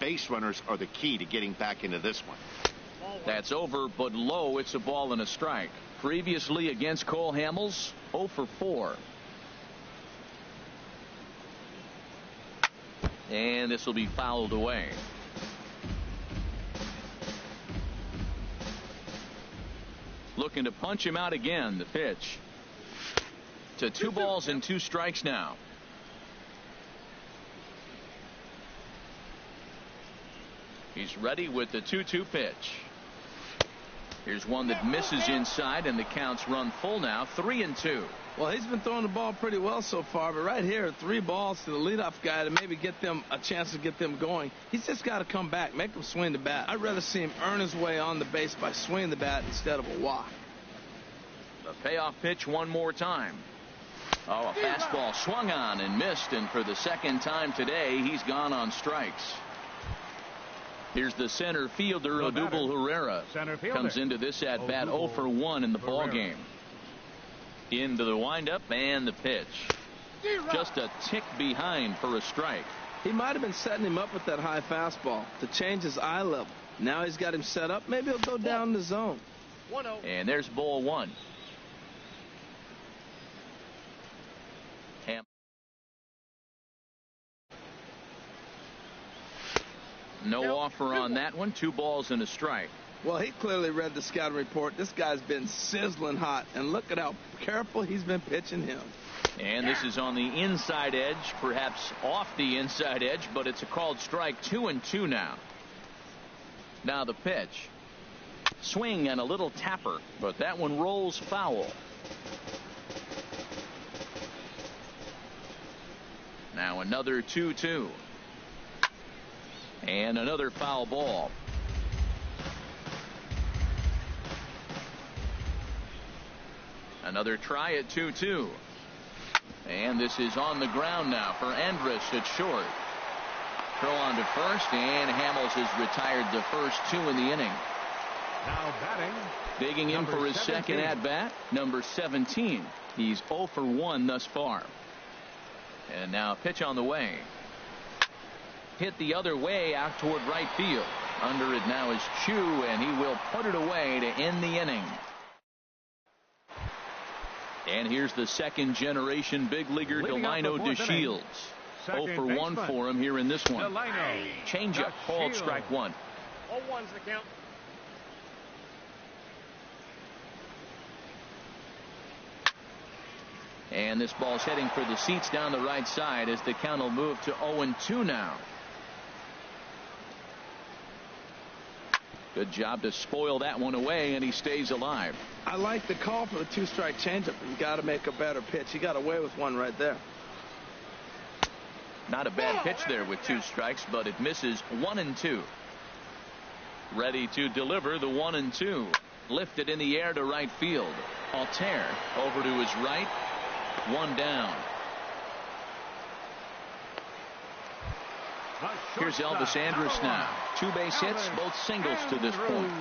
base runners are the key to getting back into this one. That's over, but low. It's a ball and a strike. Previously against Cole Hamels, 0 for 4. And this will be fouled away. Looking to punch him out again. The pitch. To 2 balls and 2 strikes now. He's ready with the 2-2 pitch. Here's one that misses inside, and the count's run full now, 3-2. Well, he's been throwing the ball pretty well so far, but right here, 3 balls to the leadoff guy to maybe get them a chance to get them going. He's just got to come back, make them swing the bat. I'd rather see him earn his way on the base by swinging the bat instead of a walk. The payoff pitch one more time. Oh, a fastball swung on and missed, and for the second time today, he's gone on strikes. Here's the center fielder, Odubel Herrera. Comes into this at bat 0 for 1 in the ball game. Into the windup and the pitch. Just a tick behind for a strike. He might have been setting him up with that high fastball to change his eye level. Now he's got him set up. Maybe he'll go down the zone. And there's ball 1. No offer on that one. 2 balls and a strike. Well, he clearly read the scouting report. This guy's been sizzling hot, and look at how careful he's been pitching him. And this is on the inside edge, perhaps off the inside edge, but it's a called strike. 2-2 now. Now the pitch. Swing and a little tapper, but that one rolls foul. Now another 2-2. And another foul ball. Another try at 2-2. And this is on the ground now for Andrus at short. Throw on to first, and Hamels has retired the first 2 in the inning. Now batting. Digging in for his 17. second at bat, number 17. He's 0 for 1 thus far. And now a pitch on the way. Hit the other way out toward right field. Under it now is Chu, and he will put it away to end the inning. And here's the second generation big leaguer, Delino DeShields. 0 for 1 for him here in this one. Changeup called strike 1. 0-1's the count. And this ball's heading for the seats down the right side as the count will move to 0-2 now. Good job to spoil that one away, and he stays alive. I like the call for the 2-strike changeup. You got to make a better pitch. He got away with one right there. Not a bad pitch there with 2 strikes, but it misses. 1-2. Ready to deliver the 1-2. Lifted in the air to right field. Altair over to his right. 1 down. Here's Elvis Andrus now. 2 base hits, both singles to this point.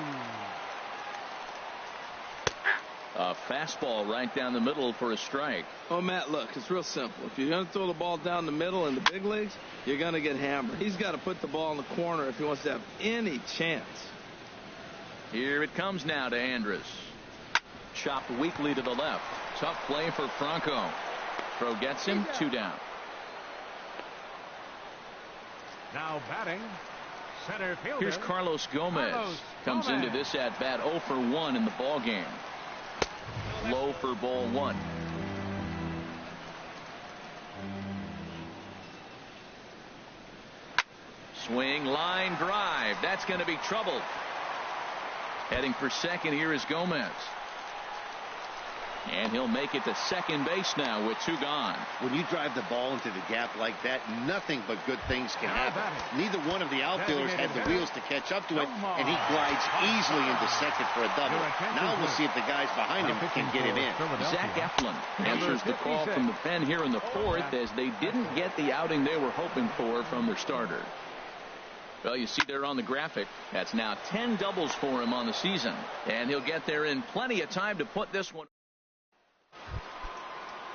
A fastball right down the middle for a strike. Oh, Matt, look, it's real simple. If you're going to throw the ball down the middle in the big leagues, you're going to get hammered. He's got to put the ball in the corner if he wants to have any chance. Here it comes now to Andrus. Chopped weakly to the left. Tough play for Franco. Throw gets him. 2 down. Now batting, center fielder. Here's Carlos Gomez. Comes into this at bat 0 for 1 in the ball game. Low for ball 1. Swing, line drive. That's going to be trouble. Heading for second here is Gomez. And he'll make it to second base now with 2 gone. When you drive the ball into the gap like that, nothing but good things can happen. Neither one of the outfielders had the wheels to catch up to it, and he glides easily into second for a double. Now we'll see if the guys behind him can get it in. Zach Eflin answers the call from the pen here in the 4th as they didn't get the outing they were hoping for from their starter. Well, you see there on the graphic, that's now 10 doubles for him on the season, and he'll get there in plenty of time to put this one.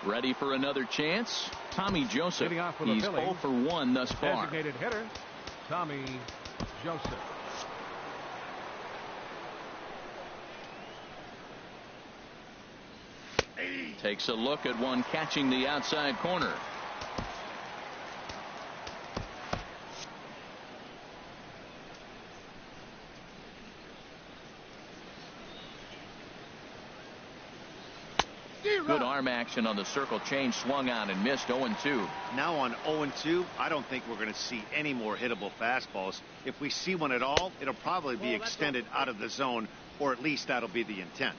Ready for another chance? Tommy Joseph. He's 0 for 1 thus far. Tommy Joseph. Takes a look at one catching the outside corner. Good arm action on the circle change, swung on and missed. 0-2. Now on 0-2, I don't think we're going to see any more hittable fastballs. If we see one at all, it'll probably be extended out of the zone, or at least that'll be the intent.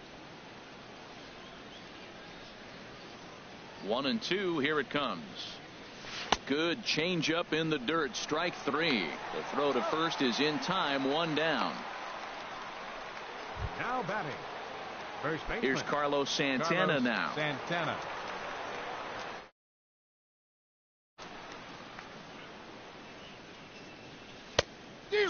1-2. Here it comes. Good changeup in the dirt. Strike 3. The throw to first is in time. 1 down. Now batting. First baseman. Here's Carlos Santana now. Santana.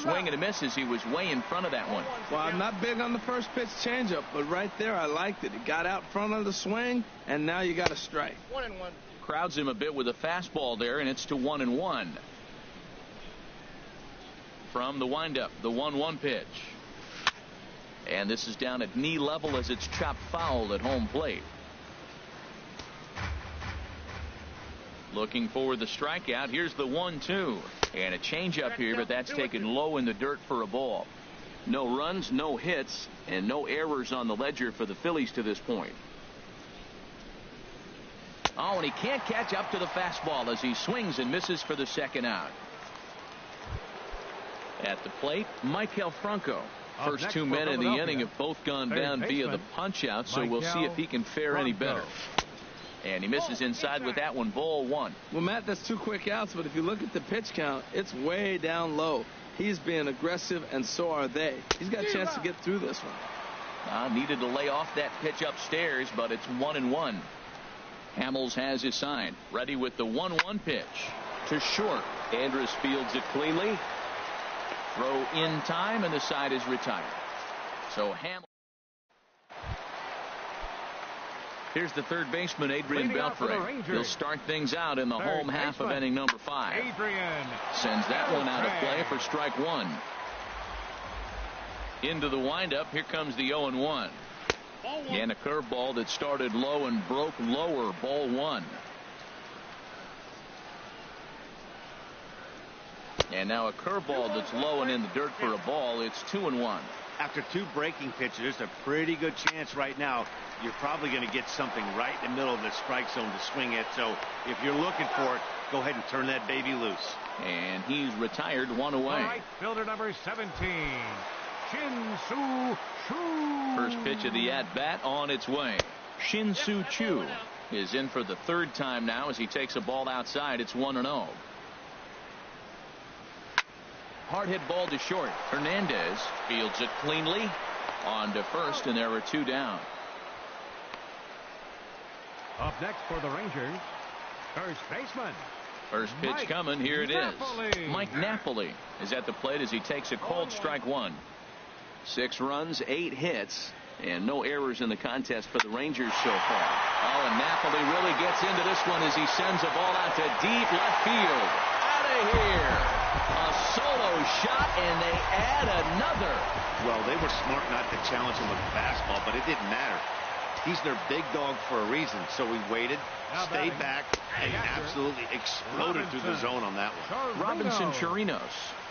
Swing and a miss as he was way in front of that one. Well, I'm not big on the first pitch changeup, but right there I liked it. It got out front of the swing, and now you got a strike. 1-1. Crowds him a bit with a fastball there, and it's to 1-1. From the windup, the 1-1 pitch. And this is down at knee level as it's chopped foul at home plate. Looking for the strikeout. Here's the 1-2. And a changeup here, but that's taken low in the dirt for a ball. No runs, no hits, and no errors on the ledger for the Phillies to this point. Oh, and he can't catch up to the fastball as he swings and misses for the second out. At the plate, Maikel Franco. First 2 men in the inning have both gone down via the punch out, so we'll see if he can fare any better. And he misses inside with that one. Ball 1. Well, Matt, that's 2 quick outs, but if you look at the pitch count, it's way down low. He's being aggressive, and so are they. He's got a chance to get through this one. Needed to lay off that pitch upstairs, but it's 1-1. Hamels has his sign. Ready with the 1-1 pitch. To short. Andrus fields it cleanly. Throw in time, and the side is retired. So Hamels. Here's the third baseman, Adrian Beltre. He'll start things out in the home half of inning number 5. Sends that one out of play for strike 1. Into the windup. Here comes the 0-1. And a curveball that started low and broke lower. Ball 1. And now a curveball that's low and in the dirt for a ball. It's 2-1. After 2 breaking pitches, there's a pretty good chance right now you're probably going to get something right in the middle of the strike zone to swing at. So if you're looking for it, go ahead and turn that baby loose. And he's retired, 1 away. All right, fielder number 17, Shin-Soo Choo. First pitch of the at-bat on its way. Shin-Soo Choo is in for the 3rd time now as he takes a ball outside. It's 1-0. Hard hit ball to short. Hernandez fields it cleanly on to first, and there are 2 down. Up next for the Rangers, first baseman. First pitch Mike coming. Here it Napoli. is. Mike Napoli is at the plate as he takes a called strike 1. 6 runs, 8 hits, and no errors in the contest for the Rangers so far. Oh, and Napoli really gets into this one as he sends a ball out to deep left field. Out of here. A solo shot, and they add another. Well, they were smart not to challenge him with a fastball, but it didn't matter. He's their big dog for a reason, so he waited, stayed back, and absolutely exploded through the zone on that one. Robinson Chirinos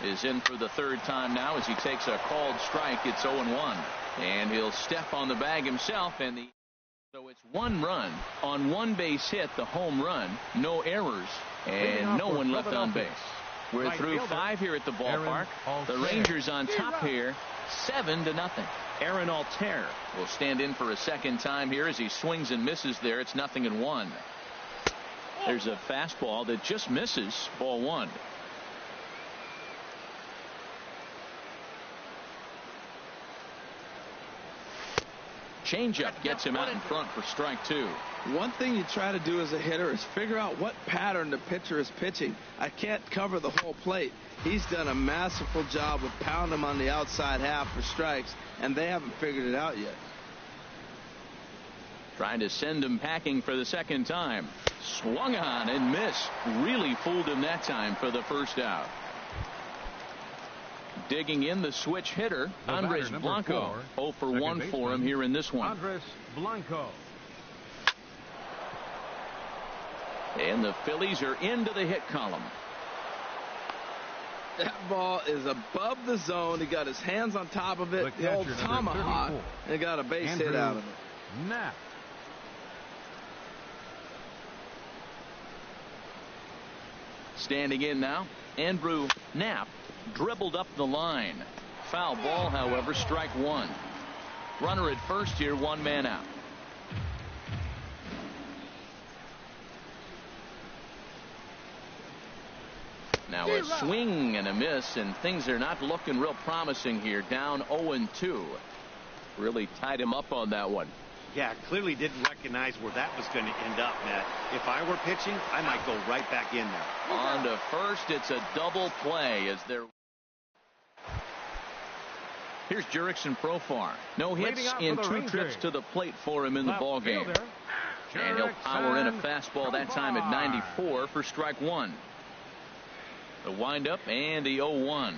is in for the 3rd time now as he takes a called strike. It's 0-1. And he'll step on the bag himself, and so it's 1 run on 1 base hit, the home run, no errors, and no one left on base. We're through 5 here at the ballpark. The Rangers on top here, 7-0. Aaron Altair will stand in for a 2nd time here as he swings and misses there. It's 0-1. There's a fastball that just misses. Ball 1. Changeup gets him out in front for strike 2. One thing you try to do as a hitter is figure out what pattern the pitcher is pitching. I can't cover the whole plate. He's done a masterful job of pounding him on the outside half for strikes, and they haven't figured it out yet. Trying to send him packing for the 2nd time. Swung on and missed. Really fooled him that time for the 1st out. Digging in the switch hitter, Andres Blanco. 0 for 1 for him here in this one. Andres Blanco. And the Phillies are into the hit column. That ball is above the zone. He got his hands on top of it. The old tomahawk. And got a base hit out of it. Knapp. Standing in now, Andrew Knapp dribbled up the line. Foul ball, however, strike one. Runner at first here, 1 man out. Now a swing and a miss, and things are not looking real promising here. Down 0-2. Really tied him up on that one. Yeah, clearly didn't recognize where that was going to end up, Matt. If I were pitching, I might go right back in there. On to first, it's a double play as they're. Here's Jurickson Profar. No hits in 2 trips to the plate for him in the ballgame. And he'll power in a fastball that time at 94 for strike one. The windup and the 0-1.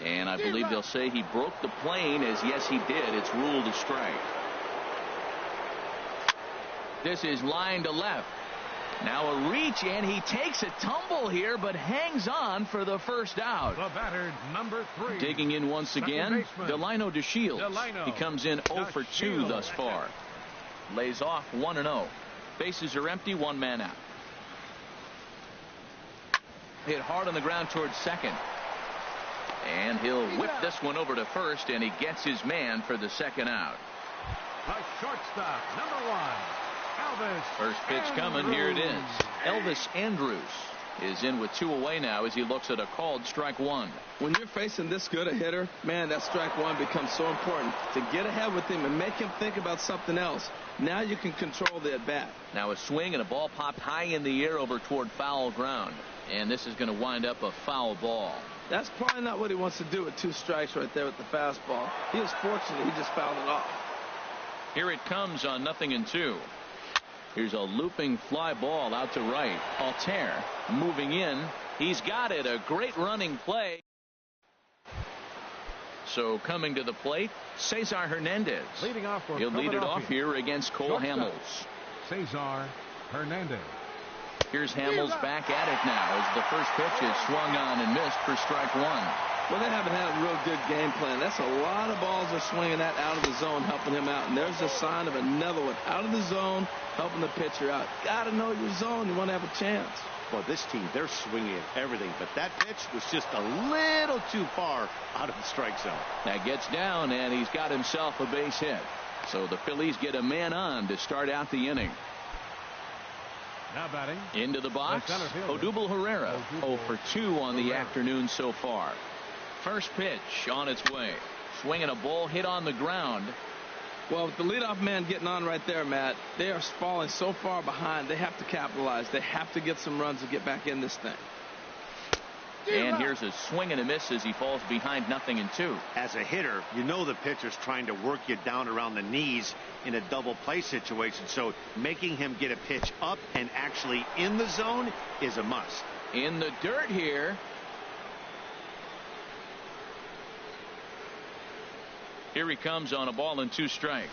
And I believe they'll say he broke the plane, as yes he did. It's ruled a strike. This is line to left. Now a reach, and he takes a tumble here, but hangs on for the first out. The batter, number 3. Digging in once again, Delino DeShields. He comes in 0 for 2 thus far. Lays off 1-0. Bases are empty, 1 man out. Hit hard on the ground towards second. And he'll whip this one over to first, and he gets his man for the second out. The shortstop, number 1. Elvis First pitch coming. Here it is. Elvis Andrus is in with 2 away now as he looks at a called strike one. When you're facing this good a hitter, man, that strike one becomes so important to get ahead with him and make him think about something else. Now you can control the at bat. Now a swing and a ball popped high in the air over toward foul ground, and this is going to wind up a foul ball. That's probably not what he wants to do with 2 strikes right there with the fastball. He was fortunate he just fouled it off. Here it comes on 0-2. Here's a looping fly ball out to right. Altair moving in. He's got it. A great running play. So coming to the plate, Cesar Hernandez. Leading off for He'll lead it off here against Cole Hamels. Cesar Hernandez. Here's Hamels back at it now as the first pitch is swung on and missed for strike one. Well, they haven't had a real good game plan. That's a lot of balls they're swinging at out of the zone, helping him out. And there's a sign of another one out of the zone, helping the pitcher out. Got to know your zone. You want to have a chance. Well, this team, they're swinging at everything. But that pitch was just a little too far out of the strike zone. That gets down, and he's got himself a base hit. So the Phillies get a man on to start out the inning. Now batting. Into the box, Odubel Herrera. 0 for 2 on the afternoon so far. First pitch on its way. Swinging a ball hit on the ground. Well, with the leadoff man getting on right there, Matt, they are falling so far behind. They have to capitalize. They have to get some runs to get back in this thing. And here's a swing and a miss as he falls behind 0-2. As a hitter, you know the pitcher's trying to work you down around the knees in a double play situation. So making him get a pitch up and actually in the zone is a must. In the dirt here. Here he comes on a ball and 2 strikes.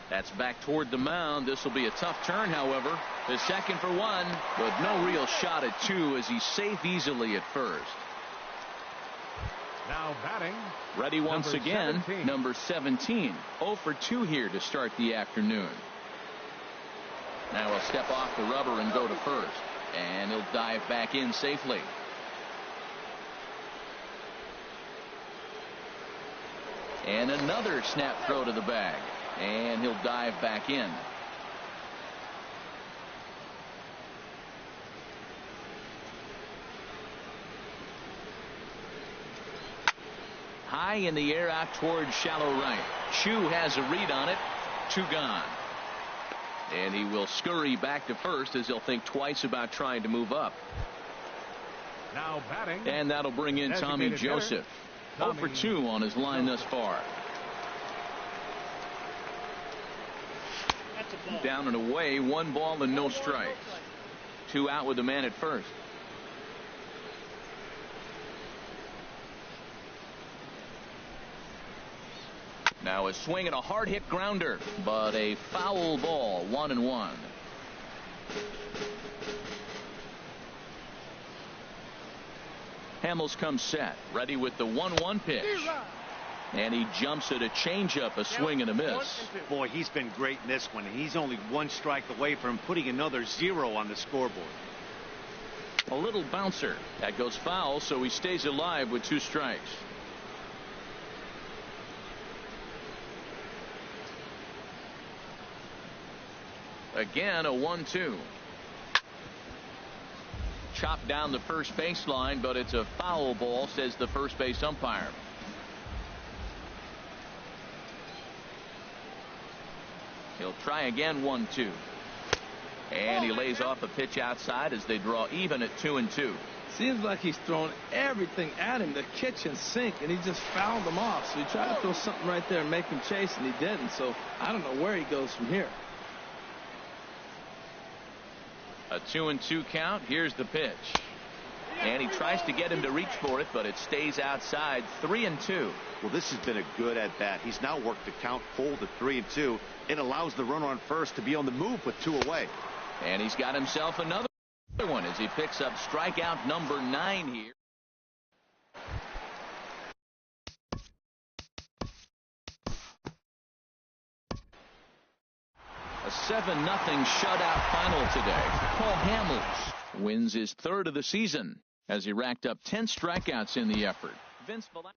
That's back toward the mound. This will be a tough turn, however. The second for 1, but no real shot at 2 as he's safe easily at first. Now batting. Ready once again, 17. number 17. 0 for 2 here to start the afternoon. Now he'll step off the rubber and go to first. And he'll dive back in safely. And another snap throw to the bag. And he'll dive back in. High in the air out towards shallow right. Chu has a read on it. 2 gone. And he will scurry back to first as he'll think twice about trying to move up. Now batting. And that'll bring in Tommy Joseph. 0 for 2 on his line thus far. Down and away, 1 ball and no strikes. 2 out with the man at first. Now a swing and a hard hit grounder, but a foul ball, 1-1. Hamels comes set, ready with the 1-1 pitch. And he jumps at a changeup, a swing and a miss. Boy, he's been great in this one. He's only one strike away from putting another 0 on the scoreboard. A little bouncer. That goes foul, so he stays alive with 2 strikes. Again, a 1-2. Chopped down the first baseline, but it's a foul ball, says the first base umpire. He'll try again, 1-2. And he lays off a pitch outside as they draw even at 2-2. Seems like he's thrown everything at him, the kitchen sink, and he just fouled them off. So he tried to throw something right there and make him chase, and he didn't. So I don't know where he goes from here. A 2-2 count. Here's the pitch. And he tries to get him to reach for it, but it stays outside. 3-2. Well, this has been a good at-bat. He's now worked the count full to 3-2. It allows the runner on first to be on the move with 2 away. And he's got himself another one as he picks up strikeout number 9 here. A 7-0 shutout final today. Paul Hamels wins his 3rd of the season as he racked up 10 strikeouts in the effort. Vince Velasquez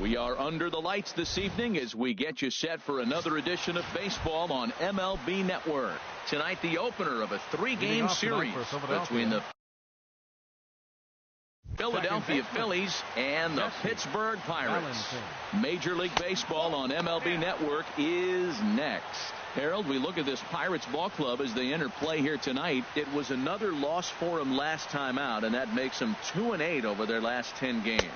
We are under the lights this evening as we get you set for another edition of baseball on MLB Network. Tonight, the opener of a three-game series between the Philadelphia Phillies and the Pittsburgh Pirates. Major League Baseball on MLB Network is next. Harold, we look at this Pirates ball club as they enter play here tonight. It was another loss for them last time out, and that makes them 2-8 over their last 10 games.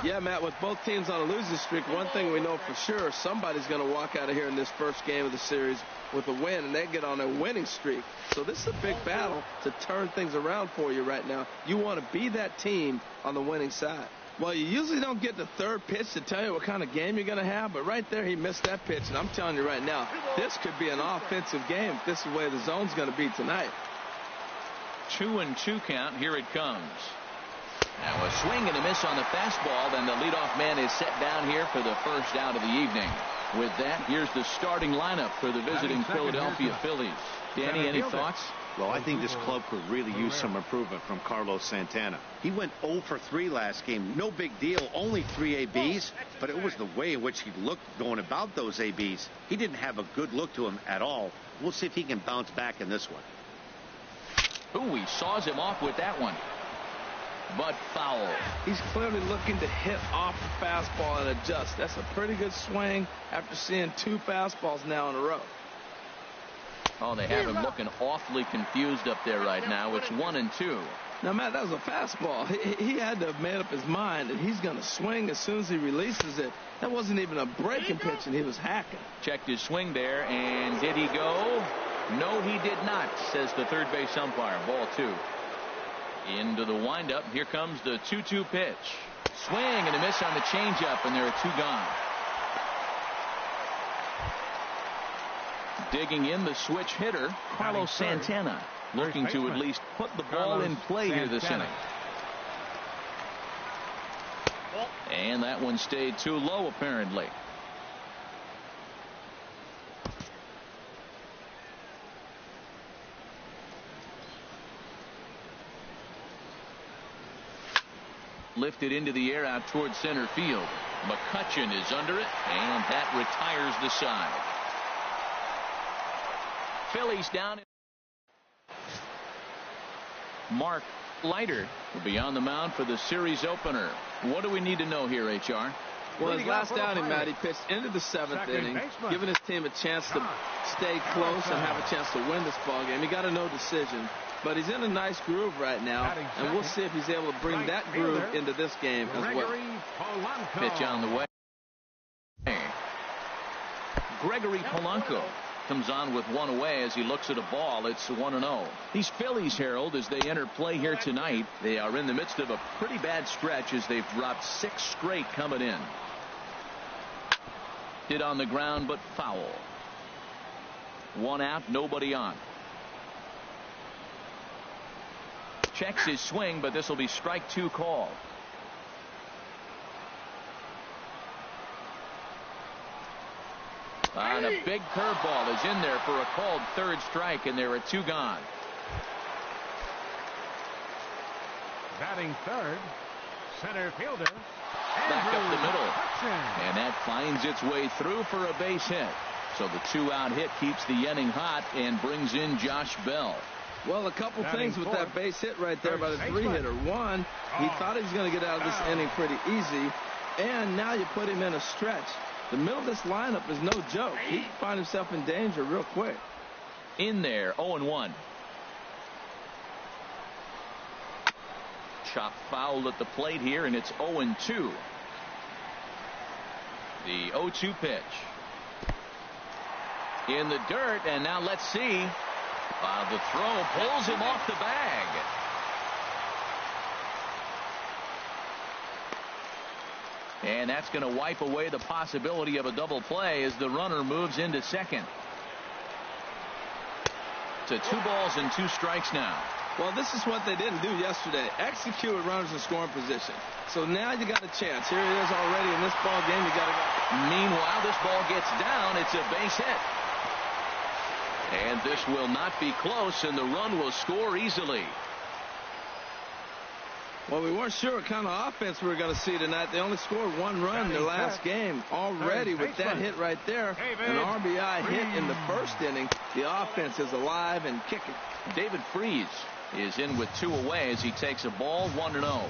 Yeah, Matt, with both teams on a losing streak, one thing we know for sure, somebody's going to walk out of here in this first game of the series with a win, and they get on a winning streak. So this is a big battle to turn things around for you right now. You want to be that team on the winning side. Well, you usually don't get the third pitch to tell you what kind of game you're going to have, but right there he missed that pitch, and I'm telling you right now, this could be an offensive game if this is the way the zone's going to be tonight. 2-2 count. Here it comes. Now a swing and a miss on the fastball, and the leadoff man is set down here for the first out of the evening. With that, here's the starting lineup for the visiting Philadelphia Phillies. Danny, any thoughts? Well, I think this club could really use some improvement from Carlos Santana. He went 0 for 3 last game. No big deal, only 3 ABs, but it was the way in which he looked going about those ABs. He didn't have a good look to him at all. We'll see if he can bounce back in this one. Ooh, he saws him off with that one. But foul. He's clearly looking to hit off the fastball and adjust. That's a pretty good swing after seeing 2 fastballs now in a row. Oh, they have him looking awfully confused up there right now. It's 1-2. Now, Matt, that was a fastball. He had to have made up his mind that he's going to swing as soon as he releases it. That wasn't even a breaking pitch, and he was hacking. Checked his swing there, and did he go? No, he did not, says the third base umpire. Ball 2. Into the windup. Here comes the 2-2 pitch. Swing and a miss on the changeup, and there are 2 gone. Digging in the switch hitter, Carlos Santana, looking to at least put the ball in play here this inning. And that one stayed too low, apparently. Lifted into the air out towards center field. McCutchen is under it, and that retires the side. Phillies down. Mark Leiter will be on the mound for the series opener. What do we need to know here, HR? Well, his last outing, Matt, he pitched into the 7th inning, giving his team a chance to stay close and have a chance to win this ball game. He got a no decision, but he's in a nice groove right now, and we'll see if he's able to bring that groove into this game as well. Pitch on the way. Gregory Polanco comes on with one away as he looks at a ball. It's 1-0. These Phillies, Harold, as they enter play here tonight, they are in the midst of a pretty bad stretch as they've dropped 6 straight coming in. Hit on the ground, but foul. 1 out, nobody on. Checks his swing, but this will be strike 2 call. And a big curveball is in there for a called 3rd strike, and there are 2 gone. Batting 3rd, center fielder. Back up the middle. And that finds its way through for a base hit. So the 2-out hit keeps the inning hot and brings in Josh Bell. Well, a couple things with that base hit right there by the 3-hitter. One, he thought he was going to get out of this inning pretty easy, and now you put him in a stretch. The middle of this lineup is no joke. He can find himself in danger real quick. In there, 0-1. Chop foul at the plate here, and it's 0-2. The 0-2 pitch. In the dirt, and now let's see. The throw pulls him off the bag. And that's going to wipe away the possibility of a double play as the runner moves into second. To 2 balls and 2 strikes now. Well, this is what they didn't do yesterday. Execute with runners in scoring position. So now you got a chance. Here it is already in this ball game. You got to go. Meanwhile, this ball gets down. It's a base hit. And this will not be close, and the run will score easily. Well, we weren't sure what kind of offense we were going to see tonight. They only scored 1 run in their last game. Already with that hit right there, an RBI hit in the first inning, the offense is alive and kicking. David Freese is in with 2 away as he takes a ball 1-0.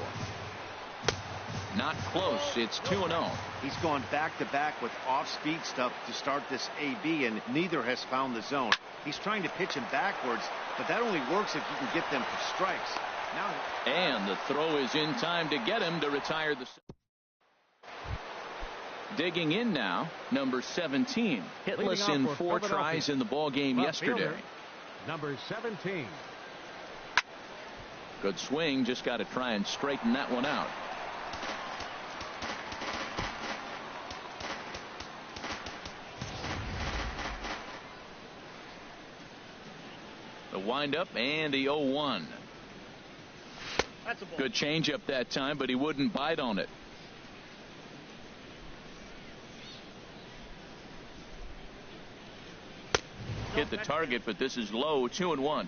Not close. It's 2-0. He's gone back-to-back with off-speed stuff to start this AB, and neither has found the zone. He's trying to pitch him backwards, but that only works if you can get them for strikes. And the throw is in time to get him to retire the. Digging in now, number 17, hitless in 4 tries in the ball game yesterday. Number 17. Good swing, just got to try and straighten that one out. The windup and the 0-1. Good changeup that time, but he wouldn't bite on it. Hit the target, but this is low. 2-1.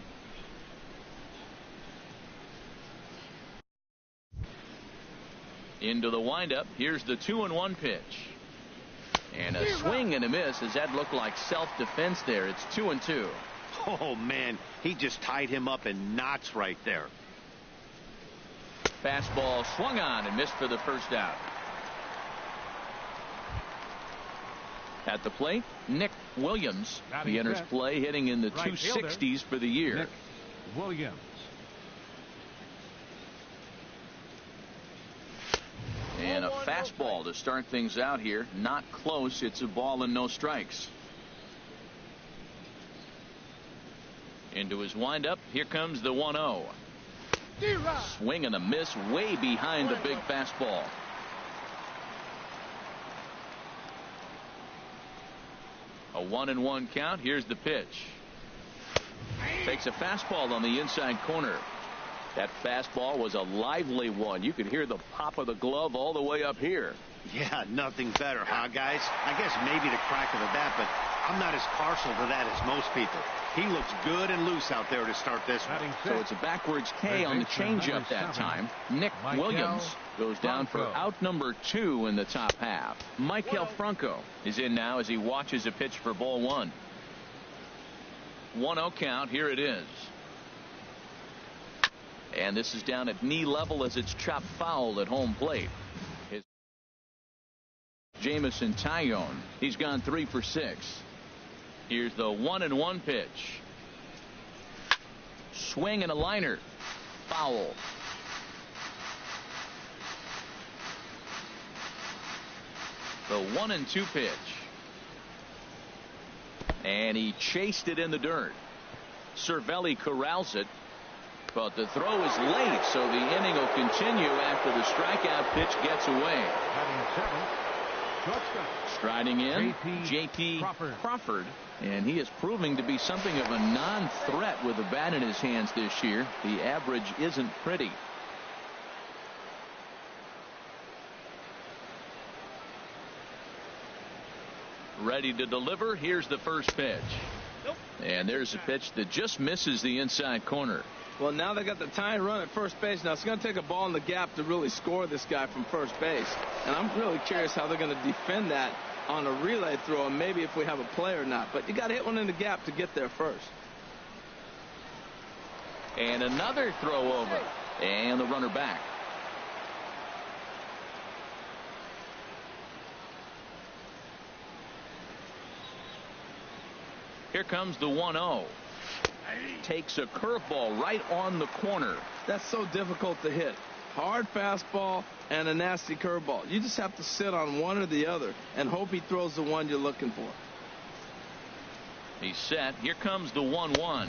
Into the windup. Here's the 2-1 pitch. And a swing and a miss. Does that look like self-defense there? It's 2-2. Oh, man, he just tied him up in knots right there. Fastball swung on and missed for the first out. At the plate, Nick Williams. He enters play hitting in the 260s for the year. Nick Williams. And a fastball to start things out here. Not close. It's a ball and no strikes. Into his windup. Here comes the 1-0. Swing and a miss way behind the big fastball. A 1-1 count. Here's the pitch. Takes a fastball on the inside corner. That fastball was a lively one. You could hear the pop of the glove all the way up here. Yeah, nothing better, huh, guys? I guess maybe the crack of the bat, but I'm not as partial to that as most people. He looks good and loose out there to start this one. So it's a backwards K on the changeup that time. Nick Williams goes down for out number 2 in the top half. Michael Franco is in now as he watches a pitch for ball 1. 1-0 count. Here it is. And this is down at knee level as it's chopped foul at home plate. Jamison Tyone. He's gone 3 for 6. Here's the 1-1 pitch. Swing and a liner. Foul. The 1-2 pitch. And he chased it in the dirt. Cervelli corrals it. But the throw is late, so the inning will continue after the strikeout pitch gets away. Striding in, J.P. Crawford, and he is proving to be something of a non-threat with the bat in his hands this year. The average isn't pretty. Ready to deliver. Here's the first pitch. And there's a pitch that just misses the inside corner. Well, now they got the tying run at first base. Now it's going to take a ball in the gap to really score this guy from first base. And I'm really curious how they're going to defend that on a relay throw, and maybe if we have a play or not. But you got to hit one in the gap to get there first. And another throw over. And the runner back. Here comes the 1-0. Takes a curveball right on the corner. That's so difficult to hit. Hard fastball and a nasty curveball. You just have to sit on one or the other and hope he throws the one you're looking for. He's set. Here comes the 1-1.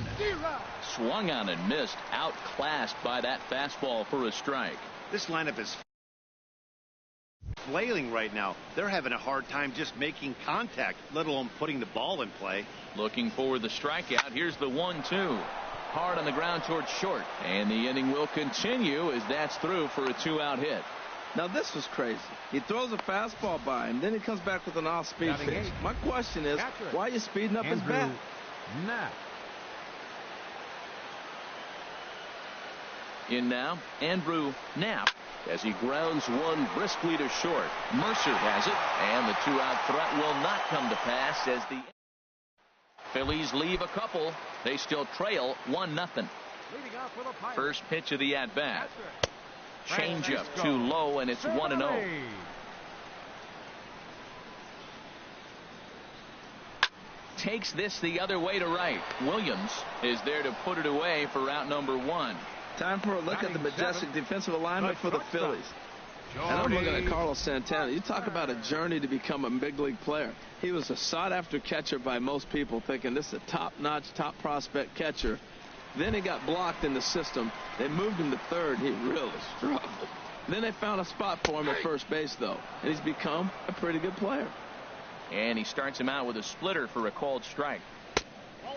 Swung on and missed. Outclassed by that fastball for a strike. This lineup is flailing right now. They're having a hard time just making contact, let alone putting the ball in play. Looking for the strikeout. Here's the 1-2. Hard on the ground towards short. And the inning will continue as that's through for a 2-out hit. Now this was crazy. He throws a fastball by him, then he comes back with an off-speed pitch. My question is, why are you speeding up his bat? In now, Andrew Knapp as he grounds one briskly to short. Mercer has it, and the two-out threat will not come to pass as the Phillies leave a couple. They still trail 1-0. First pitch of the at-bat. Changeup too low, and it's 1-0. Takes this the other way to right. Williams is there to put it away for out number 1. Time for a look at the majestic defensive alignment for the Phillies. And I'm looking at Carlos Santana. You talk about a journey to become a big league player. He was a sought-after catcher by most people, thinking this is a top-notch, top prospect catcher. Then he got blocked in the system. They moved him to third. He really struggled. Then they found a spot for him at first base, though, and he's become a pretty good player. And he starts him out with a splitter for a called strike.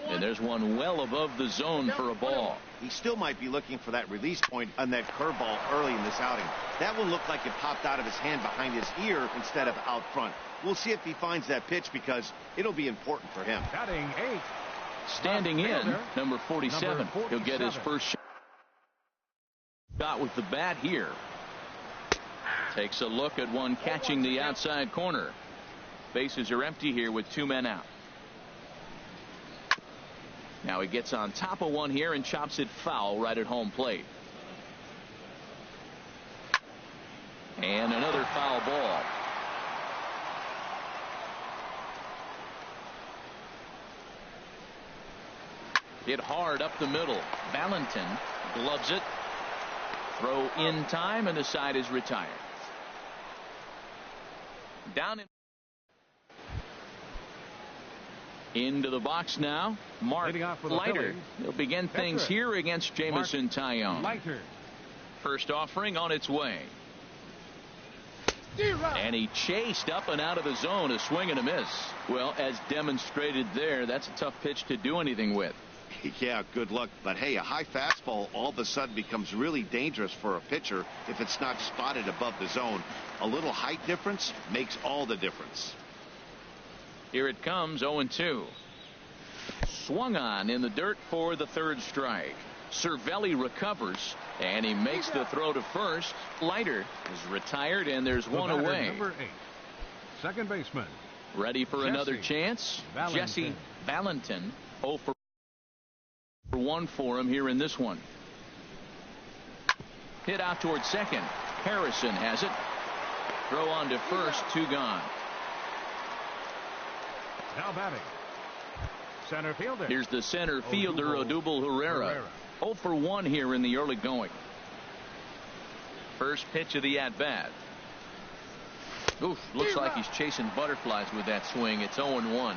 And there's one well above the zone for a ball. He still might be looking for that release point on that curveball early in this outing. That one looked like it popped out of his hand behind his ear instead of out front. We'll see if he finds that pitch because it'll be important for him. Batting 8. Standing in, number 47. He'll get his first shot with the bat here. Takes a look at one catching the outside corner. Bases are empty here with 2 men out. Now he gets on top of one here and chops it foul right at home plate. And another foul ball. Hit hard up the middle. Valentin gloves it. Throw in time, and the side is retired. Down into the box now. Mark Leiter. He'll begin things here against Jamison Tyone. First offering on its way. And he chased up and out of the zone. A swing and a miss. Well, as demonstrated there, that's a tough pitch to do anything with. Yeah, good luck. But hey, a high fastball all of a sudden becomes really dangerous for a pitcher if it's not spotted above the zone. A little height difference makes all the difference. Here it comes, 0-2. Swung on in the dirt for the third strike. Cervelli recovers, and he makes the throw to first. Leiter is retired, and there's one away. Number 8. Second baseman. Ready for another chance. Jesse Valentin. 0 for 1 for him here in this one. Hit out towards second. Harrison has it. Throw on to first. 2 gone. Now batting. Center fielder. Here's the center fielder, Odubel Herrera. 0 for 1 here in the early going. First pitch of the at-bat. Oof, looks like he's chasing butterflies with that swing. It's 0-1.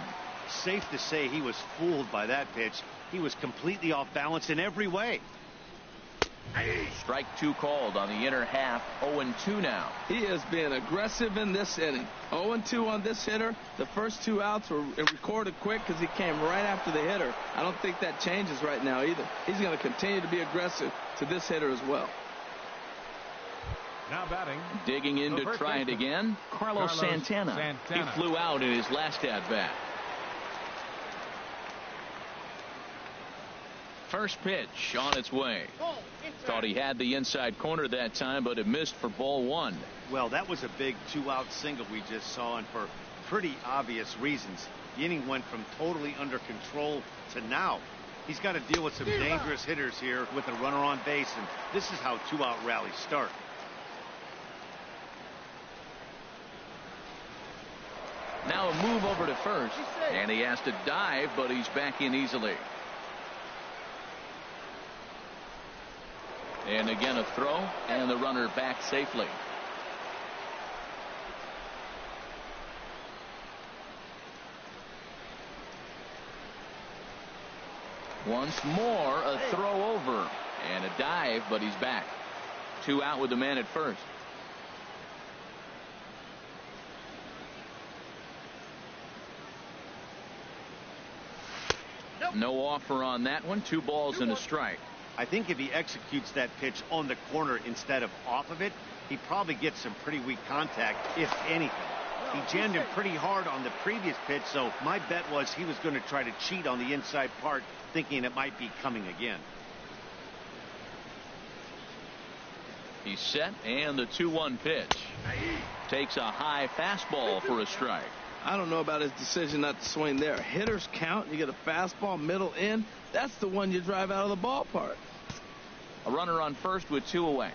Safe to say he was fooled by that pitch. He was completely off balance in every way. Strike 2 called on the inner half. 0-2 now. He has been aggressive in this inning. 0-2 on this hitter. The first 2 outs were recorded quick because he came right after the hitter. I don't think that changes right now either. He's going to continue to be aggressive to this hitter as well. Now batting. Digging in to try it again. Carlos Santana. He flew out in his last at-bat. First pitch on its way. Thought he had the inside corner that time, but it missed for ball 1. Well, that was a big 2-out single we just saw, and for pretty obvious reasons. The inning went from totally under control to now. He's got to deal with some dangerous hitters here with a runner on base, and this is how 2-out rallies start. Now a move over to first, and he has to dive, but he's back in easily. And again a throw, and the runner back safely. Once more a throw over and a dive, but he's back. 2 out with the man at first. No offer on that one. 2 balls and a strike. I think if he executes that pitch on the corner instead of off of it, he probably gets some pretty weak contact, if anything. He jammed him pretty hard on the previous pitch, so my bet was he was going to try to cheat on the inside part, thinking it might be coming again. He's set, and the 2-1 pitch. Takes a high fastball for a strike. I don't know about his decision not to swing there. Hitters count. You get a fastball middle in. That's the one you drive out of the ballpark. A runner on first with 2 away.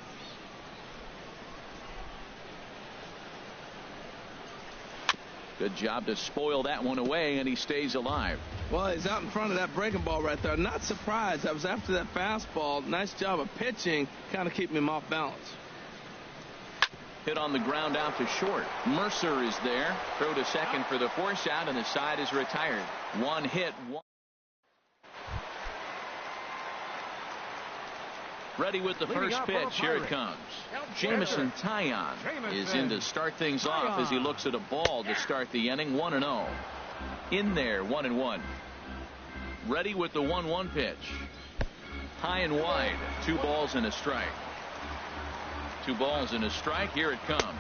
Good job to spoil that one away, and he stays alive. Well, he's out in front of that breaking ball right there. Not surprised. I was after that fastball. Nice job of pitching. Kind of keeping him off balance. Hit on the ground out to short. Mercer is there. Throw to second for the force out, and the side is retired. 1 hit. Ready with the first pitch. Here it comes. Jamison Taillon is in to start things off as he looks at a ball to start the inning. 1-0. In there, 1-1. Ready with the 1-1 pitch. High and wide. 2 balls and a strike. 2 balls and a strike. Here it comes.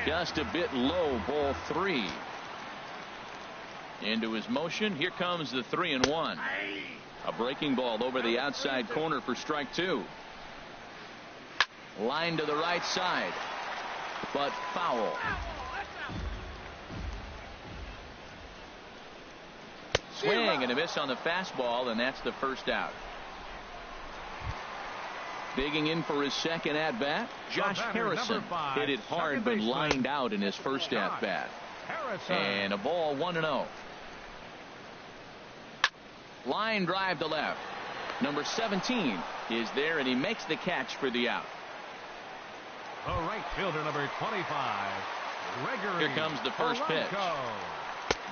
Just a bit low. Ball 3. Into his motion. Here comes the 3-1. A breaking ball over the outside corner for strike 2. Line to the right side, but foul. Swing and a miss on the fastball, and that's the first out. Digging in for his second at bat, Josh Harrison hit it hard but lined out in his first at bat. And a ball, 1-0. Line drive to left. Number 17 is there, and he makes the catch for the out. The right fielder, number 25, Gregory. Here comes the first pitch.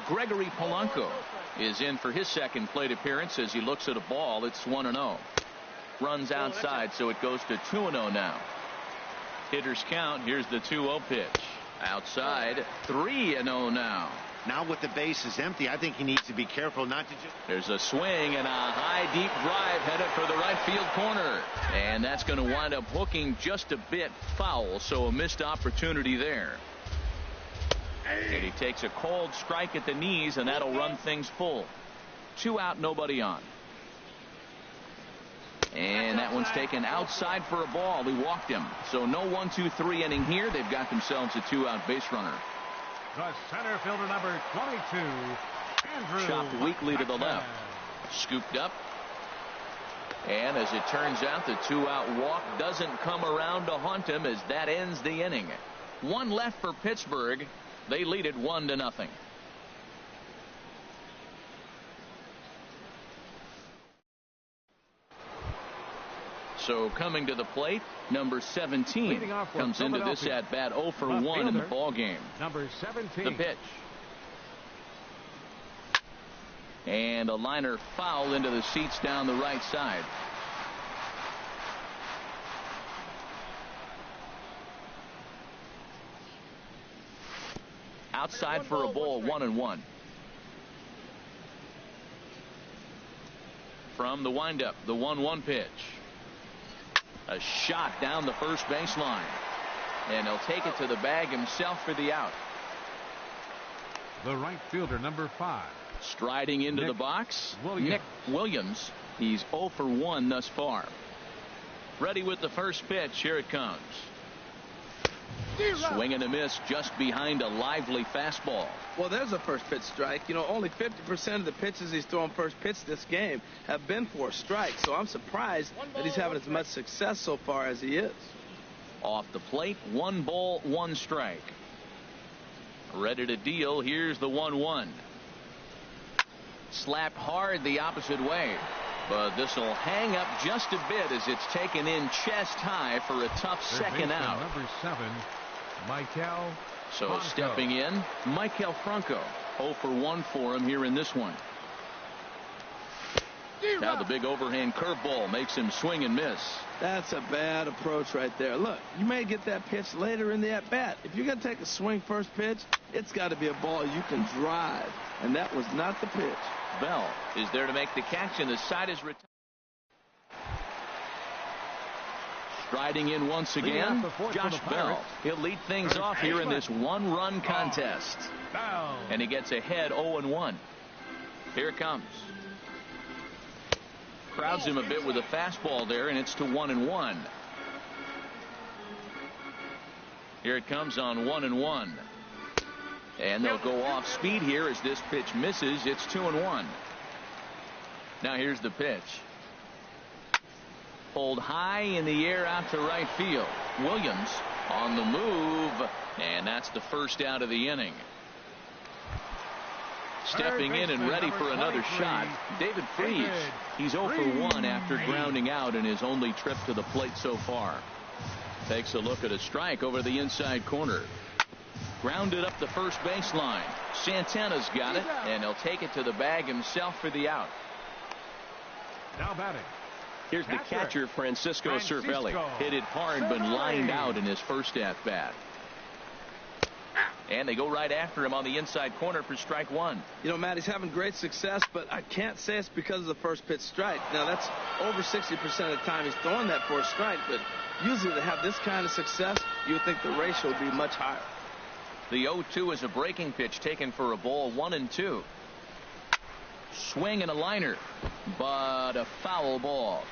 Gregory Polanco is in for his second plate appearance as he looks at a ball. It's 1-0. Runs outside, so it goes to 2-0 now. Hitters count. Here's the 2-0 pitch. Outside, 3-0 now. Now with the bases empty, I think he needs to be careful not to just... There's a swing and a high deep drive headed for the right field corner. And that's going to wind up hooking just a bit foul, so a missed opportunity there. And he takes a cold strike at the knees, and that'll run things full. 2 out, nobody on. And that one's taken outside for a ball. He walked him. So no 1-2-3 inning here. They've got themselves a 2-out base runner. The center fielder, number 22, Andrew. Chopped weakly to the left. Scooped up. And as it turns out, the 2-out walk doesn't come around to haunt him as that ends the inning. 1 left for Pittsburgh. They lead it 1-0. So coming to the plate, number 17 comes into this at bat 0 for 1 in the ball game. Number 17. The pitch. And a liner foul into the seats down the right side. Outside for a ball, 1-1. From the windup, the 1-1 pitch. A shot down the first baseline. And he'll take it to the bag himself for the out. The right fielder, number 5. Striding into the box, Nick Williams. He's 0 for 1 thus far. Ready with the first pitch. Here it comes. Swing and a miss just behind a lively fastball. Well, there's a first pitch strike. You know, only 50% of the pitches he's thrown first pitch this game have been for a strike. So I'm surprised that he's having as much success so far as he is. Off the plate, 1 ball, 1 strike. Ready to deal. Here's the 1-1. Slapped hard the opposite way. But this will hang up just a bit as it's taken in chest high for a tough second out. Number 7, Michael So Franco. stepping in, Michael Franco. 0 for 1 for him here in this one. Now the big overhand curveball makes him swing and miss. That's a bad approach right there. Look, you may get that pitch later in the at-bat. If you're going to take a swing first pitch, it's got to be a ball you can drive. And that was not the pitch. Bell is there to make the catch, and the side is retired. Striding in once again, Josh Bell. He'll lead things off here in this 1-run contest. And he gets ahead 0-1. Here it comes. Crowds him a bit with a fastball there, and it's to 1-1. Here it comes on 1-1. And they'll go off speed here as this pitch misses. It's 2-1. Now here's the pitch. Pulled high in the air out to right field. Williams on the move, and that's the first out of the inning. Stepping in and ready for another shot, David Freese. He's 0 for 1 after grounding out in his only trip to the plate so far. Takes a look at a strike over the inside corner. Grounded up the first baseline. Santana's got it, and he'll take it to the bag himself for the out. Now batting. Here's the catcher, Francisco Cervelli. Hit it hard, but lined out in his first at-bat. And they go right after him on the inside corner for strike one. You know, Matt, he's having great success, but I can't say it's because of the first pitch strike. Now, that's over 60% of the time he's throwing that for a strike, but usually to have this kind of success, you would think the ratio would be much higher. The 0-2 is a breaking pitch taken for a ball, 1-2. Swing and a liner, but a foul ball.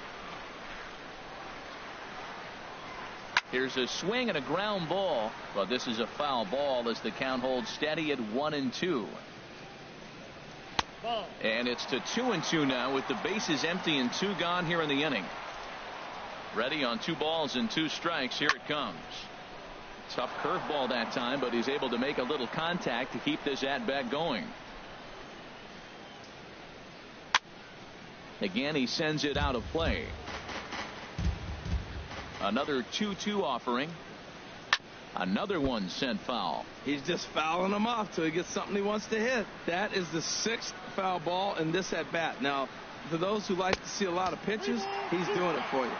Here's a swing and a ground ball, but this is a foul ball as the count holds steady at 1-2. And it's to 2-2 now with the bases empty and 2 gone here in the inning. Ready on 2 balls and 2 strikes. Here it comes. Tough curveball that time, but he's able to make a little contact to keep this at-bat going. Again, he sends it out of play. Another 2-2 offering. Another one sent foul. He's just fouling them off till he gets something he wants to hit. That is the 6th foul ball in this at bat. Now, for those who like to see a lot of pitches, he's doing it for you.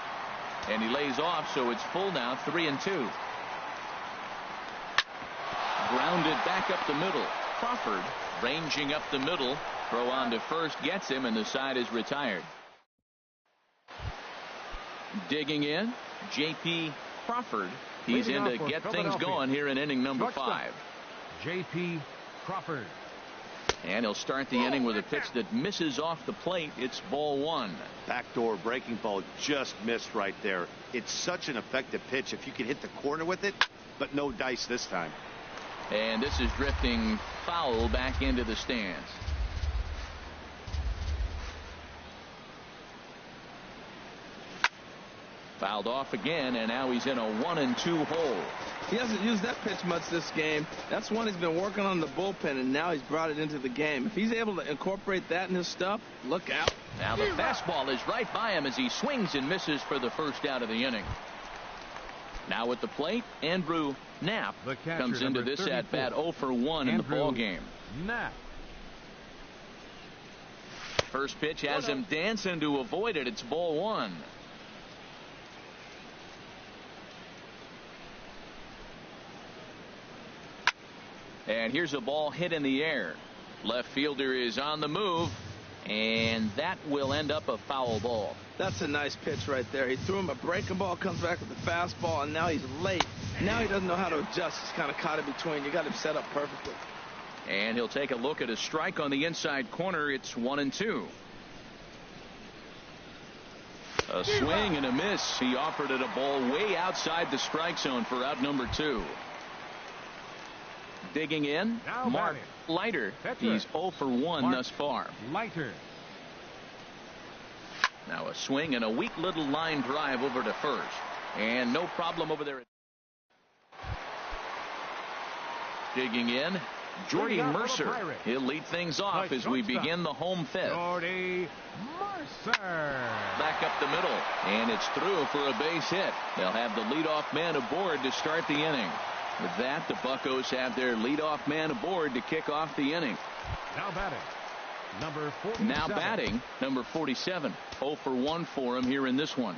And he lays off, so it's full now, 3-2. Grounded back up the middle. Crawford ranging up the middle. Throw on to first gets him, and the side is retired. Digging in, J.P. Crawford. He's in to get things going here in inning number 5. J.P. Crawford. And he'll start the inning with a pitch that misses off the plate. It's ball 1. Backdoor breaking ball just missed right there. It's such an effective pitch if you can hit the corner with it, but no dice this time. And this is drifting foul back into the stands. Fouled off again, and now he's in a 1-2 hole. He hasn't used that pitch much this game. That's one he's been working on the bullpen, and now he's brought it into the game. If he's able to incorporate that in his stuff, look out. Now the fastball is right by him as he swings and misses for the first out of the inning. Now at the plate, Andrew Knapp comes into this at bat 0 for 1 in the ball game. Knapp. First pitch has him dancing to avoid it. It's ball 1. And here's a ball hit in the air. Left fielder is on the move, and that will end up a foul ball. That's a nice pitch right there. He threw him a breaking ball, comes back with the fastball, and now he's late. Now he doesn't know how to adjust. He's kind of caught in between. You got him set up perfectly. And he'll take a look at a strike on the inside corner. It's 1-2. A swing and a miss. He offered it a ball way outside the strike zone for out number 2. Digging in, Mark Leiter. He's 0 for 1 thus far. Leiter. Now a swing and a weak little line drive over to first. And no problem over there. Digging in, Jordy Mercer. He'll lead things off as we begin the home 5th. Jordy Mercer. Back up the middle, and it's through for a base hit. They'll have the leadoff man aboard to start the inning. With that, the Buccos have their leadoff man aboard to kick off the inning. Now batting, number 47. Now batting, number 47. 0 for 1 for him here in this one.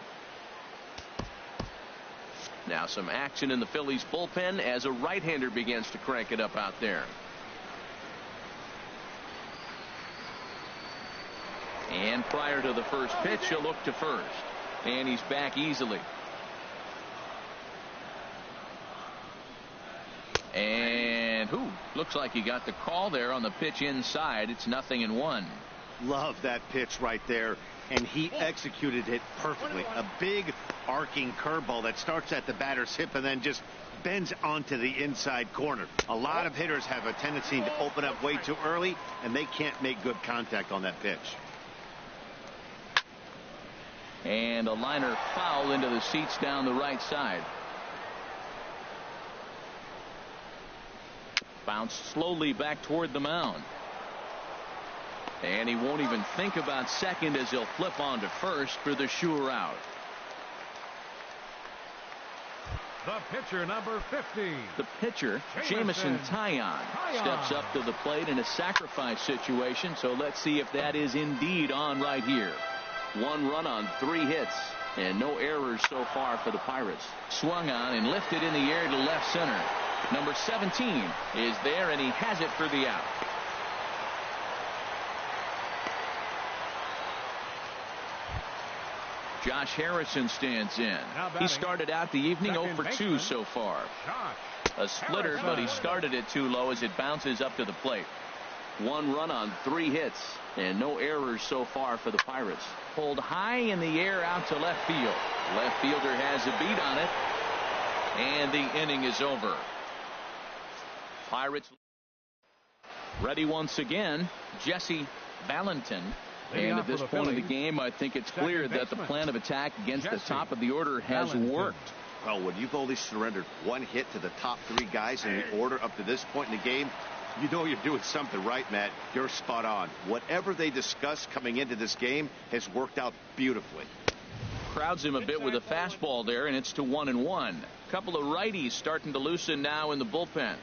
Now some action in the Phillies bullpen as a right-hander begins to crank it up out there. And prior to the first pitch, he'll look to first. And he's back easily. And looks like he got the call there on the pitch inside. It's 0-1. Love that pitch right there, and he executed it perfectly. A big arcing curveball that starts at the batter's hip and then just bends onto the inside corner. A lot of hitters have a tendency to open up way too early, and they can't make good contact on that pitch. And a liner foul into the seats down the right side. Bounced slowly back toward the mound. And he won't even think about second as he'll flip on to first for the sure out. The pitcher, number 50. The pitcher, Jamison Taillon, steps up to the plate in a sacrifice situation, so let's see if that is indeed on right here. 1 run on 3 hits, and no errors so far for the Pirates. Swung on and lifted in the air to left center. Number 17 is there, and he has it for the out. Josh Harrison stands in. He started out the evening 0 for 2 so far. A splitter, but he started it too low as it bounces up to the plate. 1 run on 3 hits, and no errors so far for the Pirates. Pulled high in the air out to left field. Left fielder has a beat on it, and the inning is over. Pirates ready once again, Jesse Valentin. And at this point of the game, I think it's clear that the plan of attack against the top of the order has worked. Well, when you've only surrendered 1 hit to the top 3 guys in the order up to this point in the game, you know you're doing something right, Matt. You're spot on. Whatever they discussed coming into this game has worked out beautifully. Crowds him a bit with a fastball there, and it's to 1-1. Couple of righties starting to loosen now in the bullpen.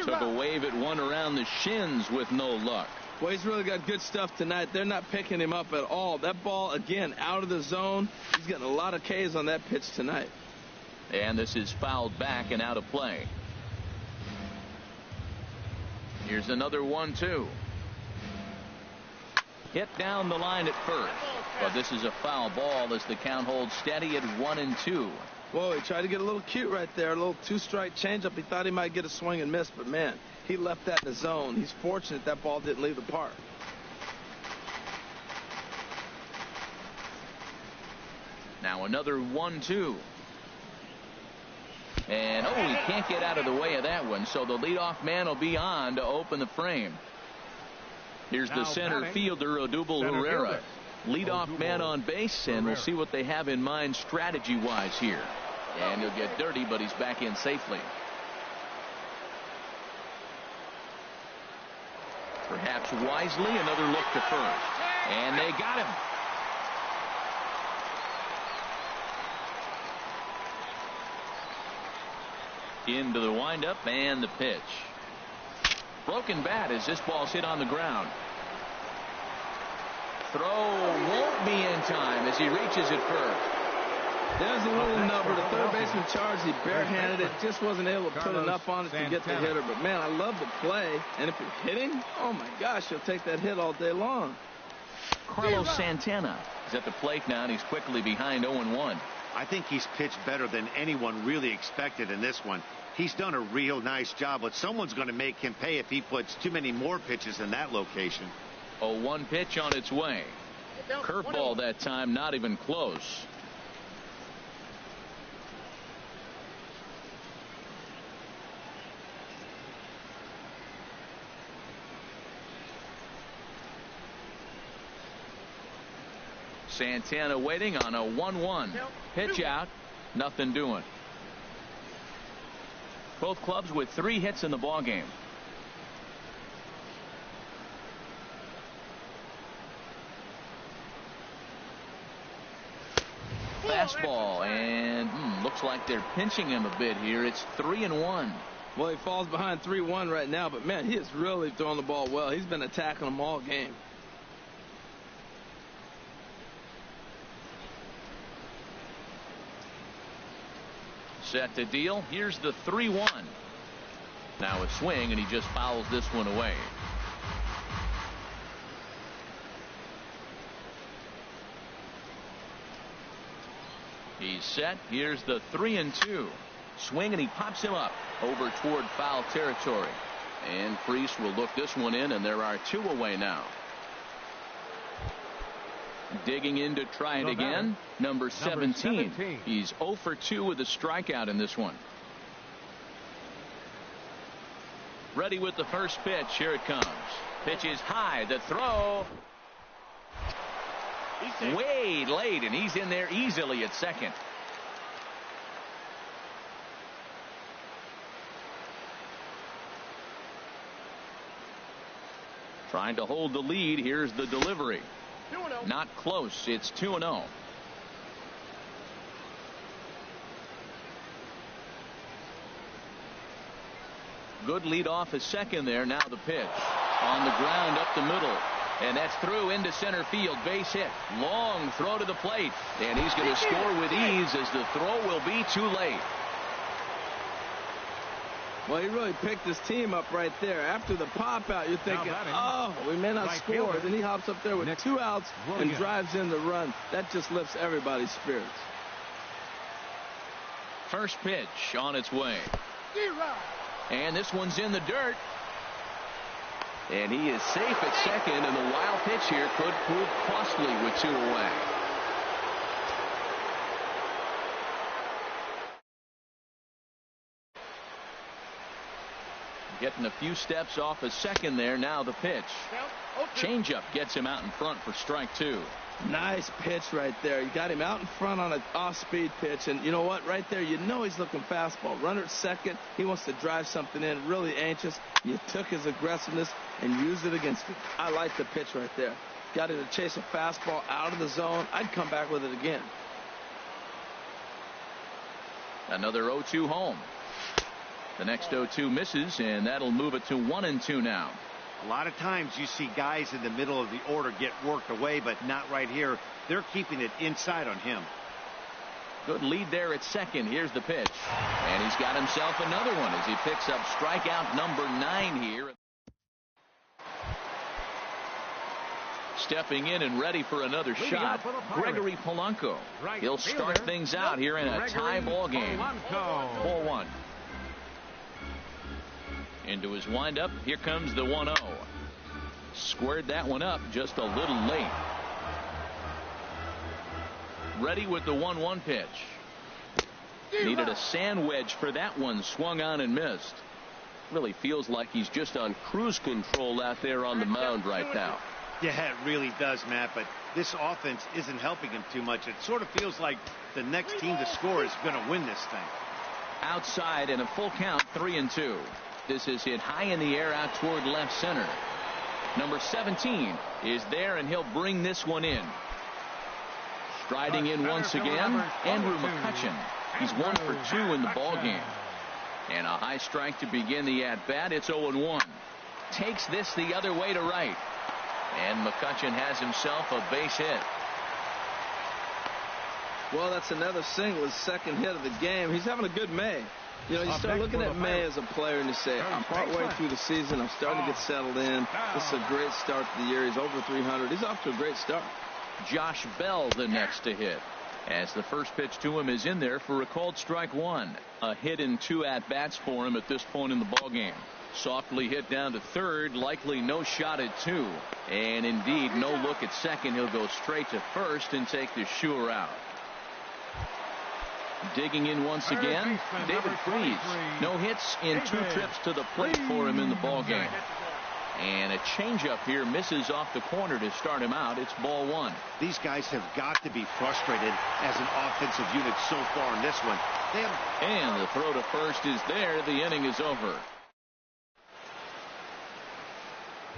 Took a wave at one around the shins with no luck. Well, he's really got good stuff tonight. They're not picking him up at all. That ball, again, out of the zone. He's getting a lot of Ks on that pitch tonight. And this is fouled back and out of play. Here's another 1-2. Hit down the line at first. But this is a foul ball as the count holds steady at 1-2. Whoa, he tried to get a little cute right there. A little 2-strike changeup. He thought he might get a swing and miss, but man, he left that in the zone. He's fortunate that ball didn't leave the park. Now another 1-2. And oh, he can't get out of the way of that one, so the leadoff man will be on to open the frame. Here's the center fielder, Odubel Herrera. Leadoff man on base, and we'll see what they have in mind strategy-wise here. And he'll get dirty, but he's back in safely. Perhaps wisely, another look to first. And they got him. Into the windup and the pitch. Broken bat as this ball's hit on the ground. Throw won't be in time as he reaches it first. There's a little number. The third baseman charged. He barehanded it. Just wasn't able to put enough on it to get the hitter. But, man, I love the play. And if you're hitting, oh, my gosh, he'll take that hit all day long. Carlos Santana is at the plate now, and he's quickly behind 0-1. I think he's pitched better than anyone really expected in this one. He's done a real nice job, but someone's going to make him pay if he puts too many more pitches in that location. 0-1 pitch on its way. Curveball that time, not even close. Santana waiting on a 1-1. Pitch out, nothing doing. Both clubs with 3 hits in the ballgame. Fastball, and looks like they're pinching him a bit here. It's 3-1. Well, he falls behind 3-1 right now, but man, he is really throwing the ball well. He's been attacking them all game. Set to deal. Here's the 3-1. Now a swing, and he just fouls this one away. He's set. Here's the 3-2. Swing, and he pops him up over toward foul territory. And Priest will look this one in, and there are 2 away now. Digging in to try it again, number 17. He's 0 for 2 with a strikeout in this one. Ready with the first pitch. Here it comes. Pitch is high. The throw. Way late, and he's in there easily at second. Trying to hold the lead. Here's the delivery. Not close. It's 2-0. Good lead off a second there. Now the pitch. On the ground up the middle. And that's through into center field. Base hit. Long throw to the plate. And he's going to score with ease as the throw will be too late. Well, he really picked his team up right there. After the pop out, you're thinking, oh, we may not score. Then he hops up there with 2 outs and drives in the run. That just lifts everybody's spirits. First pitch on its way. And this one's in the dirt. And he is safe at second, and the wild pitch here could prove costly with 2 away. Getting a few steps off a second there. Now the pitch. Changeup gets him out in front for strike 2. Nice pitch right there. You got him out in front on an off-speed pitch, and you know what? Right there, you know he's looking fastball. Runner at second. He wants to drive something in. Really anxious. You took his aggressiveness and used it against him. I like the pitch right there. Got him to chase a fastball out of the zone. I'd come back with it again. Another 0-2 home. The next 0-2 misses, and that'll move it to 1-2 now. A lot of times you see guys in the middle of the order get worked away, but not right here. They're keeping it inside on him. Good lead there at second. Here's the pitch. And he's got himself another one as he picks up strikeout number 9 here. Stepping in and ready for another shot, Gregory Polanco. He'll start things out here in a tie ball game. 4-1. Into his windup. Here comes the 1-0. Squared that one up just a little late. Ready with the 1-1 pitch. Needed a sand wedge for that one. Swung on and missed. Really feels like he's just on cruise control out there on the mound right now. Yeah, it really does, Matt, but this offense isn't helping him too much. It sort of feels like the next team to score is going to win this thing. Outside and a full count, 3-2. This is hit high in the air out toward left center. Number 17 is there, and he'll bring this one in. Striding in once again, Andrew McCutchen. He's 1 for 2 in the ballgame. And a high strike to begin the at-bat. It's 0-1. Takes this the other way to right. And McCutchen has himself a base hit. Well, that's another single, his second hit of the game. He's having a good May. You know, you start looking at May as a player and you say, I'm partway through the season. I'm starting to get settled in. This is a great start to the year. He's over 300. He's off to a great start. Josh Bell the next to hit. As the first pitch to him is in there for a called strike 1. A hit in 2 at-bats for him at this point in the ballgame. Softly hit down to third. Likely no shot at 2. And indeed, no look at second. He'll go straight to first and take the sure out. Digging in once again, David Freese. No hits in 2 trips to the plate for him in the ballgame. And a changeup here misses off the corner to start him out. It's ball 1. These guys have got to be frustrated as an offensive unit so far in this one. And the throw to first is there. The inning is over.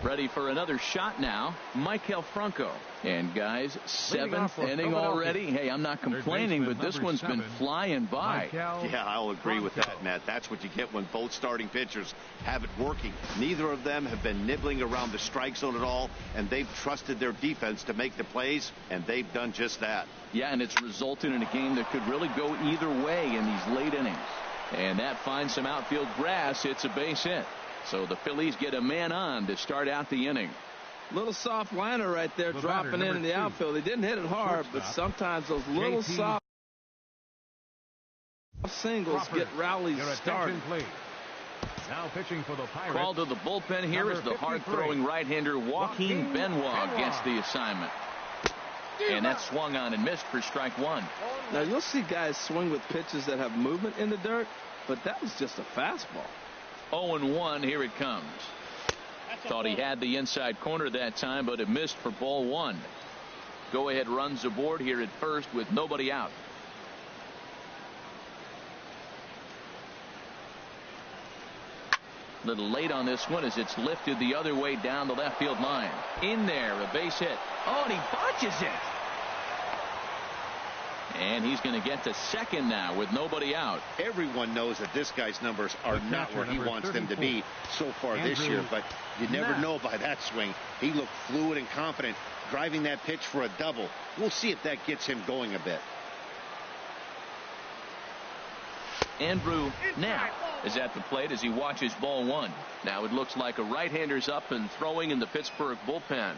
Ready for another shot now, Maikel Franco. And guys, 7th inning already. Hey, I'm not complaining, but this one's been flying by. Yeah, I'll agree with that, Matt. That's what you get when both starting pitchers have it working. Neither of them have been nibbling around the strike zone at all, and they've trusted their defense to make the plays, and they've done just that. Yeah, and it's resulted in a game that could really go either way in these late innings. And that finds some outfield grass. It's a base hit. So the Phillies get a man on to start out the inning. Little soft liner right there, dropping in the outfield. He didn't hit it hard, but sometimes those little soft singles get rallies started. Now pitching for the Pirates. Called to the bullpen here as the hard-throwing right-hander Joaquin Benoit gets the assignment. And that's swung on and missed for strike one. Now, you'll see guys swing with pitches that have movement in the dirt, but that was just a fastball. 0-1, here it comes. Thought he had the inside corner that time, but it missed for ball one. Go ahead runs aboard here at first with nobody out. Little late on this one as it's lifted the other way down the left field line. In there, a base hit. Oh, and he botches it. And he's going to get to second now with nobody out. Everyone knows that this guy's numbers are not where he wants them to be so far this year, but you never know by that swing. He looked fluid and confident, driving that pitch for a double. We'll see if that gets him going a bit. Andrew now is at the plate as he watches ball one. Now it looks like a right-hander's up and throwing in the Pittsburgh bullpen.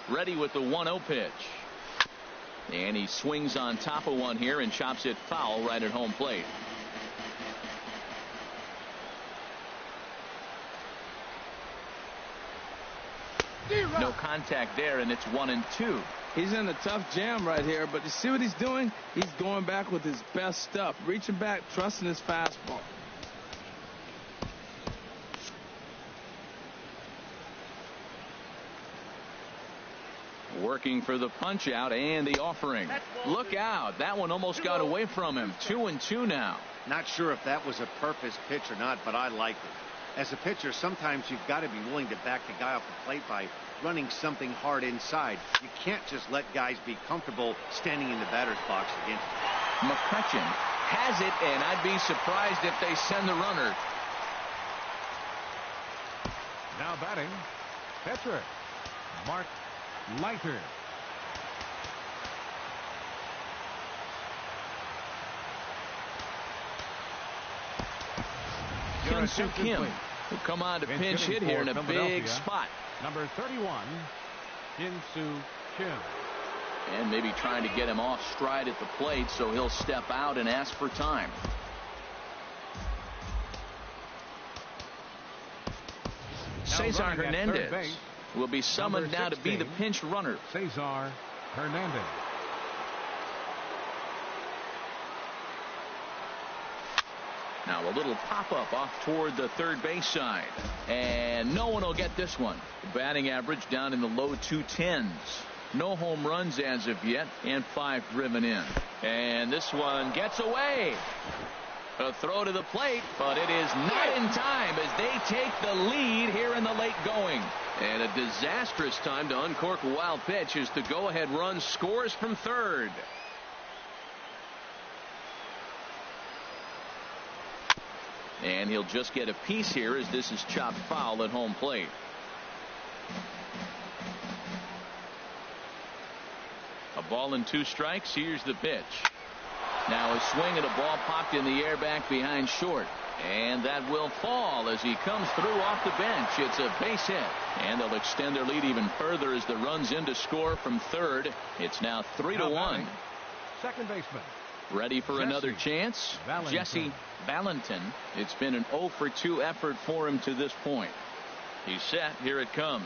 Ready with the 1-0 pitch. And he swings on top of one here and chops it foul right at home plate. No contact there, and it's 1-2. He's in a tough jam right here, but you see what he's doing? He's going back with his best stuff, reaching back, trusting his fastball. Working for the punch out and the offering. Look out. That one almost got away from him. 2-2 now. Not sure if that was a purpose pitch or not, but I liked it. As a pitcher, sometimes you've got to be willing to back the guy off the plate by running something hard inside. You can't just let guys be comfortable standing in the batter's box against you. McCutcheon has it, and I'd be surprised if they send the runner. Now batting, pitcher Mark Leiter. Hyun-Soo Kim will come on to pinch hit here in a big spot. Number 31, Hyun-Soo Kim. And maybe trying to get him off stride at the plate, so he'll step out and ask for time. Cesar Hernandez will be summoned now to be the pinch runner. Cesar Hernandez. Now a little pop-up off toward the third base side. And no one will get this one. The batting average down in the low 210s. No home runs as of yet, and 5 driven in. And this one gets away. A throw to the plate, but it is not in time as they take the lead here in the late going. And a disastrous time to uncork a wild pitch as the go-ahead run scores from third. And he'll just get a piece here as this is chopped foul at home plate. A ball and 2 strikes. Here's the pitch. Now a swing and a ball popped in the air back behind short. And that will fall as he comes through off the bench. It's a base hit. And they'll extend their lead even further as the run's in to score from third. It's now 3-1. Second baseman. Ready for another chance? Jesse Valentin. It's been an 0-for-2 effort for him to this point. He's set. Here it comes.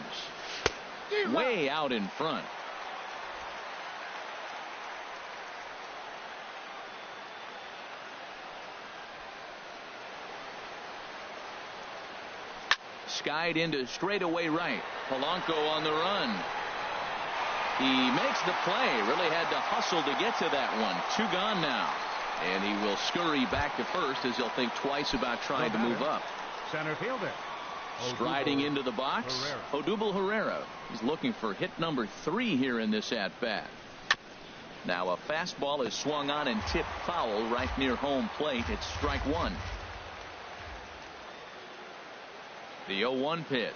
Way out in front. Skied into straightaway right. Polanco on the run. He makes the play. Really had to hustle to get to that one. 2 gone now. And he will scurry back to first as he'll think twice about trying to move up. Center fielder. Striding into the box, Odubel Herrera. He's looking for hit number 3 here in this at-bat. Now a fastball is swung on and tipped foul right near home plate. It's strike 1. The 0-1 pitch.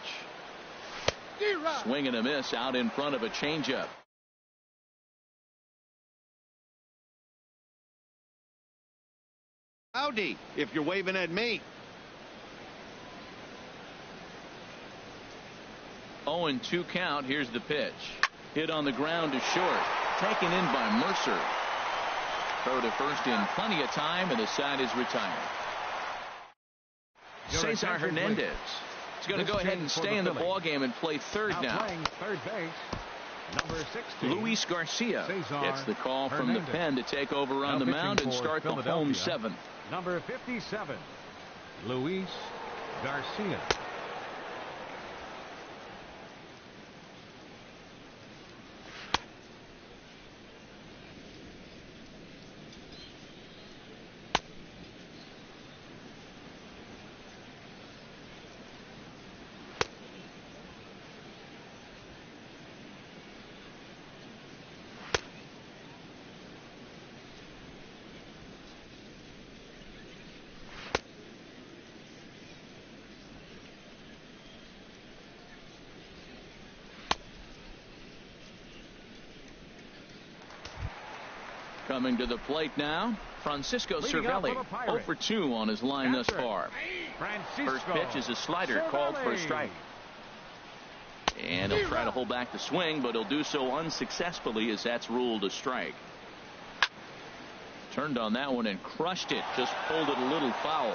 Swing and a miss out in front of a changeup. Howdy, if you're waving at me. 0-2 count. Here's the pitch. Hit on the ground to short. Taken in by Mercer. Throw to first in plenty of time, and the side is retired. Cesar Hernandez. He's going to go ahead and stay in the ball game and play third now. Playing third base, Number 16. Luis Garcia Cesar gets the call from Hernandez. the pen to take over on Now the mound and pitching for start the home Philadelphia. 7th. Number 57. Luis Garcia. Coming to the plate now, Francisco Leading off Cervelli, for the 0 Pirates. for 2 on his line thus Catcher, far. Francisco First pitch is a slider called for a strike. And he'll try to hold back the swing, but he'll do so unsuccessfully as that's ruled a strike. Turned on that one and crushed it, just pulled it a little foul.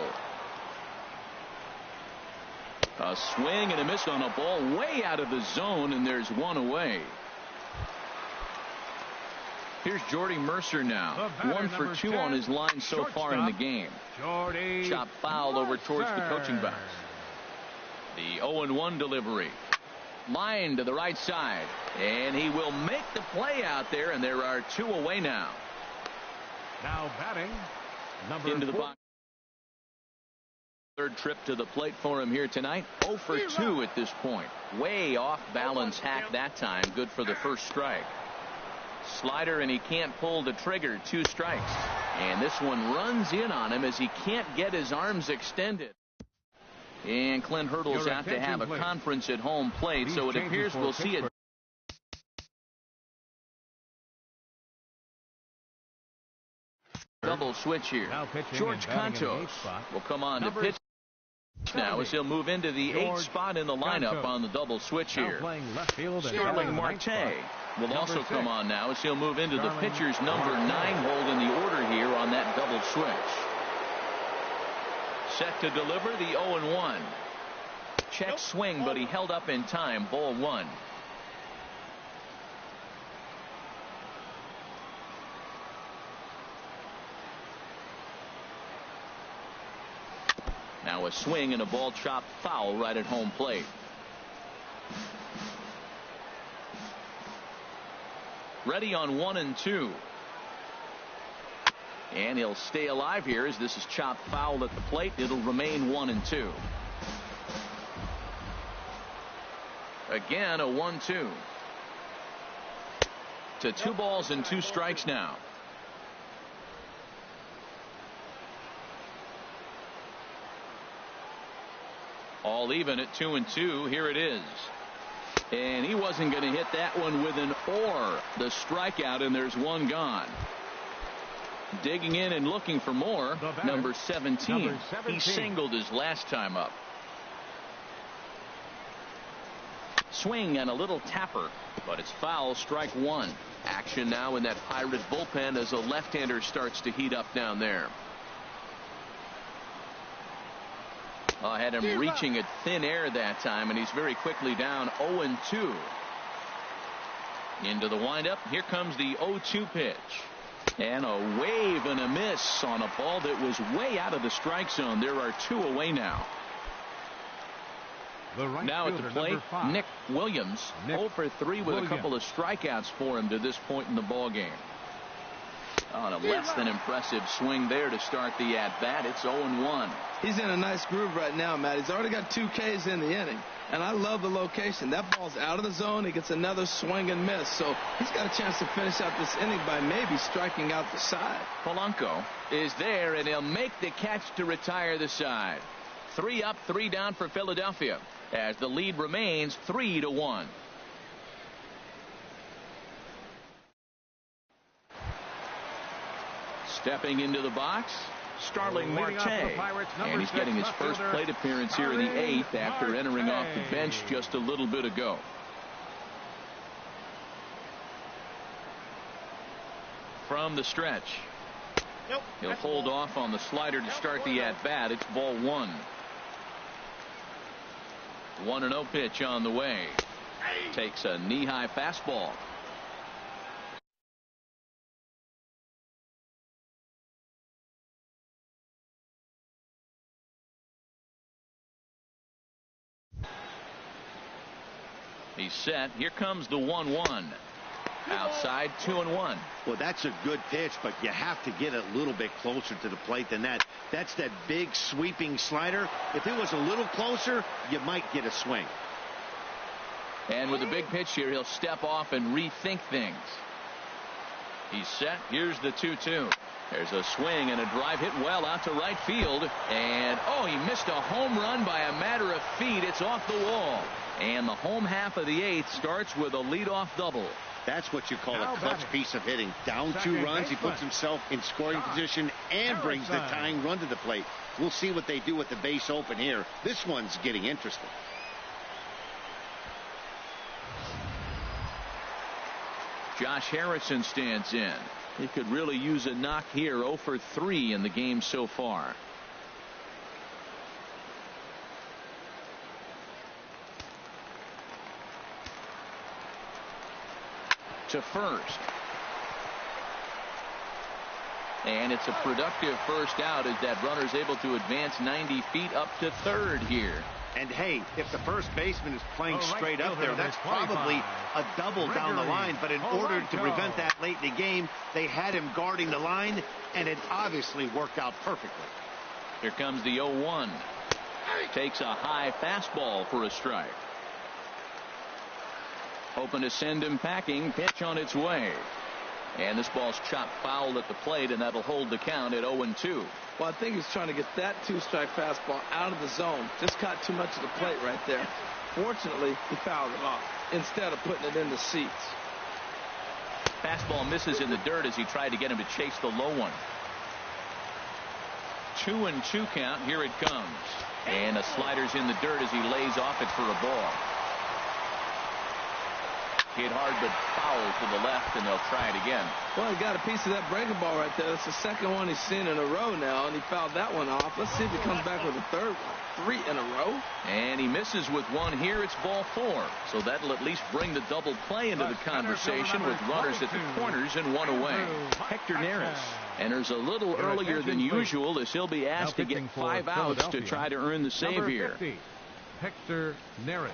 A swing and a miss on a ball way out of the zone, and there's one away. Here's Jordy Mercer now. 1 for 2 on his line so far in the game. Jordy Chop foul over towards the coaching box. The 0-1 delivery. Line to the right side. And he will make the play out there, and there are 2 away now. Now batting, number Into the 4. box. Third trip to the plate for him here tonight. 0 for 2 at this point. Way off balance hack that time. Good for the first strike. Slider, and he can't pull the trigger. 2 strikes. And this one runs in on him as he can't get his arms extended. And Clint Hurdle's Your out to have a attention, please. conference at home plate, These so it changes appears for we'll see a double switch here. Now pitching George and batting in the Cantos 8th spot. will come on Number to pitch now as he'll move into the 8th George spot in the lineup Cantos. on the double switch Now here. playing left field and Starling batting in the 9th Marte spot. will Number also 6. come on now as he'll move into the Starling pitcher's number Marte. 9 hole in the order here on that double switch. Set to deliver the 0-1. Check swing, but he held up in time. Ball 1. Now a swing and a ball chopped foul right at home plate. Ready on 1 and 2. And he'll stay alive here as this is chopped foul at the plate. It'll remain 1 and 2. Again a 1-2. To 2 balls and 2 strikes now. All even at 2 and 2. Here it is. And he wasn't going to hit that one with an or. The strikeout, and there's 1 gone. Digging in and looking for more. Number 17. He singled his last time up. Swing and a little tapper, but it's foul. Strike 1. Action now in that Pirate bullpen as a left-hander starts to heat up down there. Had him reaching at thin air that time, and he's very quickly down 0-2. Into the windup. Here comes the 0-2 pitch. And a wave and a miss on a ball that was way out of the strike zone. There are 2 away now. Now at the plate, Nick Williams. 0 for 3 with a couple of strikeouts for him to this point in the ball game. On a less than impressive swing there to start the at-bat. It's 0-1. He's in a nice groove right now, Matt. He's already got 2 Ks in the inning. And I love the location. That ball's out of the zone. He gets another swing and miss. So he's got a chance to finish out this inning by maybe striking out the side. Polanco is there, and he'll make the catch to retire the side. 3 up, 3 down for Philadelphia as the lead remains 3-1. Stepping into the box, Starling Marte. And he's getting his first plate appearance here in the 8th after entering off the bench just a little bit ago. From the stretch. He'll hold off on the slider to start the at-bat. It's ball 1. 1-0 pitch on the way. Takes a knee-high fastball. He's set. Here comes the 1-1. Outside, 2-1. Well, that's a good pitch, but you have to get a little bit closer to the plate than that. That's that big sweeping slider. If it was a little closer, you might get a swing. And with a big pitch here, he'll step off and rethink things. He's set. Here's the 2-2. There's a swing and a drive hit well out to right field. And, oh, he missed a home run by a matter of feet. It's off the wall. And the home half of the eighth starts with a leadoff double. That's what you call a clutch piece of hitting. Down 2 runs, he puts himself in scoring position and brings the tying run to the plate. We'll see what they do with the base open here. This one's getting interesting. Josh Harrison stands in. He could really use a knock here. 0 for 3 in the game so far. To first. And it's a productive first out as that runner's able to advance 90 feet up to third here. And hey, if the first baseman is playing straight up there, that's probably a double down the line. But in order to prevent that late in the game, they had him guarding the line, and it obviously worked out perfectly. Here comes the 0-1. Takes a high fastball for a strike. Hoping to send him packing. Pitch on its way. And this ball's chopped foul at the plate, and that'll hold the count at 0-2. Well, I think he's trying to get that 2-strike fastball out of the zone. Just caught too much of the plate right there. Fortunately, he fouled it off instead of putting it in the seats. Fastball misses in the dirt as he tried to get him to chase the low one. 2-2 count. Here it comes. And a slider's in the dirt as he lays off it for a ball. Hit hard but foul to the left, and they'll try it again. Well, he got a piece of that breaking ball right there. That's the second one he's seen in a row now, and he fouled that one off. Let's see if he comes back with a third one. 3 in a row. And he misses with one here. It's ball 4. So that'll at least bring the double play into the conversation with runners at the corners and one away. Hector Neris enters a little earlier than usual as he'll be asked to get 5 outs to try to earn the save here. Hector Neris.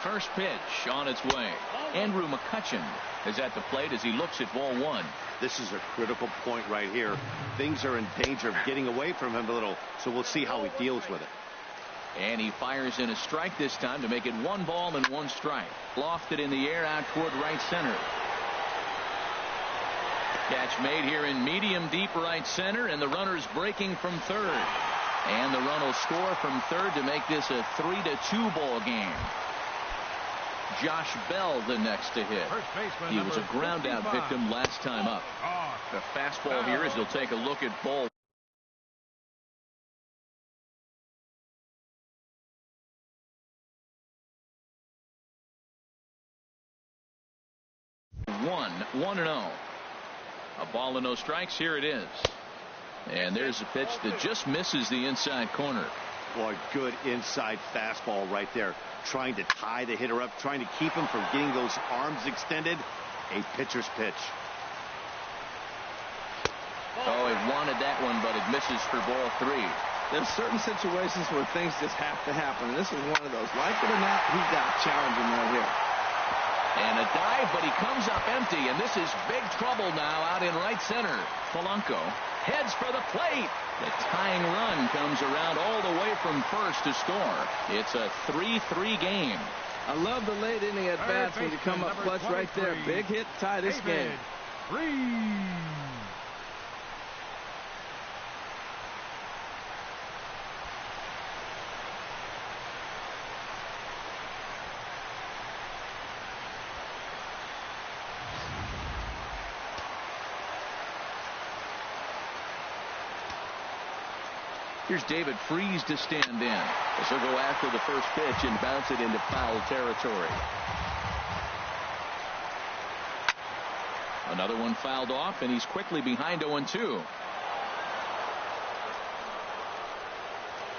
First pitch on its way. Andrew McCutcheon is at the plate as he looks at ball 1. This is a critical point right here. Things are in danger of getting away from him a little, so we'll see how he deals with it. And he fires in a strike this time to make it 1 ball and 1 strike. Lofted in the air out toward right center. Catch made here in medium deep right center, and the runner's breaking from third. And the run will score from third to make this a 3-2 ball game. Josh Bell the next to hit. He was a ground out victim last time up. The fastball here as he'll take a look at ball. One and 0. A ball and no strikes. Here it is. And there's a pitch that just misses the inside corner. Boy, good inside fastball right there. Trying to tie the hitter up, trying to keep him from getting those arms extended. A pitcher's pitch. Oh, he wanted that one, but it misses for ball 3. There's certain situations where things just have to happen. And this is one of those. Like it or not, he's got a challenge in right here. And a dive, but he comes up empty, and this is big trouble now out in right center. Polanco heads for the plate. The tying run comes around all the way from first to score. It's a 3-3 game. I love the late inning at bats when you come up clutch right there. Big hit, tie this game. Here's David Freese to stand in. This will go after the first pitch and bounce it into foul territory. Another one fouled off, and he's quickly behind 0-2.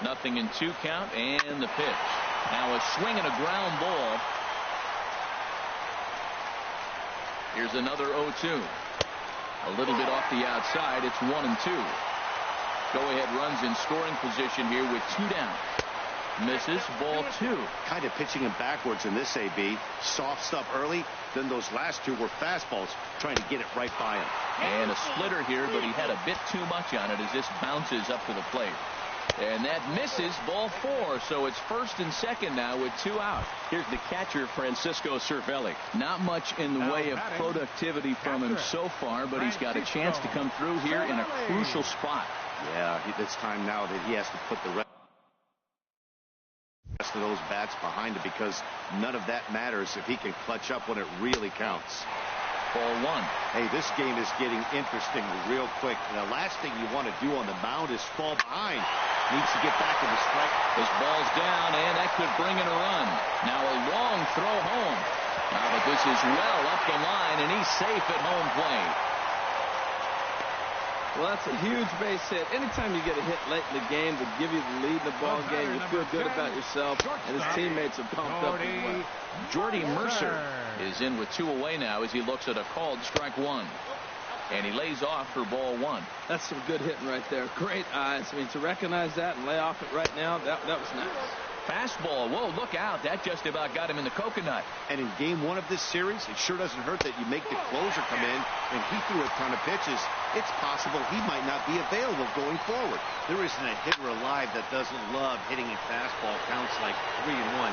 0-2 count, and the pitch. Now a swing and a ground ball. Here's another 0-2. A little bit off the outside. It's 1-2. Go-ahead runs in scoring position here with 2 down. Misses, ball 2. Kind of pitching him backwards in this, AB. Soft stuff early, then those last 2 were fastballs, trying to get it right by him. And a splitter here, but he had a bit too much on it as this bounces up to the plate. And that misses, ball 4, so it's first and second now with 2 out. Here's the catcher, Francisco Cervelli. Not much in the way of productivity from him so far, but he's got a chance to come through here in a crucial spot. Yeah, it's time now that he has to put the rest of those bats behind him, because none of that matters if he can clutch up when it really counts. Ball 1. Hey, this game is getting interesting real quick. And the last thing you want to do on the mound is fall behind. Needs to get back to the strike. This ball's down, and that could bring in a run. Now a long throw home. But this is well up the line, and he's safe at home plate. Well, that's a huge base hit. Anytime you get a hit late in the game to give you the lead in the ball game, you feel good about yourself, and his teammates are pumped up as well. Jordy Mercer is in with 2 away now as he looks at a called strike 1. And he lays off for ball 1. That's some good hitting right there. Great eyes. I mean, to recognize that and lay off it right now, that was nice. Fastball. Whoa, look out. That just about got him in the coconut. And in game 1 of this series, it sure doesn't hurt that you make the closer come in, and he threw a ton of pitches. It's possible he might not be available going forward. There isn't a hitter alive that doesn't love hitting a fastball. Counts like 3-1.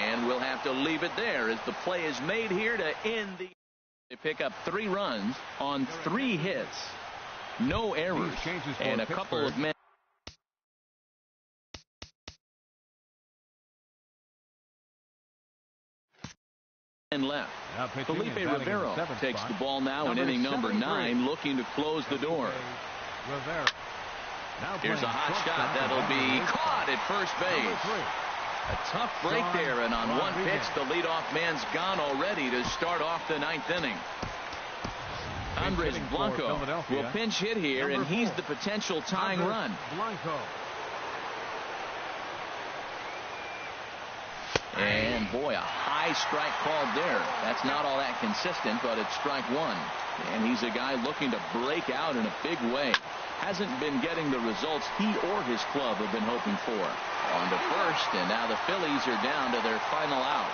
And we'll have to leave it there as the play is made here to end the... They pick up 3 runs on 3 hits. No errors. And a couple of men left. Felipe Rivero takes the ball now in inning number 9, looking to close the door. Here's a hot shot that'll be caught at first base. A tough break there, and on one pitch the leadoff man's gone already to start off the 9th inning. Andres Blanco will pinch hit here, and he's the potential tying run. And boy, a high strike called there. That's not all that consistent, but it's strike 1. And he's a guy looking to break out in a big way. Hasn't been getting the results he or his club have been hoping for. On to first, and now the Phillies are down to their final out.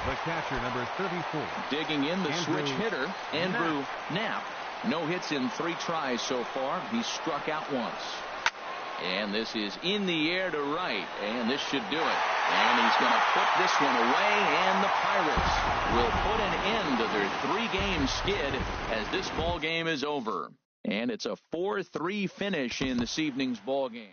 The catcher, number 34. Digging in the switch hitter, Andrew Knapp. No hits in 3 tries so far. He's struck out once. And this is in the air to right, and this should do it. And he's going to put this one away, and the Pirates will put an end to their 3-game skid as this ball game is over. And it's a 4-3 finish in this evening's ball game.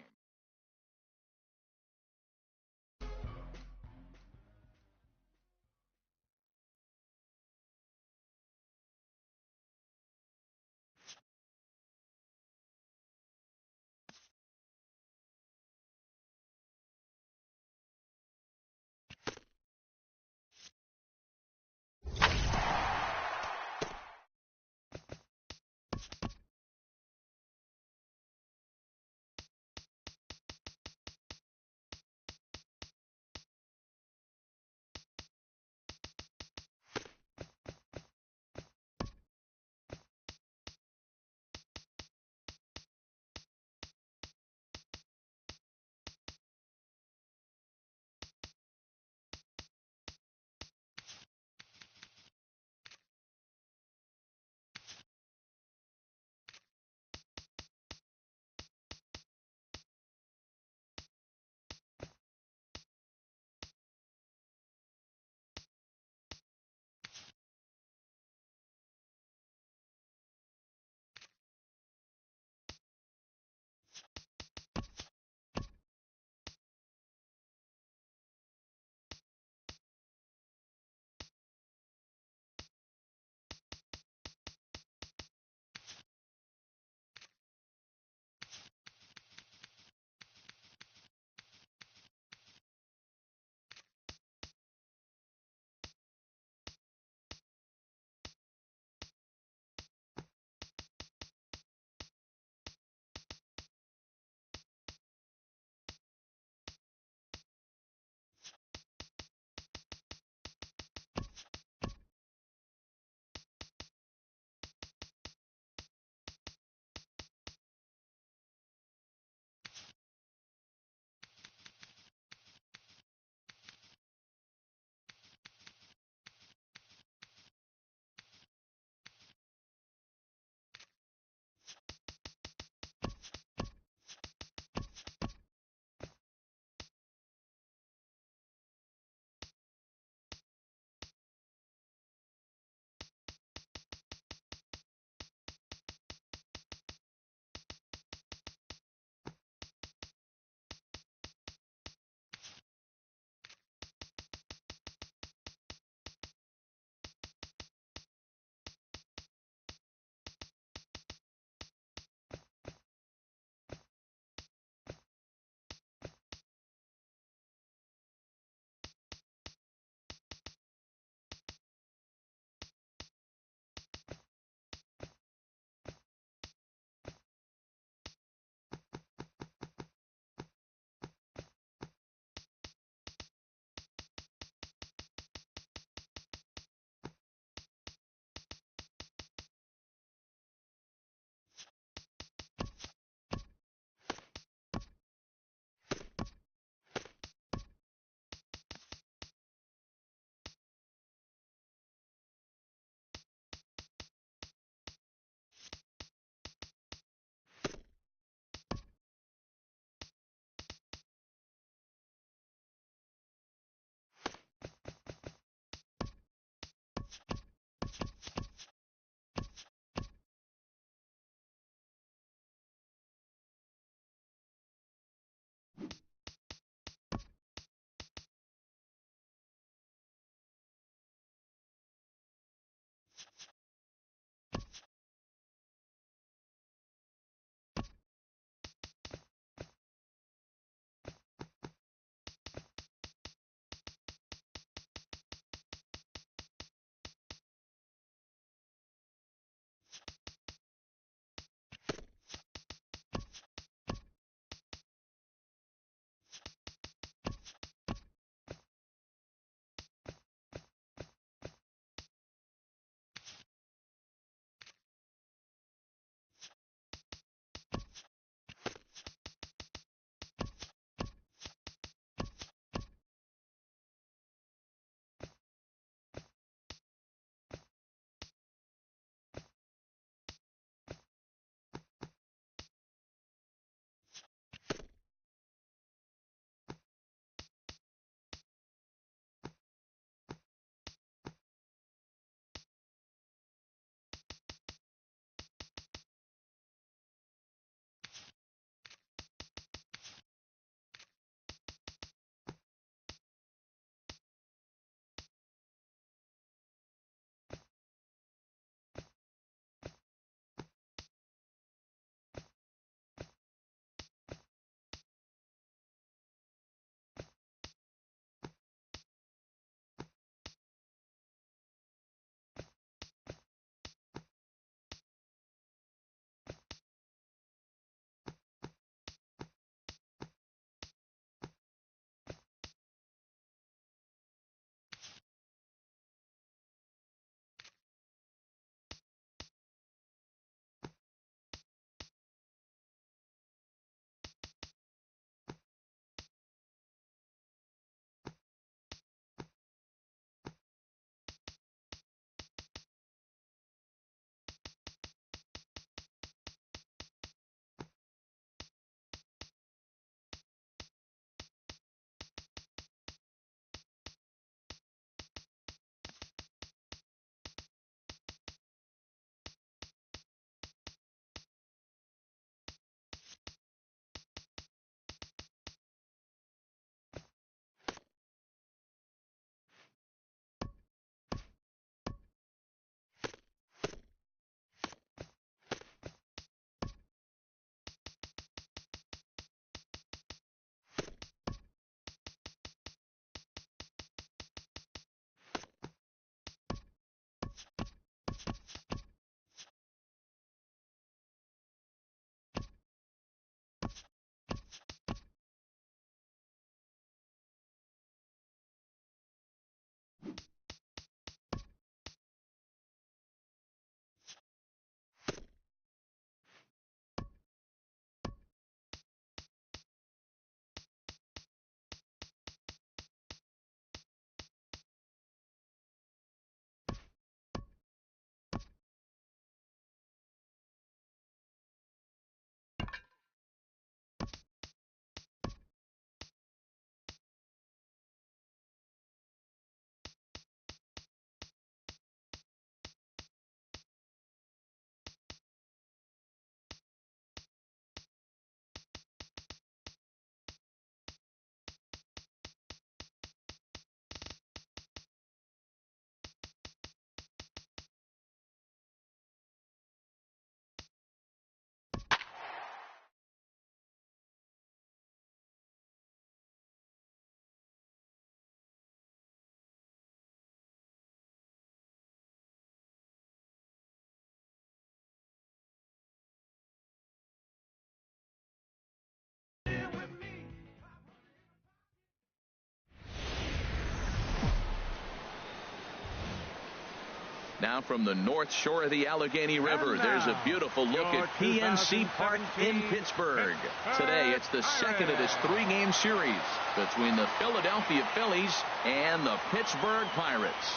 Now from the north shore of the Allegheny River, there's a beautiful look at PNC Park in Pittsburgh. Today, it's the second of this 3-game series between the Philadelphia Phillies and the Pittsburgh Pirates.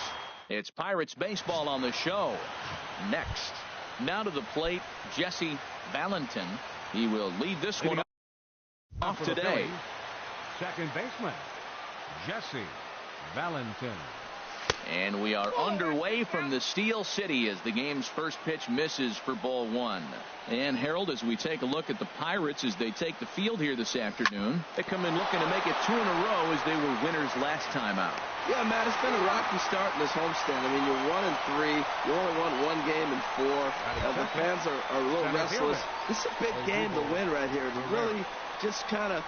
It's Pirates baseball on the show. Next, now to the plate, Jesse Valentin. He will lead this one off today. Second baseman, Jesse Valentin. And we are underway from the Steel City as the game's first pitch misses for ball 1. And Harold, as we take a look at the Pirates as they take the field here this afternoon, they come in looking to make it 2 in a row as they were winners last time out. Yeah, Matt, it's been a rocky start in this homestand. I mean, you're 1-3. You only won 1 game in 4. The fans are a little restless. This is a big game to win right here, to really just kind of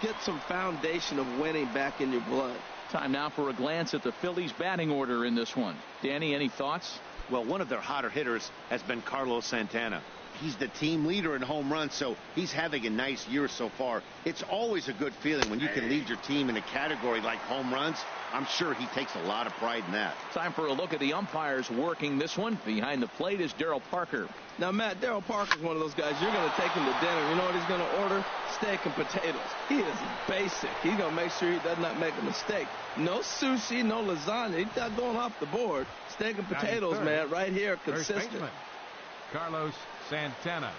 get some foundation of winning back in your blood. Time now for a glance at the Phillies batting order in this one. Danny, any thoughts? Well, one of their hotter hitters has been Carlos Santana. He's the team leader in home runs, so he's having a nice year so far. It's always a good feeling when you can lead your team in a category like home runs. I'm sure he takes a lot of pride in that. Time for a look at the umpires working this one. Behind the plate is Darryl Parker. Now, Matt, Darryl Parker's one of those guys. You're going to take him to dinner. You know what he's going to order? Steak and potatoes. He is basic. He's going to make sure he does not make a mistake. No sushi, no lasagna. He's not going off the board. Steak and potatoes, man, right here, consistent. Carlos Santana.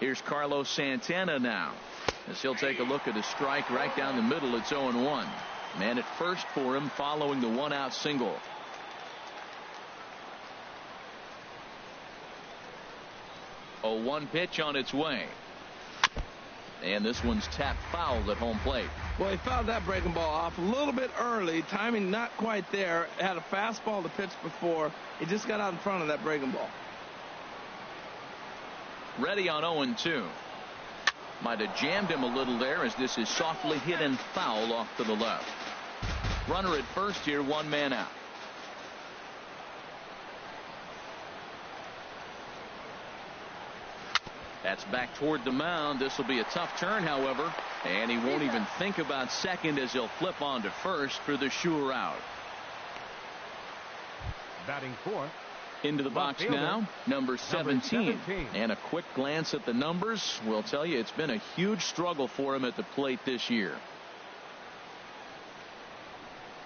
Here's Carlos Santana now, as he'll take a look at a strike right down the middle. It's 0-1. Man at first for him following the 1-out single. A 1 pitch on its way. And this one's tapped foul at home plate. Well, he fouled that breaking ball off a little bit early. Timing not quite there. Had a fastball to pitch before. He just got out in front of that breaking ball. Ready on 0-2. Might have jammed him a little there as this is softly hit and foul off to the left. Runner at first here, 1 man out. That's back toward the mound. This will be a tough turn, however, and he won't even think about second as he'll flip on to first for the sure out. Batting fourth. Into the box now, number 17. And a quick glance at the numbers will tell you it's been a huge struggle for him at the plate this year.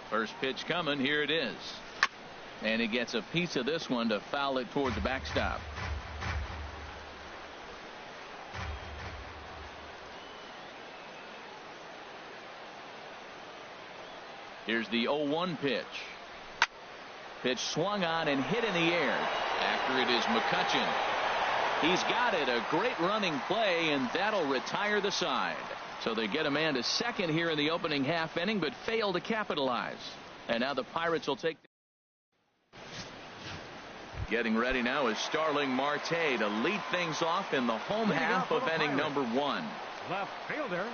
First pitch coming. Here it is. And he gets a piece of this one to foul it toward the backstop. Here's the 0-1 pitch. Pitch swung on and hit in the air. After it is McCutchen. He's got it. A great running play, and that'll retire the side. So they get a man to second here in the opening half inning, but fail to capitalize. And now the Pirates will take. Getting ready now is Starling Marte to lead things off in the home half of inning number 1. Left fielder.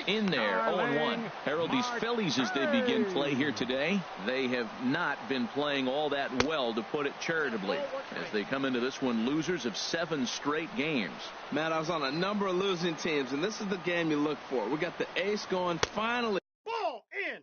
In there, 0-1. Harold, these Phillies, as they begin play here today, they have not been playing all that well, to put it charitably, as they come into this one losers of 7 straight games. Matt, I was on a number of losing teams, and this is the game you look for. We got the ace going finally. Ball in.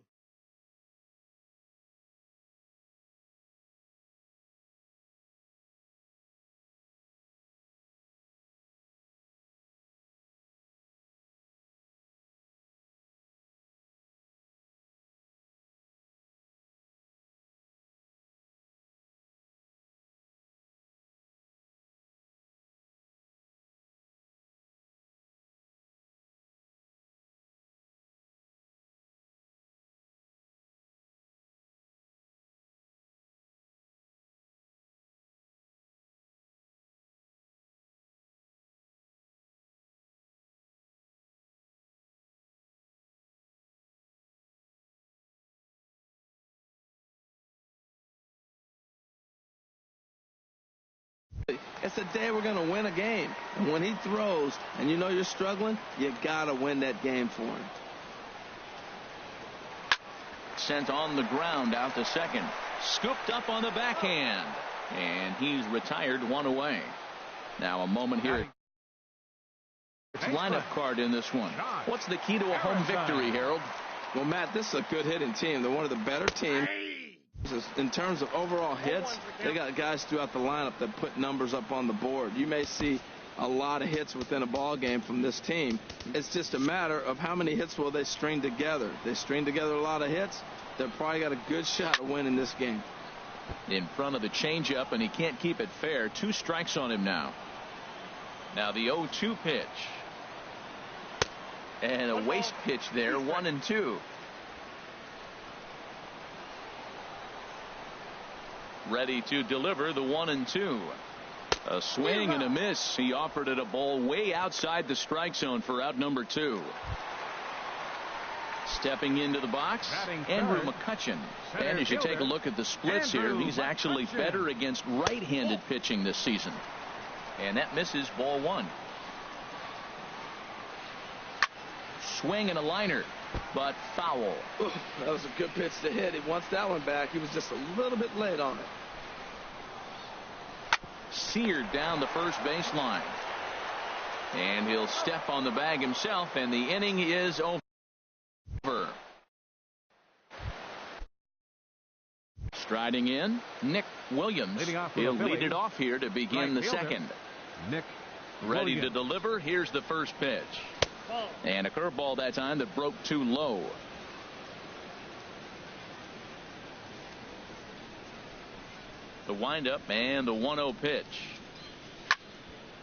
It's a day we're going to win a game. And when he throws and you know you're struggling, you got to win that game for him. Sent on the ground out to second. Scooped up on the backhand. And he's retired 1 away. Now a moment here. Lineup card in this one. What's the key to a home victory, Harold? Well, Matt, this is a good hitting team. They're one of the better teams. In terms of overall hits, they got guys throughout the lineup that put numbers up on the board. You may see a lot of hits within a ball game from this team. It's just a matter of how many hits will they string together. If they string together a lot of hits, they've probably got a good shot of winning this game. In front of the changeup, and he can't keep it fair. 2 strikes on him now. Now the 0-2 pitch. And a waste pitch there, 1-2. Ready to deliver the 1-2. A swing and a miss. He offered it a ball way outside the strike zone for out number 2. Stepping into the box, Andrew McCutcheon. And as you take a look at the splits here, he's actually better against right-handed pitching this season. And that misses, ball 1. Swing and a liner, but foul. Ooh, that was a good pitch to hit. He wants that one back. He was just a little bit late on it. Seared down the first baseline. And he'll step on the bag himself, and the inning is over. Striding in, Nick Williams. He'll lead it off here to begin the second. Nick ready to deliver. Here's the first pitch. And a curveball that time that broke too low. The windup and the 1-0 pitch.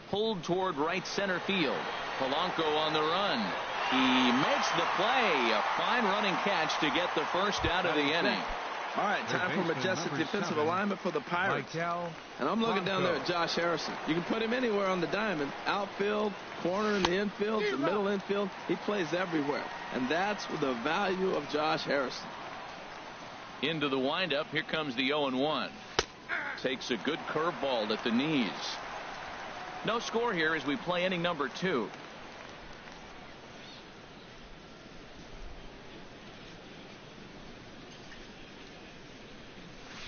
Pulled toward right center field. Polanco on the run. He makes the play. A fine running catch to get the first out of the inning. All right, time for majestic defensive alignment for the Pirates. And I'm looking down there at Josh Harrison. You can put him anywhere on the diamond. Outfield, corner in the infield, the middle infield. He plays everywhere. And that's the value of Josh Harrison. Into the windup. Here comes the 0-1. Takes a good curveball at the knees. No score here as we play inning number 2.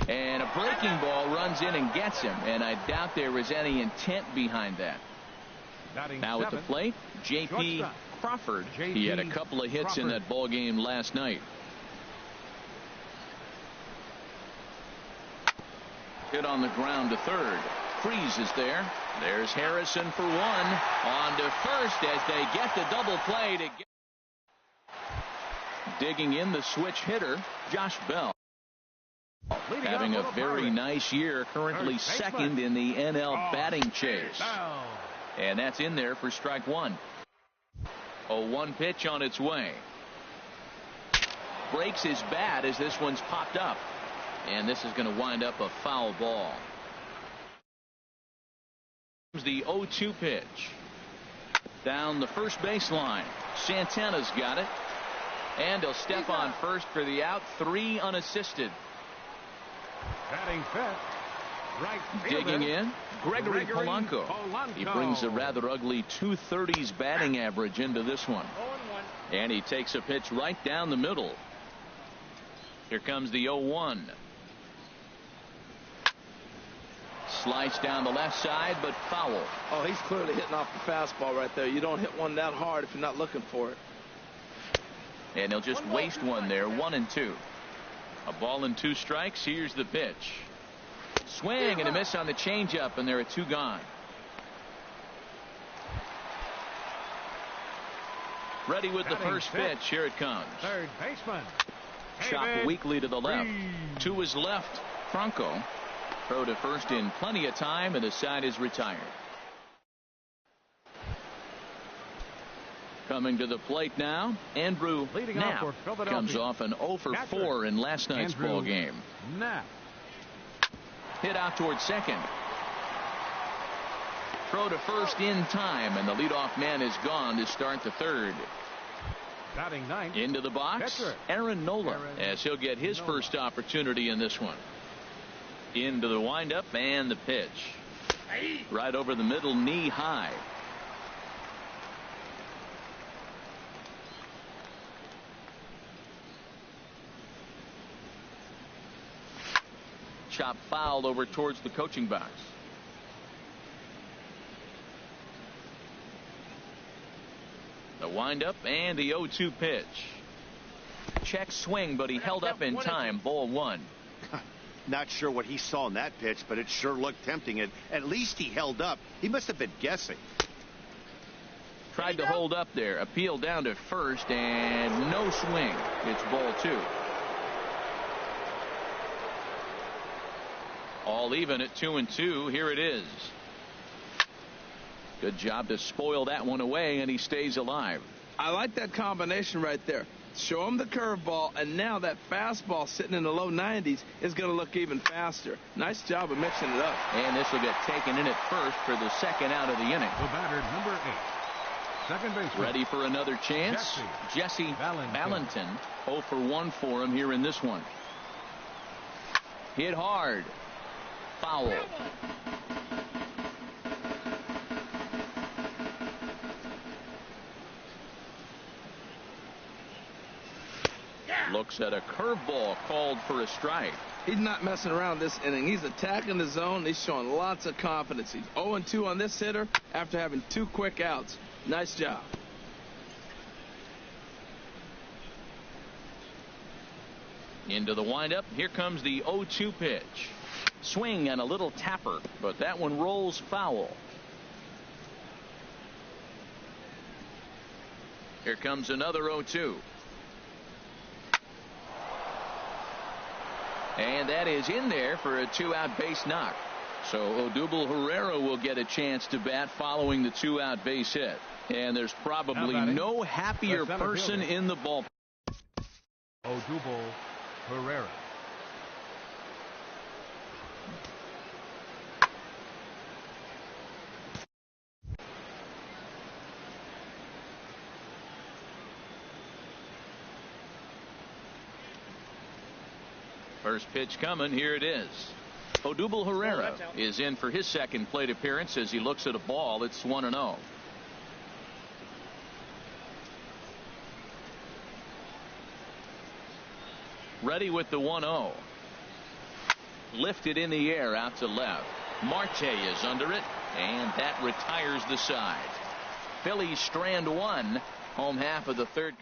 And a breaking ball runs in and gets him, and I doubt there was any intent behind that. Now at the plate, J.P. Crawford. He had a couple of hits in that ball game last night. Hit on the ground to third. Freeze is there. There's Harrison for 1. On to first as they get the double play to get. Digging in the switch hitter, Josh Bell. Having a very nice year, currently second in the NL batting chase. And that's in there for strike 1. 0-1 pitch on its way. Breaks his bat as this one's popped up. And this is going to wind up a foul ball. The 0-2 pitch. Down the first baseline. Santana's got it. And he'll step on first for the out. 3 unassisted. Batting fifth. Right digging in, Gregory Polanco. He brings a rather ugly 230s batting average into this one. And he takes a pitch right down the middle. Here comes the 0-1. Slice down the left side, but foul. Oh, he's clearly hitting off the fastball right there. You don't hit one that hard if you're not looking for it. And he'll just waste one there. 1-2. A ball and 2 strikes. Here's the pitch. Swing and a miss on the changeup, and there are 2 gone. Ready with the first pitch. Here it comes. Third baseman. Chop weakly to the left. To his left. Franco. Throw to first in plenty of time, and the side is retired. Coming to the plate now, Andrew Knapp comes off an 0 for 4 in last night's ball game. Knapp. Hit out towards second. Throw to first in time, and the leadoff man is gone to start the third. Batting ninth. Into the box, Aaron Nola, as he'll get his first opportunity in this one. Into the windup and the pitch. Right over the middle, knee high. Chop fouled over towards the coaching box. Wind-up and the 0-2 pitch. Check swing, but he held up in time. Ball 1. Not sure what he saw in that pitch, but it sure looked tempting. And at least he held up. He must have been guessing. Tried to hold up there. Appeal down to first, and no swing. It's ball 2. All even at 2-2. Here it is. Good job to spoil that one away, and he stays alive. I like that combination right there. Show him the curveball, and now that fastball sitting in the low 90s is going to look even faster. Nice job of mixing it up. And this will get taken in at first for the second out of the inning. The batter, number 8. Second baseman. Ready for another chance? Jesse Valentin. 0 for 1 for him here in this one. Hit hard. Foul. Looks at a curveball called for a strike. He's not messing around this inning. He's attacking the zone. He's showing lots of confidence. He's 0-2 on this hitter after having 2 quick outs. Nice job. Into the windup. Here comes the 0-2 pitch. Swing and a little tapper, but that one rolls foul. Here comes another 0-2. And that is in there for a 2-out base knock. So Odubel Herrera will get a chance to bat following the 2-out base hit. And there's probably no happier person in the ballpark. Odubel Herrera. First pitch coming. Here it is. Odubel Herrera is in for his second plate appearance as he looks at a ball. It's 1-0. Ready with the 1-0. Lifted in the air out to left. Marte is under it, and that retires the side. Phillies strand 1. Home half of the third.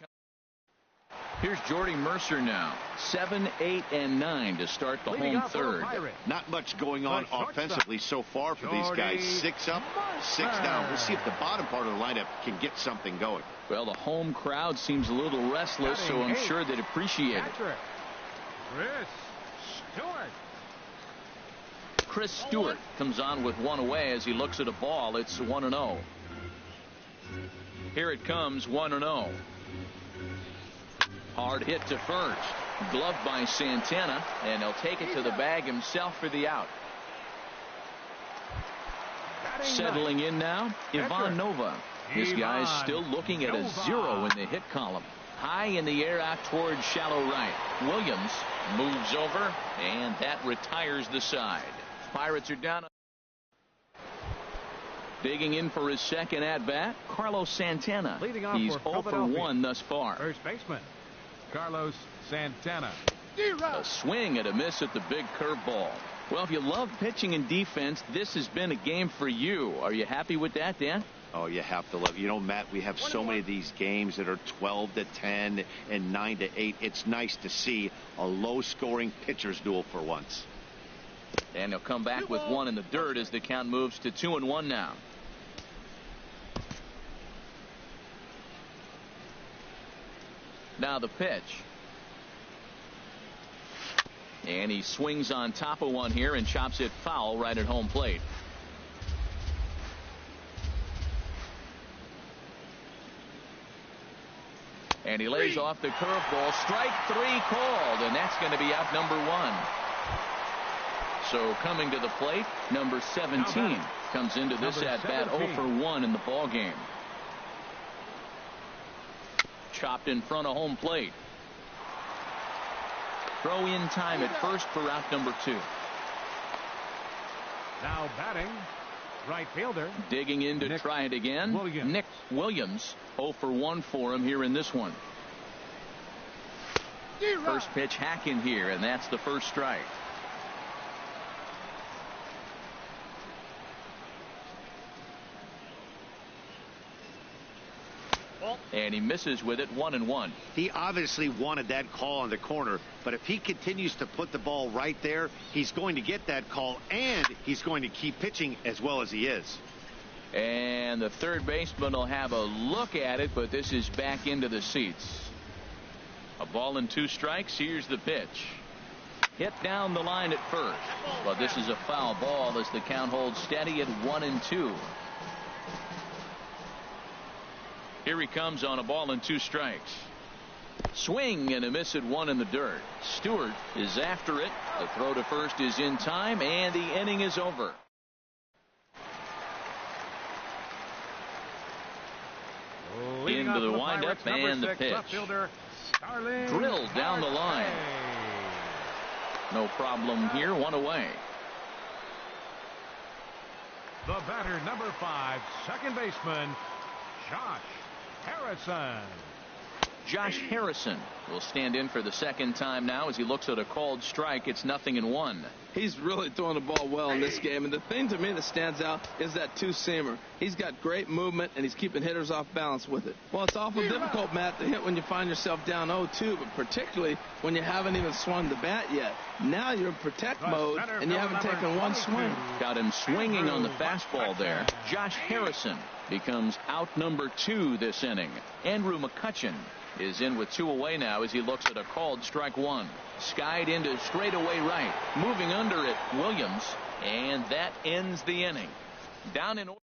Here's Jordy Mercer now. 7, 8, and 9 to start the home third. Not much going on offensively so far for these guys. 6 up, 6 down. We'll see if the bottom part of the lineup can get something going. Well, the home crowd seems a little restless, so I'm sure they'd appreciate it. Chris Stewart comes on with 1 away as he looks at a ball. It's 1-0. Here it comes, 1-0. Hard hit to first. Gloved by Santana, and he'll take it to the bag himself for the out. Settling in now, Ivan Nova. This guy's still looking at a 0 in the hit column. High in the air out towards shallow right. Williams moves over, and that retires the side. Pirates are down. Digging in for his second at-bat, Carlos Santana. He's 0 for 1 thus far. First baseman, Carlos Santana. A swing and a miss at the big curveball. Well, if you love pitching and defense, this has been a game for you. Are you happy with that, Dan? Oh, you have to love. You know, Matt, we have so many of these games that are 12-10 and 9-8. It's nice to see a low-scoring pitcher's duel for once. And he'll come back with 1 in the dirt as the count moves to 2-1 now. Now the pitch. And he swings on top of one here and chops it foul right at home plate. And he lays off the curveball. Strike 3 called, and that's going to be out number 1. So coming to the plate, number 17 comes into this at-bat 0 for 1 in the ball game. Chopped in front of home plate. Throw in time at first for out number 2. Now batting, right fielder. Digging in to try it again. Nick Williams. 0 for 1 for him here in this one. First pitch hack in here, and that's the first strike. And he misses with it 1-1. He obviously wanted that call on the corner, but if he continues to put the ball right there, he's going to get that call, and he's going to keep pitching as well as he is. And the third baseman will have a look at it, but this is back into the seats. A ball and 2 strikes. Here's the pitch. Hit down the line at first, but this is a foul ball as the count holds steady at 1-2. Here he comes on a ball and 2 strikes. Swing and a miss at 1 in the dirt. Stewart is after it. The throw to first is in time, and the inning is over. Into the windup and the pitch. Drilled down the line. No problem here. 1 away. The batter, number 5, second baseman, Josh Harrison. Josh Harrison will stand in for the second time now as he looks at a called strike. It's 0-1. He's really throwing the ball well in this game, and the thing to me that stands out is that two-seamer. He's got great movement, and he's keeping hitters off balance with it. Well, it's awful difficult, Matt, to hit when you find yourself down 0-2, but particularly when you haven't even swung the bat yet. Now you're in protect mode, and you haven't taken one swing. Got him swinging on the fastball there. Josh Harrison becomes out number 2 this inning. Andrew McCutchen is in with 2 away now as he looks at a called strike 1. Skied into straightaway right. Moving under it, Williams. And that ends the inning. Down in order.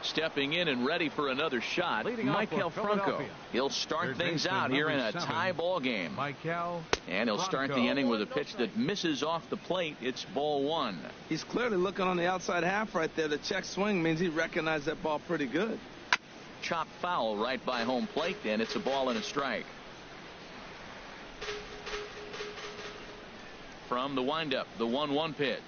Stepping in and ready for another shot, Michael Franco. He'll start things out here in a tie ball game. And he'll start the inning with a pitch that misses off the plate. It's ball 1. He's clearly looking on the outside half right there. The check swing means he recognized that ball pretty good. Chopped foul right by home plate, and it's a ball and a strike. From the windup, the 1-1 pitch.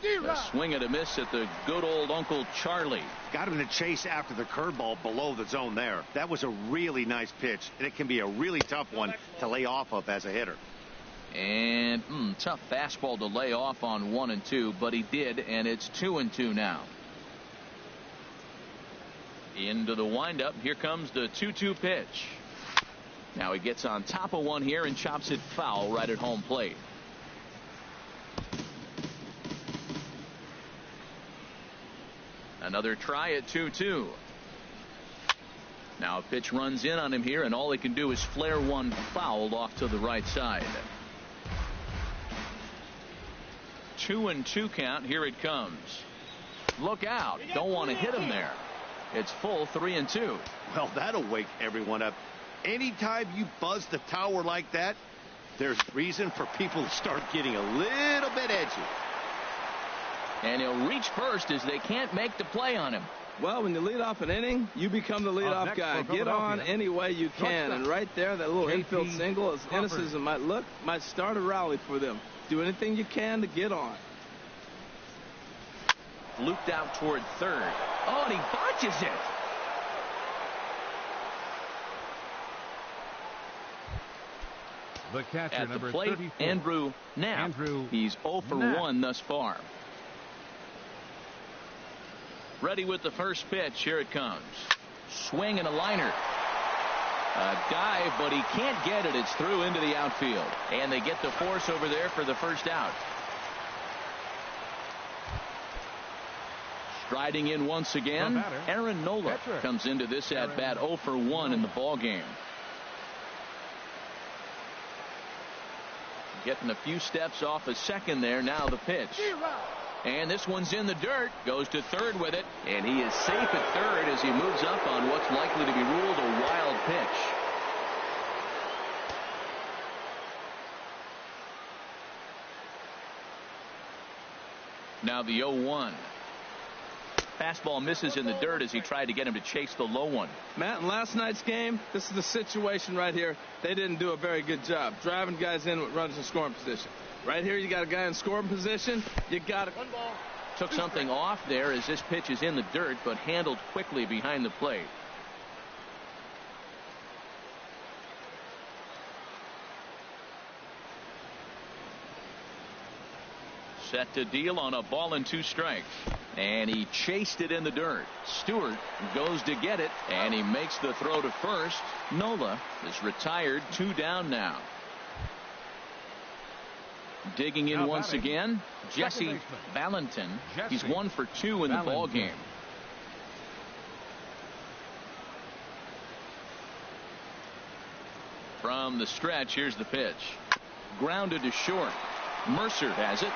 A swing and a miss at the good old Uncle Charlie. Got him to chase after the curveball below the zone there. That was a really nice pitch, and it can be a really tough one to lay off of as a hitter. And tough fastball to lay off on 1-2, but he did, and it's 2-2 now. Into the windup. Here comes the 2-2 pitch. Now he gets on top of one here and chops it foul right at home plate. Another try at 2-2. Now a pitch runs in on him here, and all he can do is flare one foul off to the right side. 2-2 count. Here it comes. Look out. Don't want to hit him there. It's full 3-2. Well, that'll wake everyone up. Anytime you buzz the tower like that, there's reason for people to start getting a little bit edgy. And he'll reach first as they can't make the play on him. Well, when you lead off an inning, you become the leadoff guy. Get on any way you can. And right there, that little infield single, as innocent as it might look, might start a rally for them. Do anything you can to get on. Looped out toward third. Oh, and he botches it. The catcher, at the number plate, 34. Andrew Knapp. He's 0 for 1 thus far. Ready with the first pitch. Here it comes. Swing and a liner. A dive, but he can't get it. It's through into the outfield. And they get the force over there for the first out. Striding in once again, Aaron Nola comes into this at bat 0 for 1 in the ball game. Getting a few steps off a second there. Now the pitch. And this one's in the dirt. Goes to third with it. And he is safe at third as he moves up on what's likely to be ruled a wild pitch. Now the 0-1. Fastball misses in the dirt as he tried to get him to chase the low one. Matt, in last night's game, this is the situation right here. They didn't do a very good job driving guys in with runners in scoring position. Right here, you got a guy in scoring position. You got it. One ball. Took something off there as this pitch is in the dirt, but handled quickly behind the plate. Set to deal on a ball and 2 strikes. And he chased it in the dirt. Stewart goes to get it, and he makes the throw to first. Nola is retired, 2 down now. Digging in once again, Jesse Valentin. He's 1 for 2 in the ball game. From the stretch, here's the pitch. Grounded to short. Mercer has it.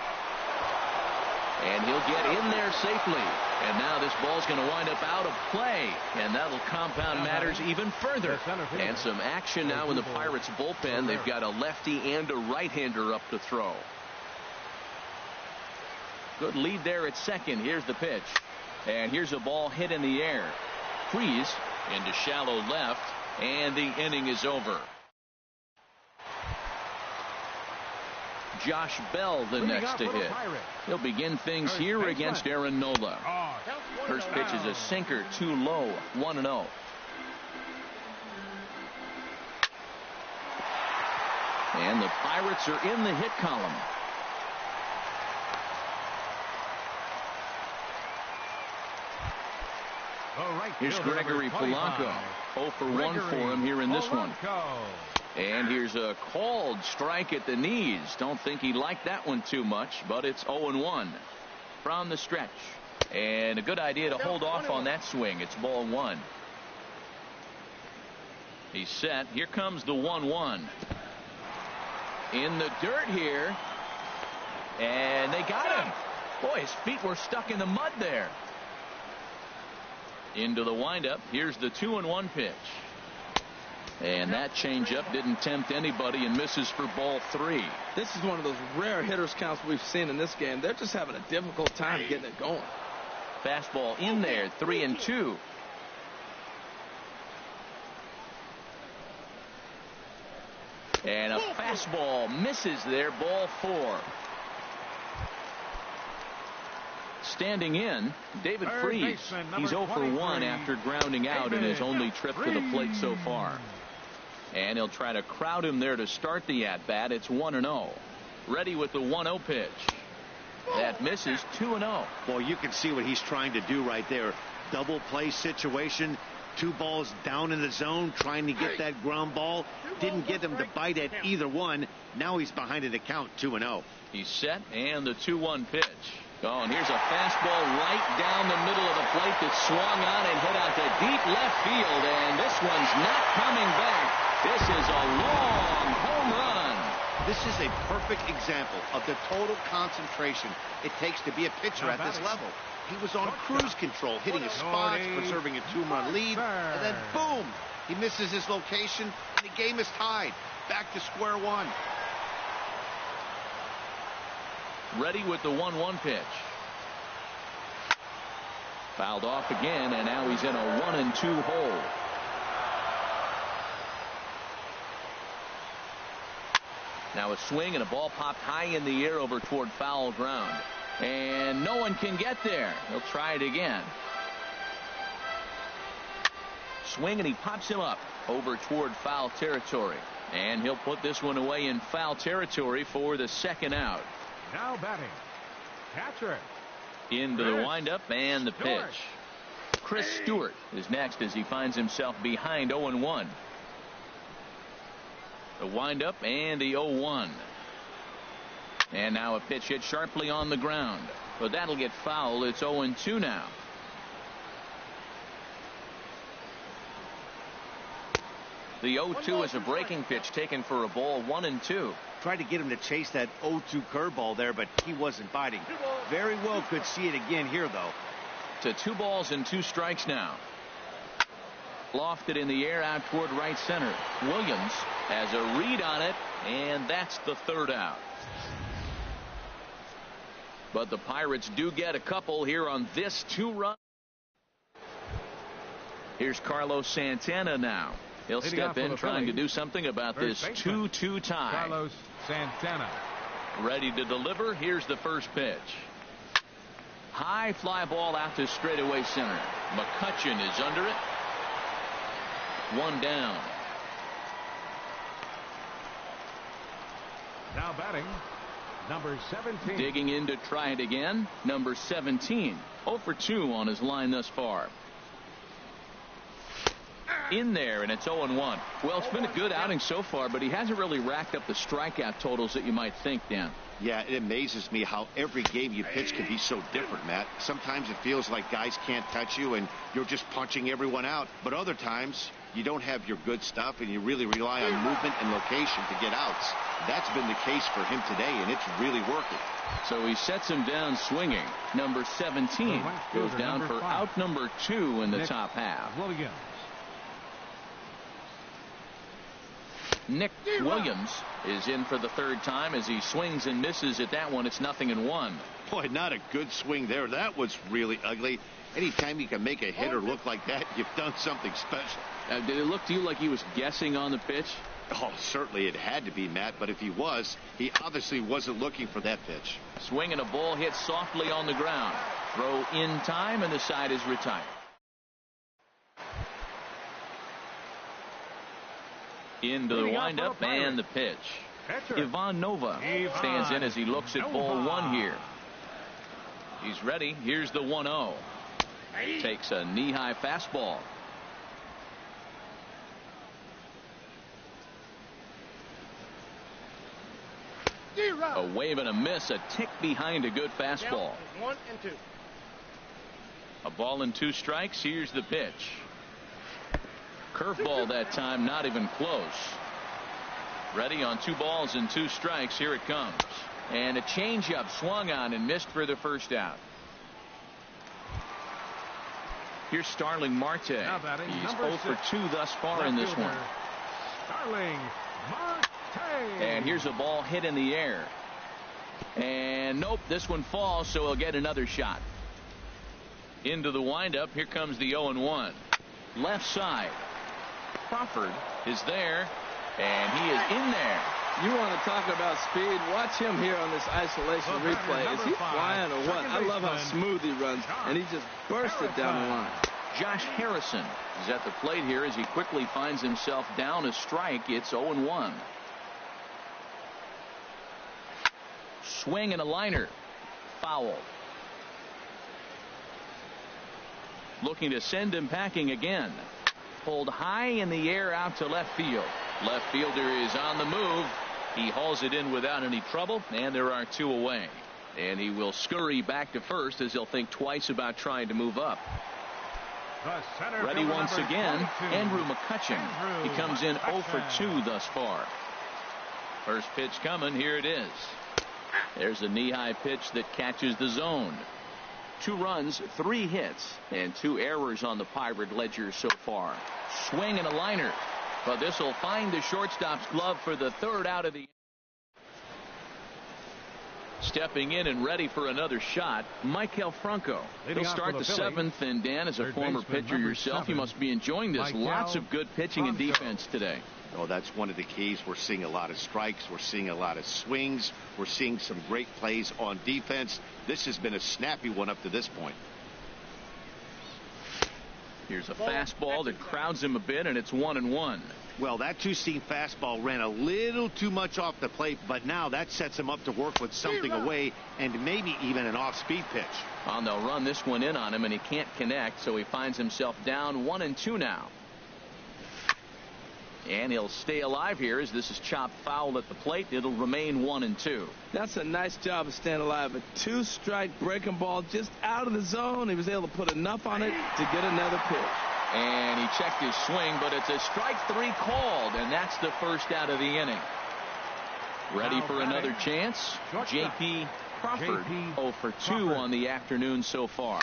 And he'll get in there safely. And now this ball's going to wind up out of play. And that'll compound matters even further. And some action now in the Pirates bullpen. They've got a lefty and a right-hander up to throw. Good lead there at second. Here's the pitch. And here's a ball hit in the air. Freeze into shallow left. And the inning is over. Josh Bell the next to hit. He'll begin things here against Aaron Nola. First pitch is a sinker, too low, 1-0. And the Pirates are in the hit column. Here's Gregory Polanco. 0 for 1 for him here in this one. And here's a called strike at the knees. Don't think he liked that one too much, but it's 0-1 from the stretch. And a good idea to hold off on that swing. It's ball 1. He's set. Here comes the 1-1. In the dirt here. And they got him. Boy, his feet were stuck in the mud there. Into the windup. Here's the 2-1 pitch. And that changeup didn't tempt anybody and misses for ball 3. This is one of those rare hitters counts we've seen in this game. They're just having a difficult time getting it going. Fastball in there, 3-2. And a fastball misses there, ball 4. Standing in, David Freese. He's 0 for 1 after grounding out in his only trip to the plate so far. And he'll try to crowd him there to start the at-bat. It's 1-0. Ready with the 1-0 pitch. That misses, 2-0. Well, you can see what he's trying to do right there. Double play situation. 2 balls down in the zone, trying to get that ground ball. Didn't get him to bite at either one. Now he's behind in the count, 2-0. He's set, and the 2-1 pitch. Oh, and here's a fastball right down the middle of the plate that swung on and hit out to deep left field, and this one's not coming back. This is a long home run. This is a perfect example of the total concentration it takes to be a pitcher at this level. He was on cruise control, hitting his spots, preserving a 2-run lead, and then boom, he misses his location, and the game is tied. Back to square one. Ready with the 1-1 pitch. Fouled off again, and now he's in a 1-2 hole. Now a swing and a ball popped high in the air over toward foul ground. And no one can get there. He'll try it again. Swing, and he pops him up over toward foul territory. And he'll put this one away in foul territory for the second out. Now batting, catcher. Into the windup and the pitch. Chris Stewart is next as he finds himself behind 0-1. The windup and the 0-1. And now a pitch hit sharply on the ground. But that'll get foul. It's 0-2 now. The 0-2 is a breaking pitch taken for a ball, 1-2. Tried to get him to chase that 0-2 curveball there, but he wasn't biting. Very well could see it again here, though. To 2 balls and 2 strikes now. Lofted in the air out toward right center. Williams has a read on it, and that's the third out. But the Pirates do get a couple here on this 2-run. Here's Carlos Santana now. He'll step in trying to do something about this 2-2 tie. Carlos Santana. Ready to deliver. Here's the first pitch. High fly ball out to straightaway center. McCutchen is under it. 1 down. Now batting, Number 17. Digging in to try it again. Number 17. 0 for 2 on his line thus far. In there, and it's 0-1. Well, it's been a good outing so far, but he hasn't really racked up the strikeout totals that you might think, Dan. Yeah, it amazes me how every game you pitch can be so different, Matt. Sometimes it feels like guys can't touch you and you're just punching everyone out. But other times, you don't have your good stuff and you really rely on movement and location to get outs. That's been the case for him today, and it's really working. So he sets him down swinging. Number 17 goes down for out number 2 in the top half. Williams. Nick Williams is in for the third time as he swings and misses at that one. It's 0-1. Boy, not a good swing there. That was really ugly. Anytime you can make a hitter look like that, you've done something special. Did it look to you like he was guessing on the pitch? Oh, certainly it had to be, Matt, but if he was, he obviously wasn't looking for that pitch. Swing and a ball hit softly on the ground. Throw in time, and the side is retired. Into the windup and the pitch. Ivan Nova stands in as he looks at ball 1 here. He's ready. Here's the 1-0. Takes a knee-high fastball. A wave and a miss, a tick behind a good fastball. 1 and 2. A ball and 2 strikes. Here's the pitch. Curveball that time, not even close. Ready on 2 balls and 2 strikes. Here it comes. And a changeup swung on and missed for the first out. Here's Starling Marte. He's 0 for 2 thus far in this one. Starling Marte. And here's a ball hit in the air. And nope, this one falls, so he'll get another shot. Into the windup. Here comes the 0-1. Left side. Crawford is there, and he is in there. You want to talk about speed? Watch him here on this isolation replay. Is he flying or what? I love how smooth he runs, and he just bursted down the line. Josh Harrison is at the plate here as he quickly finds himself down a strike. It's 0-1. Swing and a liner. Foul. Looking to send him packing again. Pulled high in the air out to left field. Left fielder is on the move. He hauls it in without any trouble, and there are 2 away. And he will scurry back to first as he'll think twice about trying to move up. Ready once again, Andrew McCutcheon. He comes in 0 for 2 thus far. First pitch coming. Here it is. There's a knee-high pitch that catches the zone. 2 runs, 3 hits, and 2 errors on the Pirate ledger so far. Swing and a liner. But this will find the shortstop's glove for the 3rd out of the. Stepping in and ready for another shot, Maikel Franco. He'll start the 7th, and Dan, as a former pitcher yourself, you must be enjoying this. Lots of good pitching and defense today. Oh, that's one of the keys. We're seeing a lot of strikes. We're seeing a lot of swings. We're seeing some great plays on defense. This has been a snappy one up to this point. Here's a fastball that crowds him a bit, and it's 1-1. Well, that 2-seam fastball ran a little too much off the plate, but now that sets him up to work with something away and maybe even an off-speed pitch. And they'll run this one in on him, and he can't connect, so he finds himself down 1-2 now. And he'll stay alive here as this is chopped foul at the plate. It'll remain 1-2. That's a nice job of staying alive. A 2-strike breaking ball just out of the zone. He was able to put enough on it to get another pitch. And he checked his swing, but it's a strike 3 called, and that's the first out of the inning. Ready for another chance? J.P. Crawford, 0 for 2 on the afternoon so far.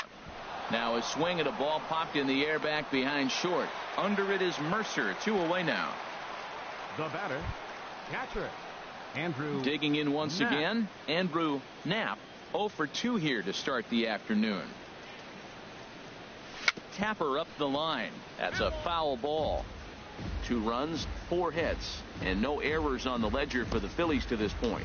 Now a swing at a ball popped in the air back behind short. Under it is Mercer. 2 away now. The batter, catcher, Andrew. Digging in once again, Andrew Knapp. 0 for 2 here to start the afternoon. Tapper up the line. That's a foul ball. 2 runs, 4 hits, and no errors on the ledger for the Phillies to this point.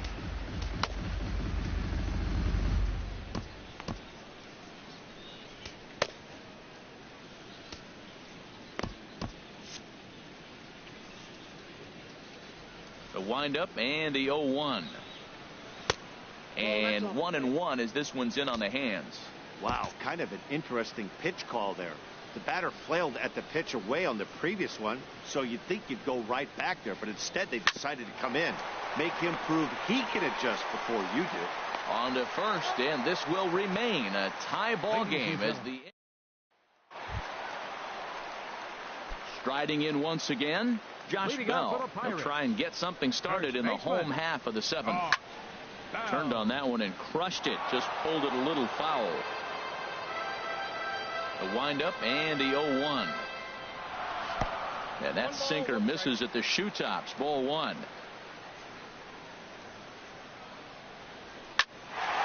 The windup and the 0-1. And 1-1 as this one's in on the hands. Wow, kind of an interesting pitch call there. The batter flailed at the pitch away on the previous one, so you'd think you'd go right back there, but instead they decided to come in, make him prove he can adjust before you do. On to first, and this will remain a tie ball game as the striding in once again, Josh Bell. He'll try and get something started in the home half of the seventh. Turned on that one and crushed it. Just pulled it a little foul. The windup and the 0-1. And that sinker misses at the shoe tops. Ball one.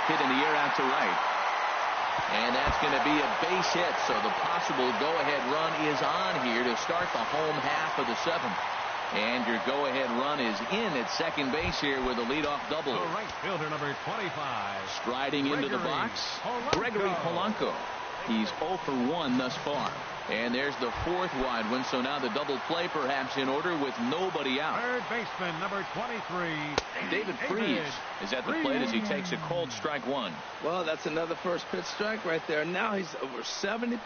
Hit in the air out to right. And that's going to be a base hit. So the possible go-ahead run is on here to start the home half of the seventh. And your go-ahead run is in at second base here with a leadoff double. The right fielder, number 25. Striding into the box, Gregory Polanco. He's 0 for 1 thus far. And there's the fourth wide one. So now the double play perhaps in order with nobody out. Third baseman, number 23. David Freese is at the plate as he takes a cold strike one. Well, that's another first pitch strike right there. Now he's over 70%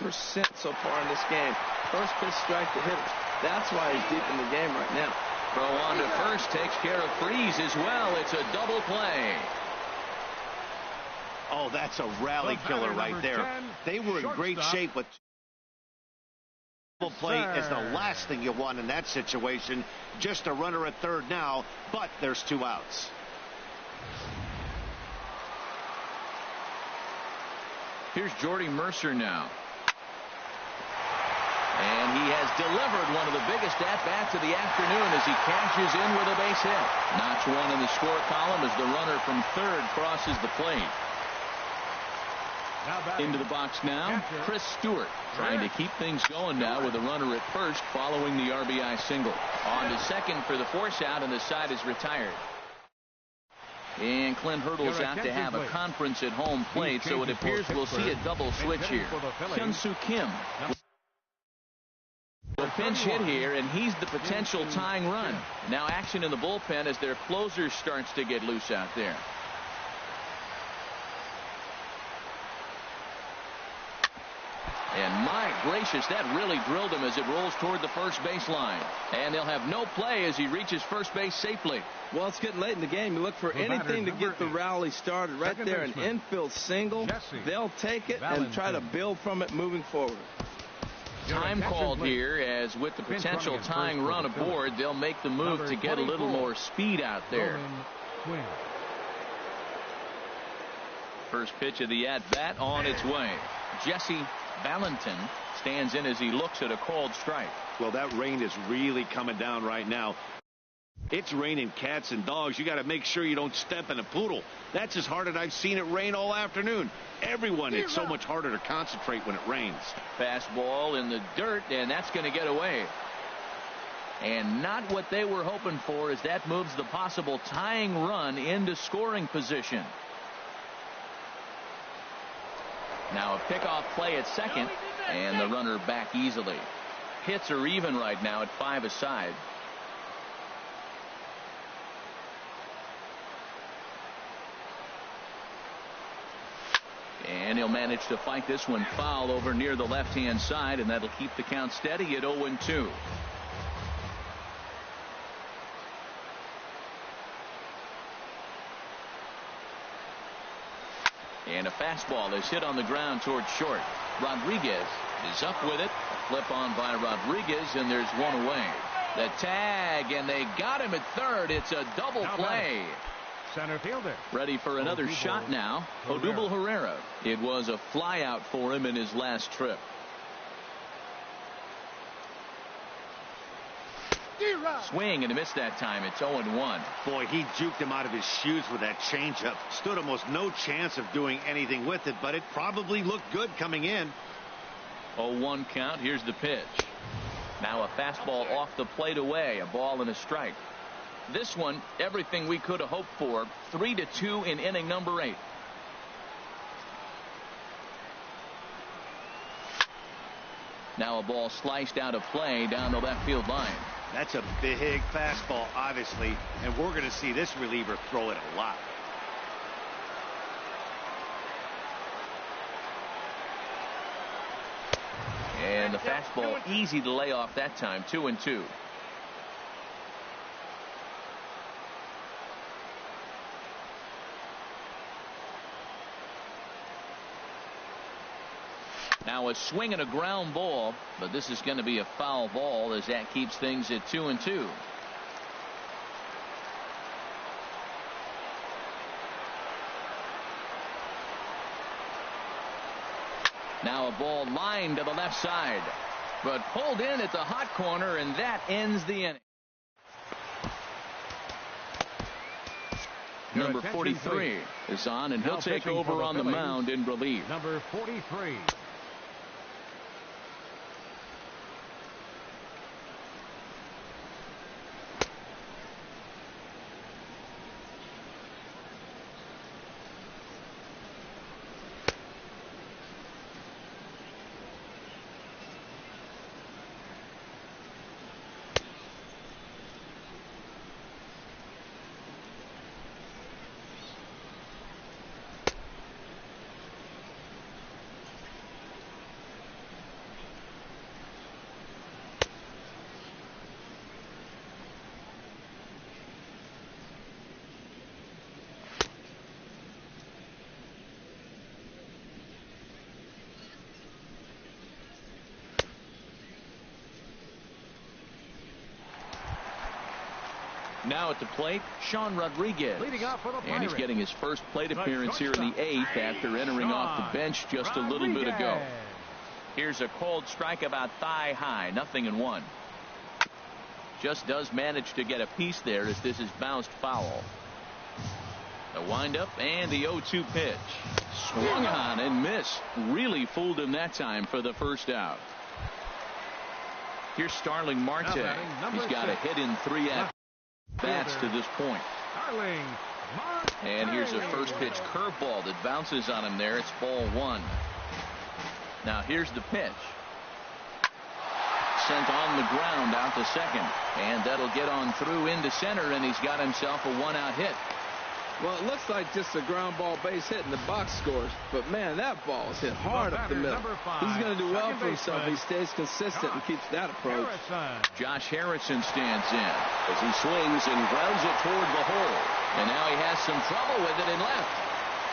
so far in this game. First pitch strike to hitters. That's why he's deep in the game right now. Throw on to first takes care of Freese as well. It's a double play. Oh, that's a rally killer right there. 10, they were in great shape, but double play is the last thing you want in that situation. Just a runner at third now, but there's 2 outs. Here's Jordy Mercer now. And he has delivered one of the biggest at-bats of the afternoon as he cashes in with a base hit. Notch one in the score column as the runner from third crosses the plate. Into the box now, Chris Stewart trying to keep things going now with a runner at first following the RBI single. On to second for the force out, and the side is retired. And Clint Hurdle's out to have a conference at home plate, so it appears we'll see a double switch here. Hyun-Soo Kim. A pinch hit here, and he's the potential tying run. Now action in the bullpen as their closer starts to get loose out there. And my gracious, that really drilled him as it rolls toward the first base line. And they'll have no play as he reaches first base safely. Well, it's getting late in the game. You look for anything to get the rally started. Right there, an infield single. They'll take it and try to build from it moving forward. Time called here as with the potential tying run aboard, they'll make the move to get a little more speed out there. First pitch of the at-bat on its way. Jesse Valentin stands in as he looks at a called strike. Well, that rain is really coming down right now. It's raining cats and dogs. You got to make sure you don't step in a poodle. That's as hard as I've seen it rain all afternoon. Everyone, it's so much harder to concentrate when it rains. Fastball in the dirt, and that's going to get away. And not what they were hoping for as that moves the possible tying run into scoring position. Now a pickoff play at second, and the runner back easily. Hits are even right now at 5 aside. And he'll manage to fight this one foul over near the left-hand side, and that'll keep the count steady at 0-2. And a fastball is hit on the ground towards short. Rodriguez is up with it. A flip on by Rodriguez, and there's one away. The tag, and they got him at third. It's a double play. Center fielder. Ready for another shot now. Odubel Herrera. It was a flyout for him in his last trip. Swing and a miss that time. It's 0-1. Boy, he juked him out of his shoes with that changeup. Stood almost no chance of doing anything with it, but it probably looked good coming in. 0-1 count. Here's the pitch. Now a fastball off the plate away. A ball and a strike. This one, everything we could have hoped for. 3-2 in inning number 8. Now a ball sliced out of play down the left field line. That's a big fastball, obviously, and we're going to see this reliever throw it a lot. And the fastball easy to lay off that time. 2-2. Now a swing and a ground ball, but this is going to be a foul ball as that keeps things at 2-2. Now a ball lined to the left side, but pulled in at the hot corner, and that ends the inning. Number 43 is on, and he'll take over on the mound in relief. Number 43. Now at the plate, Sean Rodriguez. And he's getting his first plate appearance here in the 8th after entering off the bench just a little bit ago. Here's a cold strike about thigh high, 0-1. Just does manage to get a piece there as this is bounced foul. The windup and the 0-2 pitch. Swung on and missed. Really fooled him that time for the first out. Here's Starling Marte. He's got a hit in 3 at-bats to this point. And here's a first pitch curveball that bounces on him there. It's ball 1. Now here's the pitch. Sent on the ground out to second. And that'll get on through into center, and he's got himself a 1-out hit. Well, it looks like just a ground ball base hit in the box scores, but man, that ball is hit hard up the middle. He's going to do well for himself if he stays consistent and keeps that approach. Josh Harrison stands in as he swings and grounds it toward the hole, and now he has some trouble with it in left.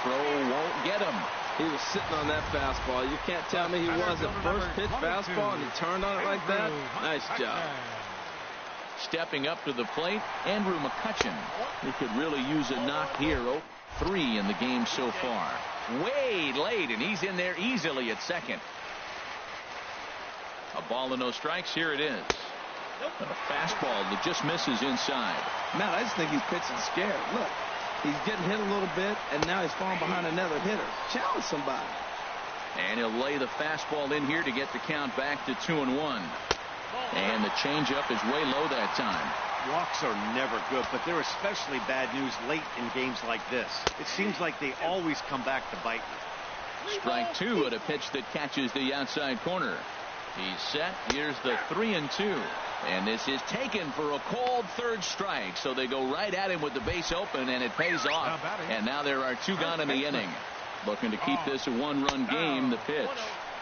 Throw won't get him. He was sitting on that fastball. You can't tell me he wasn't. First pitch fastball and he turned on it like that. Nice job. Stepping up to the plate, Andrew McCutchen. He could really use a knock here. 0-3 in the game so far. Way late, and he's in there easily at second. A ball and no strikes. Here it is. A fastball that just misses inside. Man, I just think he's pitching scared. Look, he's getting hit a little bit, and now he's falling behind another hitter. Challenge somebody. And he'll lay the fastball in here to get the count back to 2-1. And the changeup is way low that time. Walks are never good, but they're especially bad news late in games like this. It seems like they always come back to bite you. Strike 2 at a pitch that catches the outside corner. He's set. Here's the 3-2. And this is taken for a called third strike. So they go right at him with the base open, and it pays off. And now there are 2 gone in the inning. Looking to keep this a 1-run game. The pitch.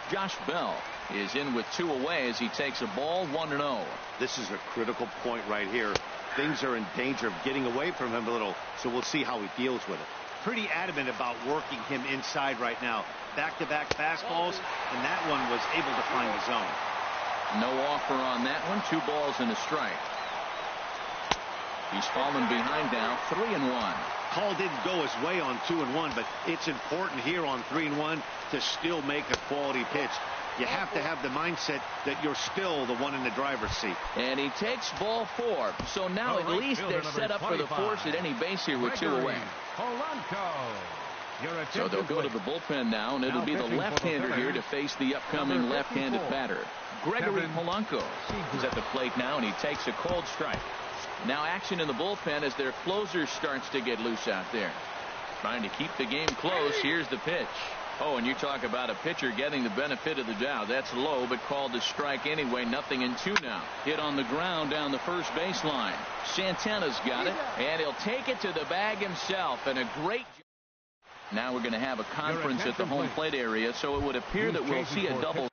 Josh Bell is in with 2 away as he takes a ball 1-0. This is a critical point right here. Things are in danger of getting away from him a little, so we'll see how he deals with it. Pretty adamant about working him inside right now. Back-to-back fastballs, and that one was able to find the zone. No offer on that one. 2 balls and a strike. He's fallen behind now. 3-1. Call didn't go his way on 2-1, but it's important here on 3-1 to still make a quality pitch. You have to have the mindset that you're still the one in the driver's seat. And he takes ball 4. So now at least they're set up for the force at any base here with 2 away. So they'll go to the bullpen now, and it'll be the left-hander here to face the upcoming left-handed batter. Gregory Polanco is at the plate now, and he takes a cold strike. Now action in the bullpen as their closer starts to get loose out there. Trying to keep the game close. Here's the pitch. Oh, and you talk about a pitcher getting the benefit of the doubt. That's low, but called a strike anyway. 0-2 now. Hit on the ground down the first baseline. Santana's got it, and he'll take it to the bag himself. And a great. Now we're going to have a conference at the home plate area, so it would appear that we'll see a double.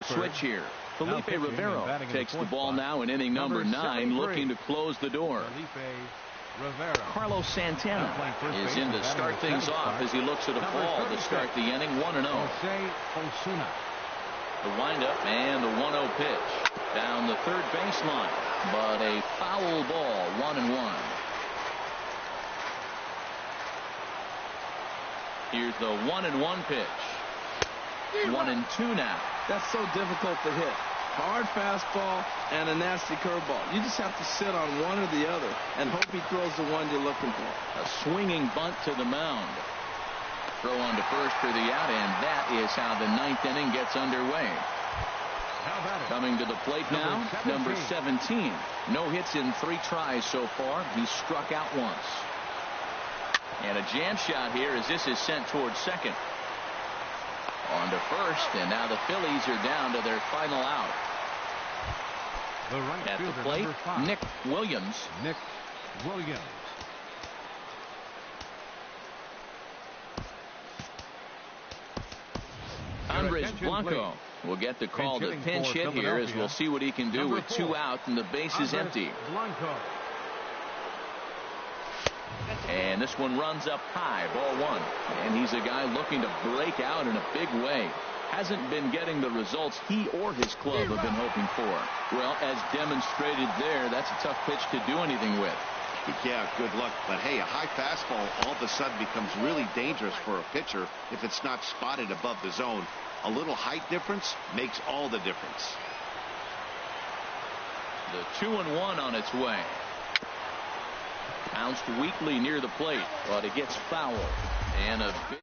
Switch here. Felipe Rivero takes the ball now in inning number 9, looking to close the door. Carlos Santana is in to start things off as he looks at a ball to start the inning, 1-0. The windup and the 1-0 pitch down the third baseline, but a foul ball, 1-1. Here's the 1-1 pitch. 1-2 now. That's so difficult to hit. Hard fastball and a nasty curveball. You just have to sit on one or the other and hope he throws the one you're looking for. A swinging bunt to the mound. Throw on to first for the out, and that is how the 9th inning gets underway. Coming to the plate now, number 17. No hits in 3 tries so far. He struck out once. And a jam shot here as this is sent towards second. On to first, and now the Phillies are down to their final out. At the plate, Nick Williams. Andres Blanco will get the call to pinch hit here, as we'll see what he can do with 2 out and the base is empty. And this one runs up high, ball 1. And he's a guy looking to break out in a big way. Hasn't been getting the results he or his club have been hoping for. Well, as demonstrated there, that's a tough pitch to do anything with. Yeah, good luck. But hey, a high fastball all of a sudden becomes really dangerous for a pitcher if it's not spotted above the zone. A little height difference makes all the difference. The 2-1 on its way. Bounced weakly near the plate, but it gets foul. And a big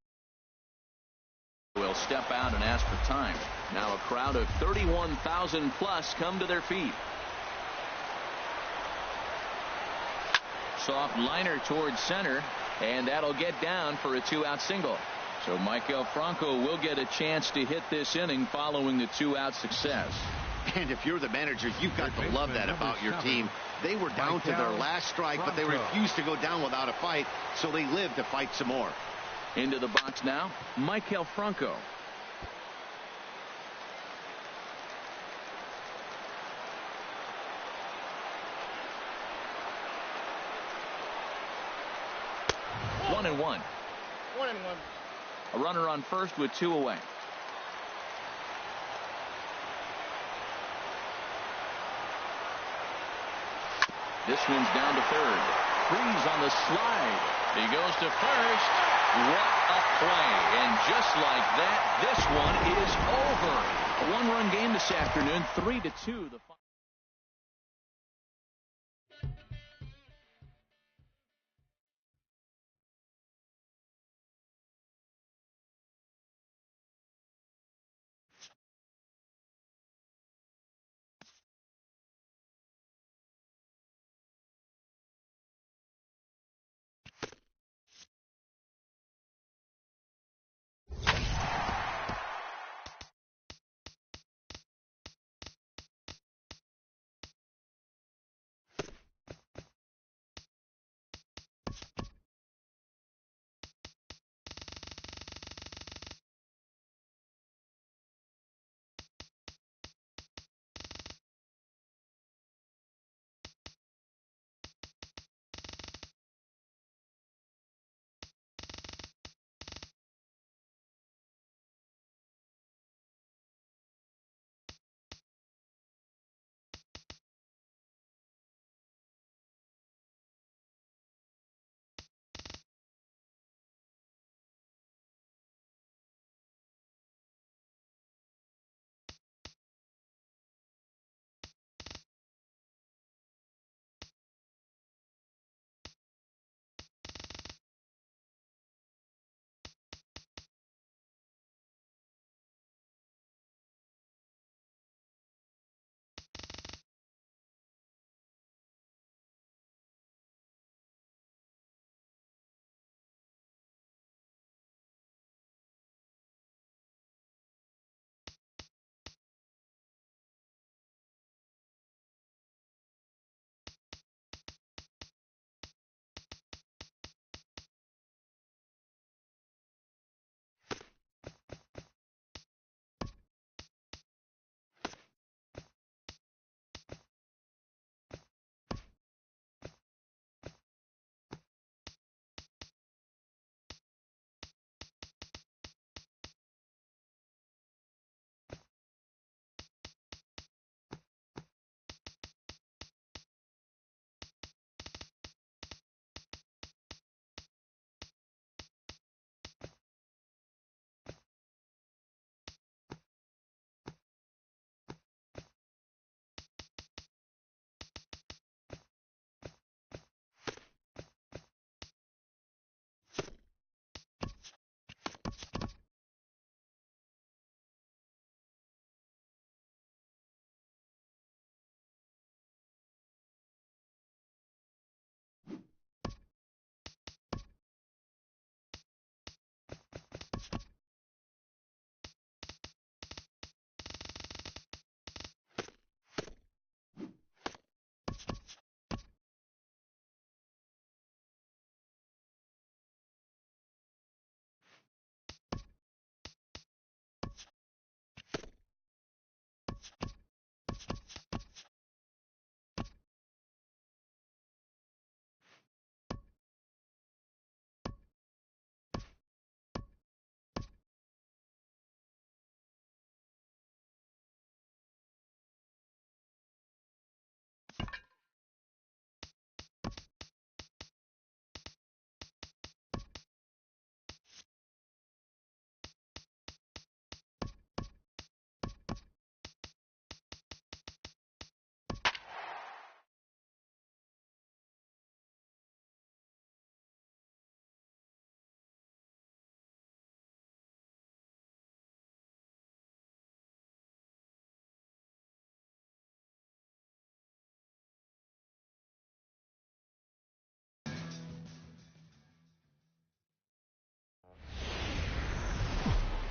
will step out and ask for time. Now a crowd of 31,000 plus come to their feet. Soft liner towards center, and that'll get down for a 2-out single. So Maikel Franco will get a chance to hit this inning following the 2-out success. And if you're the manager, you've got to love that about your team. They were down to their last strike, but they refused to go down without a fight, so they lived to fight some more. Into the box now, Maikel Franco. One and one. A runner on first with 2 away. This one's down to third. Freeze on the slide. He goes to first. What a play. And just like that, this one is over. A 1-run game this afternoon, 3-2. The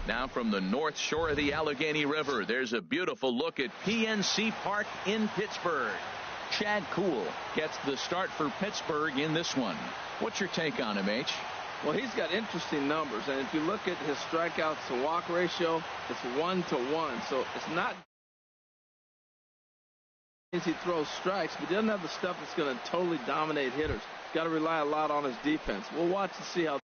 Now from the north shore of the Allegheny River, there's a beautiful look at PNC Park in Pittsburgh. Chad Kuhl gets the start for Pittsburgh in this one. What's your take on him, H? Well, he's got interesting numbers, and if you look at his strikeouts to walk ratio, it's 1-to-1. So it's not he throws strikes, but he doesn't have the stuff that's going to totally dominate hitters. He's got to rely a lot on his defense. We'll watch and see how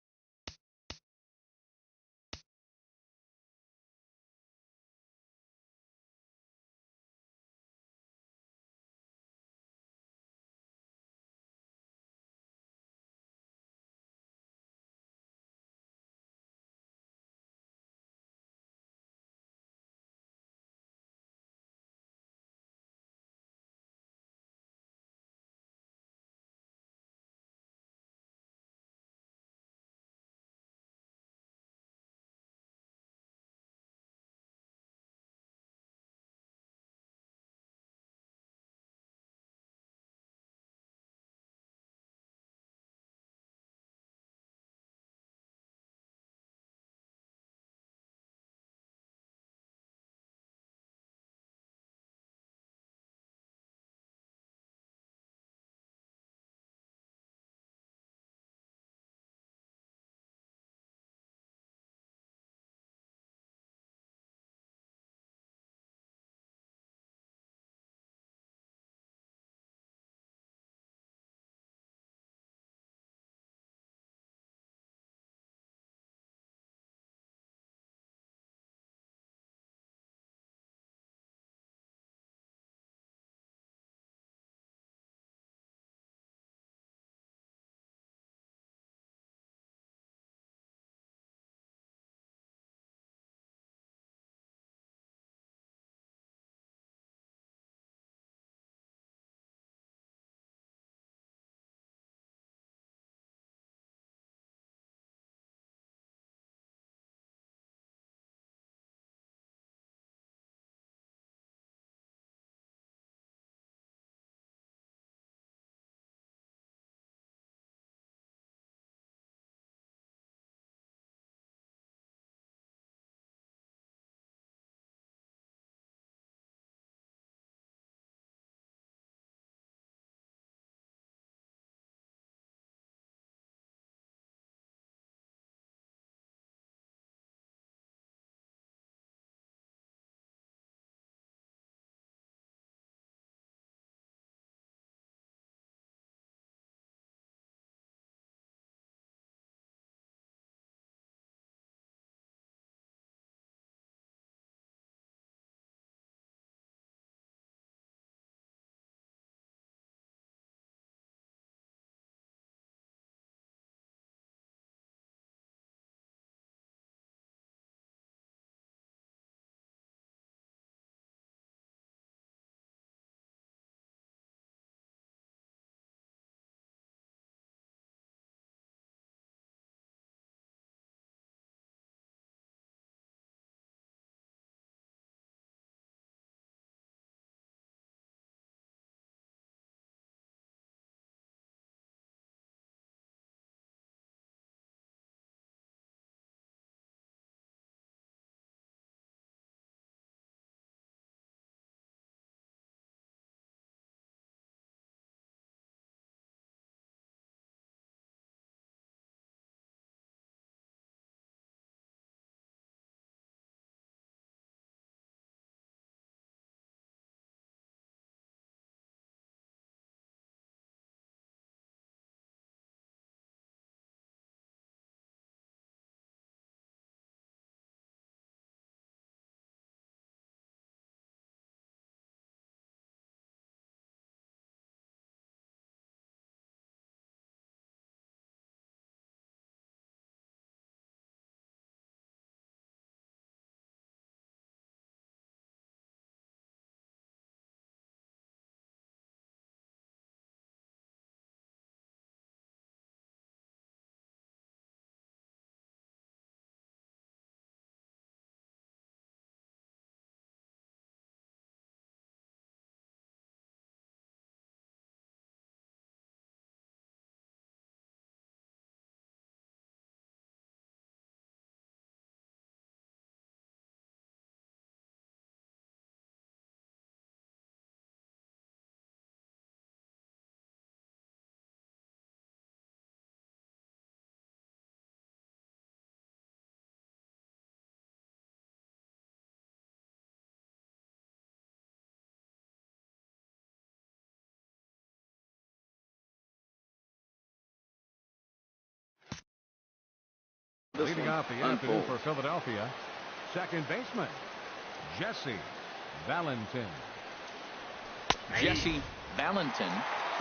Leading off the afternoon for Philadelphia, second baseman, Jesse Valentin. Jesse Valentin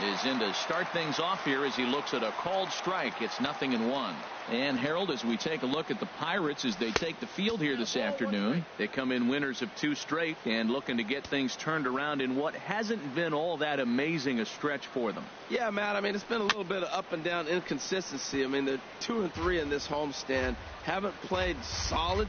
is in to start things off here as he looks at a called strike. It's 0-1. And Harold, as we take a look at the Pirates as they take the field here this afternoon, they come in winners of 2 straight and looking to get things turned around in what hasn't been all that amazing a stretch for them. Yeah, Matt, I mean, it's been a little bit of up and down inconsistency. I mean, they're 2-3 in this homestand, haven't played solid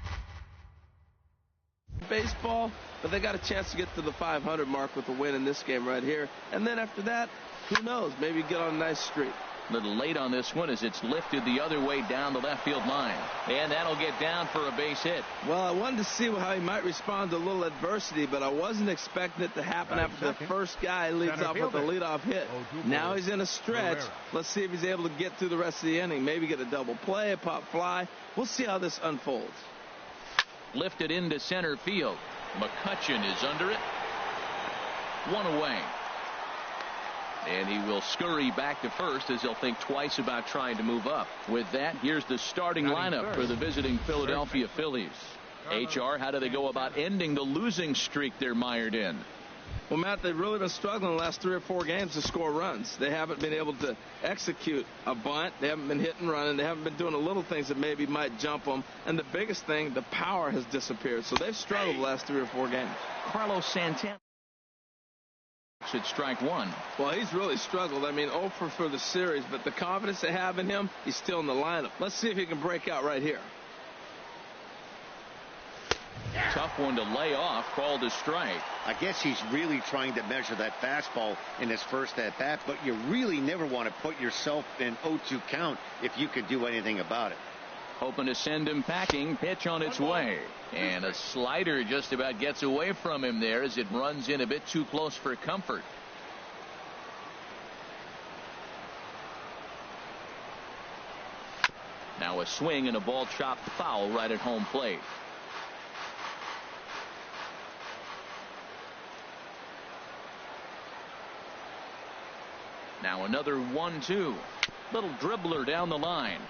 baseball, but they got a chance to get to the 500 mark with a win in this game right here. And then after that, who knows, maybe get on a nice streak. A little late on this one as it's lifted the other way down the left field line. And that'll get down for a base hit. Well, I wanted to see how he might respond to a little adversity, but I wasn't expecting it to happen after the first guy leads off with a leadoff hit. Now he's in a stretch. Let's see if he's able to get through the rest of the inning. Maybe get a double play, a pop fly. We'll see how this unfolds. Lifted into center field. McCutchen is under it. 1 away. And he will scurry back to first as he'll think twice about trying to move up. With that, here's the starting lineup for the visiting Philadelphia Phillies. HR, how do they go about ending the losing streak they're mired in? Well, Matt, they've really been struggling the last 3 or 4 games to score runs. They haven't been able to execute a bunt. They haven't been hitting, running. They haven't been doing the little things that maybe might jump them. And the biggest thing, the power has disappeared. So they've struggled the last 3 or 4 games. Carlos Santana should strike 1. Well, he's really struggled. I mean, 0 for the series, but the confidence they have in him, he's still in the lineup. Let's see if he can break out right here. Tough one to lay off, called a strike. I guess he's really trying to measure that fastball in his first at-bat, but you really never want to put yourself in 0-2 count if you can do anything about it. Hoping to send him packing. Pitch on its way. And a slider just about gets away from him there as it runs in a bit too close for comfort. Now a swing and a ball chopped foul right at home plate. Now another 1-2. Little dribbler down the line.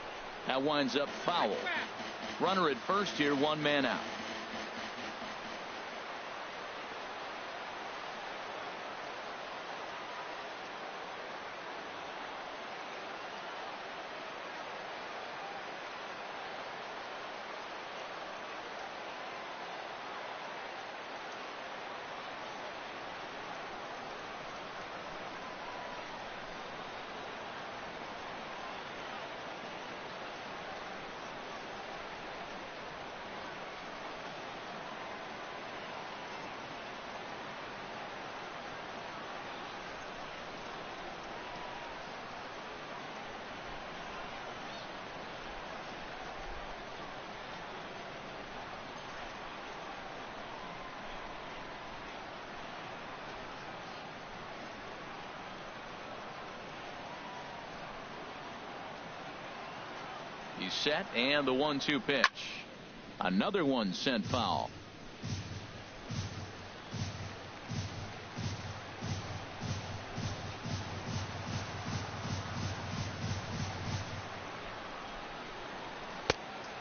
That winds up foul. Runner at first here, 1 man out. He's set, and the 1-2 pitch. Another one sent foul.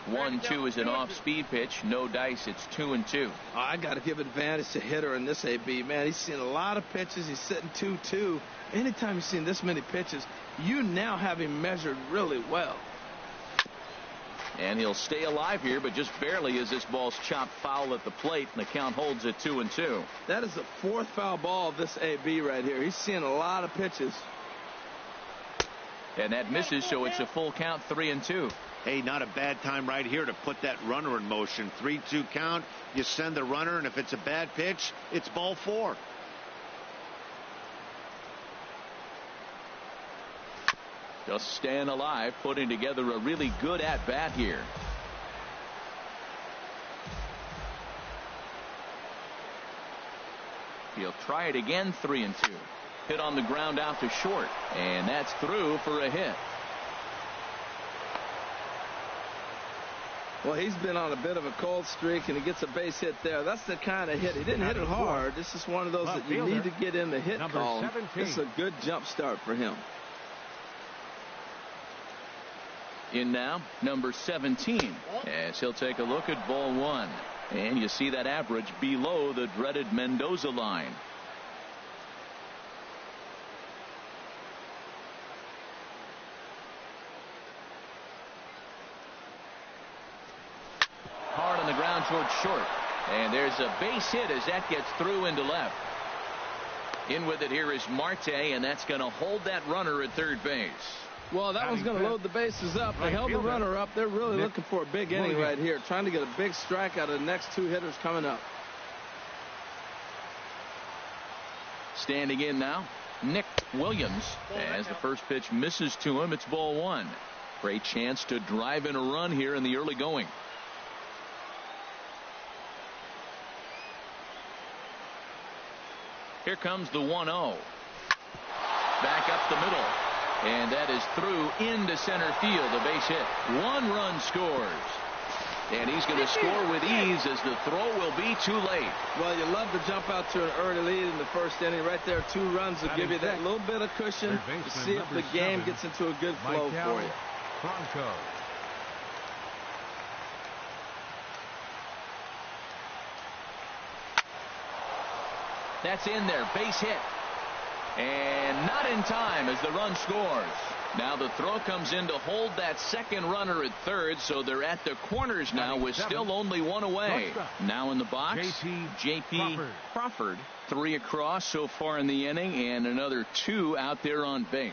One-two is an off-speed pitch. No dice. It's 2-2. I got to give advantage to hitter in this AB. Man, he's seen a lot of pitches. He's sitting 2-2. Anytime you've seen this many pitches, you now have him measured really well. And he'll stay alive here, but just barely as this ball's chopped foul at the plate, and the count holds at 2-2. That is the 4th foul ball of this AB right here. He's seeing a lot of pitches. And that misses, so it's a full count, 3-2. Hey, not a bad time right here to put that runner in motion. 3-2 count, you send the runner, and if it's a bad pitch, it's ball 4. Just staying alive, putting together a really good at-bat here. He'll try it again, 3-2. Hit on the ground out to short, and that's through for a hit. Well, he's been on a bit of a cold streak, and he gets a base hit there. That's the kind of hit. He didn't hit it hard. This is one of those that you need to get in the hit column. This is a good jump start for him. In now, number 17, as he'll take a look at ball one. And you see that average below the dreaded Mendoza line. Hard on the ground towards short. And there's a base hit as that gets through into left. In with it here is Marte, and that's going to hold that runner at third base. Well, that one's going to load the bases up. They held the runner up. They're really looking for a big inning right here, trying to get a big strike out of the next two hitters coming up. Standing in now, Nick Williams. As the first pitch misses to him, it's ball one. Great chance to drive in a run here in the early going. Here comes the 1-0. Back up the middle. And that is through into center field. A base hit. One run scores. And he's going to score with ease as the throw will be too late. Well, you love to jump out to an early lead in the first inning. Right there, 2 runs will give you that little bit of cushion to see if the game gets into a good flow for you. Franco. That's in there. Base hit. And not in time as the run scores. Now the throw comes in to hold that second runner at third, so they're at the corners now with still only one away. Now in the box, J.P. Crawford. 3 across so far in the inning, and another 2 out there on base.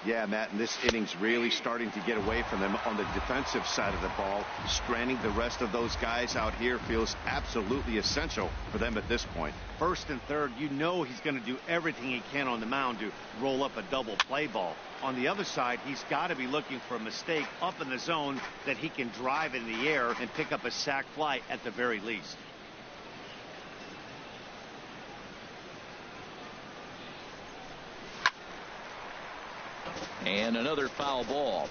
Yeah, Matt, and this inning's really starting to get away from them on the defensive side of the ball. Stranding the rest of those guys out here feels absolutely essential for them at this point. First and third, you know he's going to do everything he can on the mound to roll up a double play ball. On the other side, he's got to be looking for a mistake up in the zone that he can drive in the air and pick up a sac fly at the very least. And another foul ball.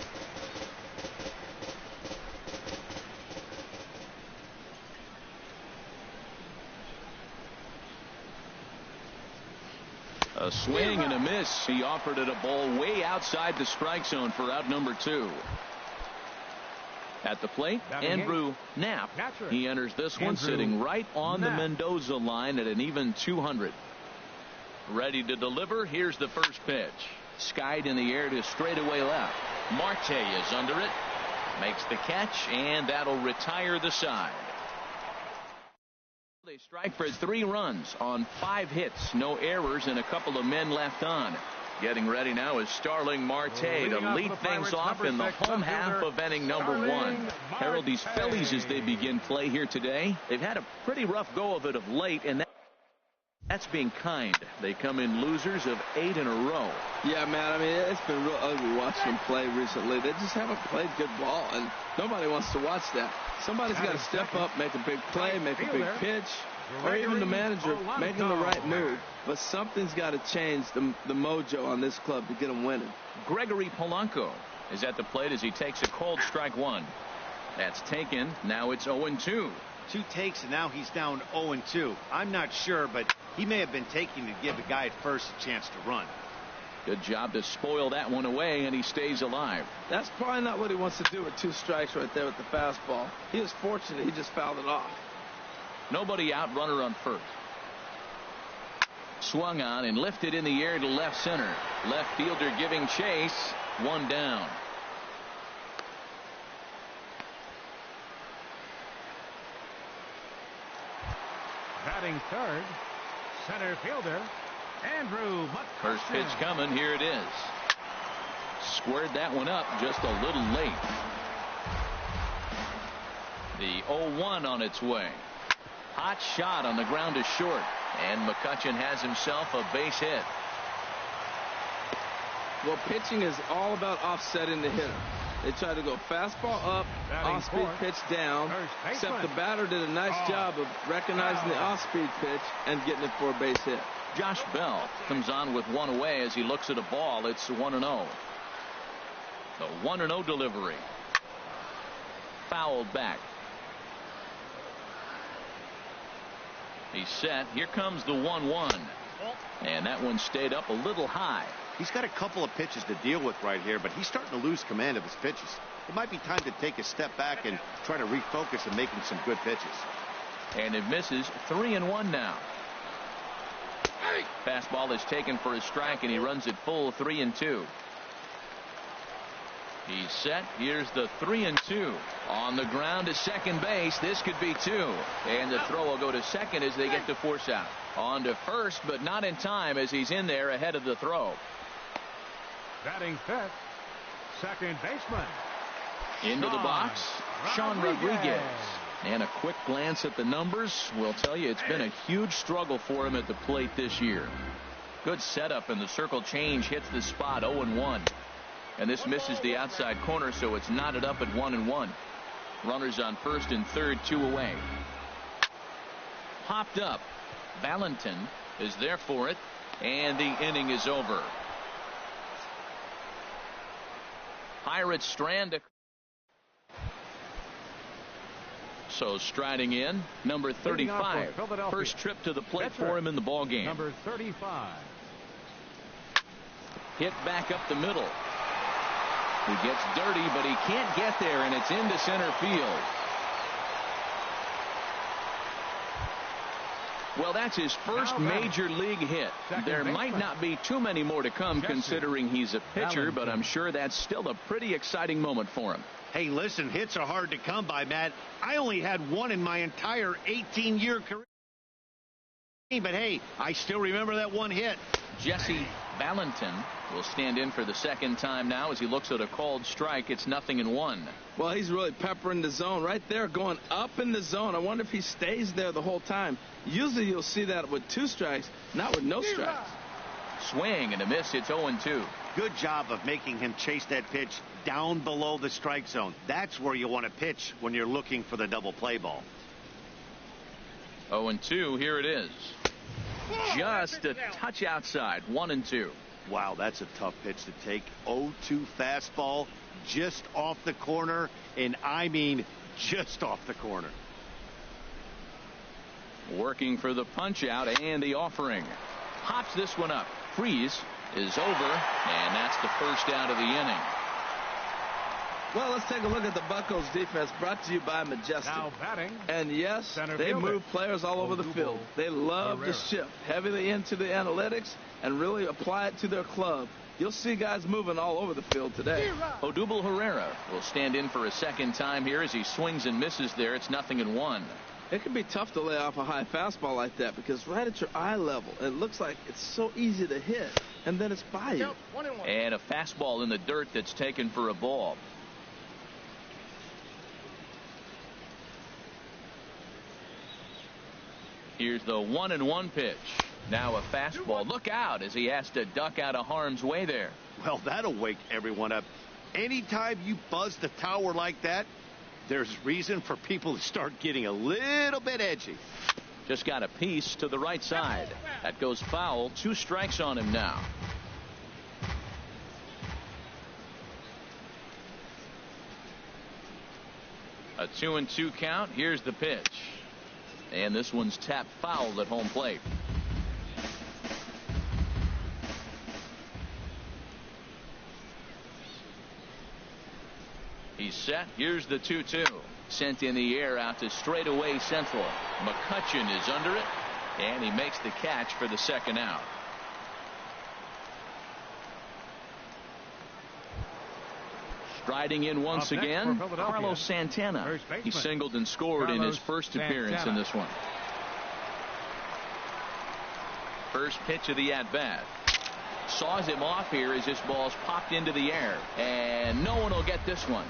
A swing and a miss. He offered it a ball way outside the strike zone for out number 2. At the plate, Andrew Knapp. He enters this one sitting right on the Mendoza line at an even 200. Ready to deliver. Here's the first pitch. Skied in the air to straightaway left. Marte is under it. Makes the catch, and that'll retire the side. They strike for 3 runs on 5 hits. No errors and a couple of men left on. Getting ready now is Starling Marte to lead things off in the home half of inning number 1. Harold, these Phillies, as they begin play here today, they've had a pretty rough go of it of late, and that's being kind. They come in losers of 8 in a row. Yeah, man, I mean, it's been real ugly watching them play recently. They just haven't played good ball, and nobody wants to watch that. Somebody's got to step up, make a big play, make a big pitch, or even the manager making the right move. But something's got to change the mojo on this club to get them winning. Gregory Polanco is at the plate as he takes a cold strike 1. That's taken. Now it's 0-2. 2 takes, and now he's down 0-2. I'm not sure, but he may have been taking to give the guy at first a chance to run. Good job to spoil that one away, and he stays alive. That's probably not what he wants to do with 2 strikes right there with the fastball. He is fortunate he just fouled it off. Nobody out, runner on first. Swung on and lifted in the air to left center. Left fielder giving chase. 1 down. Batting third, center fielder, Andrew McCutchen. First pitch coming. Here it is. Squared that one up just a little late. The 0-1 on its way. Hot shot on the ground to short. And McCutchen has himself a base hit. Well, pitching is all about offsetting the hitter. They try to go fastball up, off-speed pitch down, except the batter did a nice job of recognizing the off-speed pitch and getting it for a base hit. Josh Bell comes on with 1 away as he looks at a ball. It's 1-0. The 1-0 delivery. Fouled back. He's set. Here comes the 1-1. And that one stayed up a little high. He's got a couple of pitches to deal with right here, but he's starting to lose command of his pitches. it might be time to take a step back and try to refocus and making some good pitches. And it misses. 3-1 now. Fastball is taken for a strike, and he runs it full. 3-2. He's set. Here's the 3-2. On the ground to second base. This could be 2. And the throw will go to second as they get the force out. On to first, but not in time as he's in there ahead of the throw. Batting fifth, second baseman. Into the box, Sean Rodriguez. And a quick glance at the numbers will tell you it's been a huge struggle for him at the plate this year. Good setup, and the circle change hits the spot. 0-1. And this misses the outside corner, so it's knotted up at 1-1. Runners on first and third, 2 away. Popped up. Valentin is there for it, and the inning is over. Pirates strand. So striding in, number 35. First trip to the plate for him in the ball game. Number 35. Hit back up the middle. He gets dirty, but he can't get there, and it's into center field. Well, that's his first major league hit. There might not be too many more to come considering he's a pitcher, but I'm sure that's still a pretty exciting moment for him. Hey, listen, hits are hard to come by, Matt. I only had one in my entire 18-year career. But, hey, I still remember that one hit. Jesse Valentin will stand in for the second time now as he looks at a called strike. It's 0-1. Well, he's really peppering the zone right there, going up in the zone. I wonder if he stays there the whole time. Usually you'll see that with 2 strikes, not with no strikes. Swing and a miss. It's 0-2. Good job of making him chase that pitch down below the strike zone. That's where you want to pitch when you're looking for the double play ball. 0-2. Here it is. Just a touch outside. 1-2. Wow, that's a tough pitch to take. 0-2 fastball just off the corner, and I mean just off the corner. Working for the punch out and the offering. Pops this one up. Freeze is over, and that's the first out of the inning. Well, let's take a look at the Buccos defense, brought to you by Majestic. Now batting. And yes, they move players all over the field. They love to shift heavily into the analytics and really apply it to their club. You'll see guys moving all over the field today. Odubel Herrera will stand in for a second time here as he swings and misses there. It's 0-1. It can be tough to lay off a high fastball like that because right at your eye level, it looks like it's so easy to hit, and then it's by you. And a fastball in the dirt that's taken for a ball. Here's the 1-1 pitch. Now a fastball. Look out as he has to duck out of harm's way there. Well, that'll wake everyone up. Anytime you buzz the tower like that, there's reason for people to start getting a little bit edgy. Just got a piece to the right side. That goes foul. 2 strikes on him now. A 2-2 count. Here's the pitch. And this one's tapped foul at home plate. He's set. Here's the 2-2. Sent in the air out to straightaway central. McCutchen is under it, and he makes the catch for the second out. Striding in once again, Carlos Santana. He singled and scored in his first appearance in this one. First pitch of the at-bat. Saws him off here as this ball's popped into the air. And no one will get this one.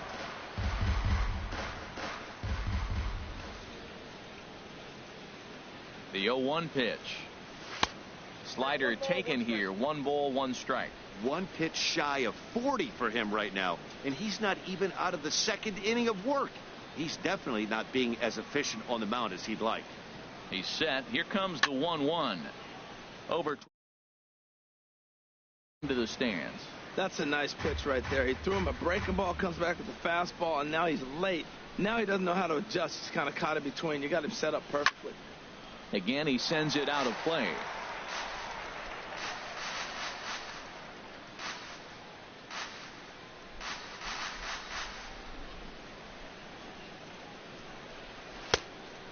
The 0-1 pitch. Slider taken here. 1 ball, 1 strike. 1 pitch shy of 40 for him right now, and he's not even out of the second inning of work. He's definitely not being as efficient on the mound as he'd like. He's set. Here comes the 1-1. Over to the stands. That's a nice pitch right there. He threw him a breaking ball, comes back with the fastball, and now he's late. Now he doesn't know how to adjust. He's kind of caught in between. You got him set up perfectly. Again, he sends it out of play.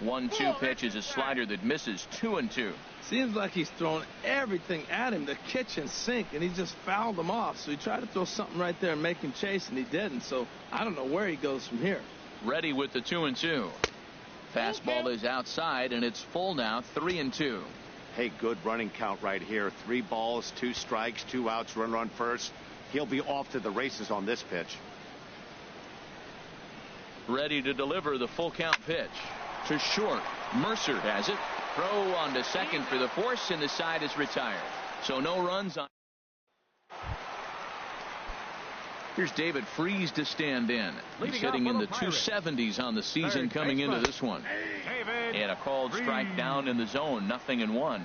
1-2 pitch is a slider that misses. 2-2. Seems like he's thrown everything at him, the kitchen sink, and he just fouled him off. So he tried to throw something right there and make him chase, and he didn't. So I don't know where he goes from here. Ready with the 2-2. Fastball is outside, and it's full now. 3-2. Hey, good running count right here. 3 balls, 2 strikes, 2 outs, run on first. He'll be off to the races on this pitch. Ready to deliver the full count pitch. To short. Mercer has it. Throw on to second for the force, and the side is retired. So no runs on. Here's David Freese to stand in. He's sitting in the 270s on the season coming into this one. And a called strike down in the zone. 0-1.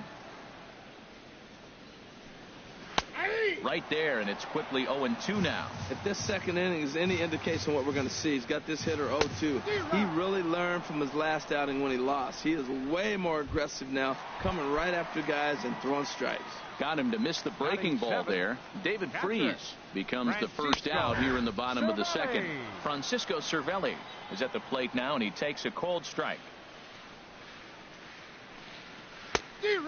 Right there, and it's quickly 0-2 now. If this second inning is any indication of what we're going to see, he's got this hitter 0-2. He really learned from his last outing when he lost. He is way more aggressive now, coming right after guys and throwing strikes. Got him to miss the breaking ball there. David Freese becomes the first out here in the bottom of the second. Francisco Cervelli is at the plate now, and he takes a cold strike.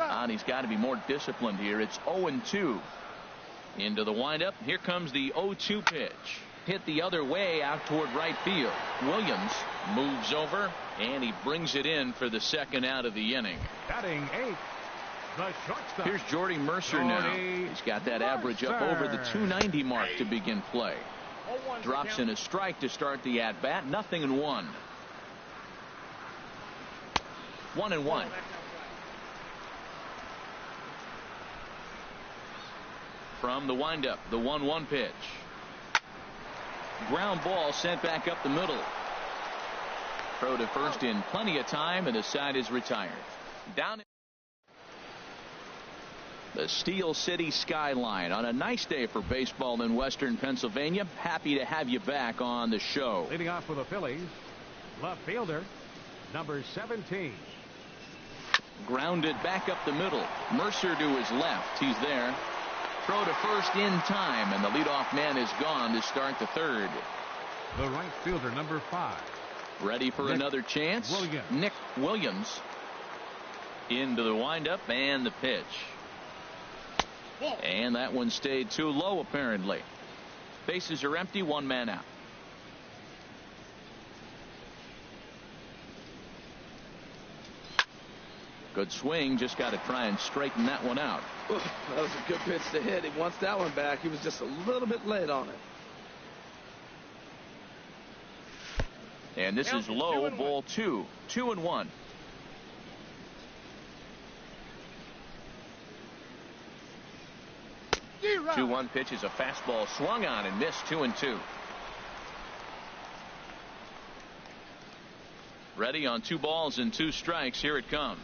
And he's got to be more disciplined here. It's 0-2. Into the windup. Here comes the 0-2 pitch. Hit the other way out toward right field. Williams moves over, and he brings it in for the second out of the inning. Batting 8th, the shortstop. Here's Jordy Mercer now. He's got that average up over the 290 mark to begin play. Drops in a strike to start the at-bat. 0-1. 1-1. From the windup, the 1-1 pitch. Ground ball sent back up the middle. Throw to first in plenty of time, and the side is retired. Down the Steel City skyline on a nice day for baseball in Western Pennsylvania. Happy to have you back on the show. Leading off for the Phillies, left fielder, number 17. Grounded back up the middle. Mercer to his left. He's there. Throw to first in time, and the leadoff man is gone to start the third. The right fielder, number 5. Ready for another chance. Nick Williams into the windup and the pitch. And that one stayed too low, apparently. Bases are empty, 1 man out. Good swing, just got to try and straighten that one out. Ooh, that was a good pitch to hit. He wants that one back. He was just a little bit late on it. And this is low, ball 2. 2-1. The 2-1 pitch is a fastball swung on and missed. 2-2. Ready on 2 balls and 2 strikes. Here it comes.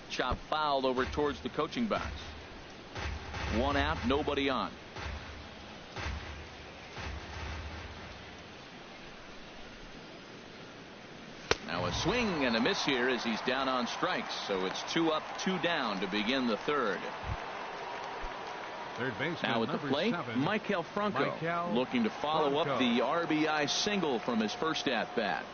Chop fouled over towards the coaching box. 1 out, nobody on. Now a swing and a miss here as he's down on strikes. So it's 2 up, 2 down to begin the third. Third baseman, now at the plate, 7, Maikel Franco looking to follow up the RBI single from his first at bat.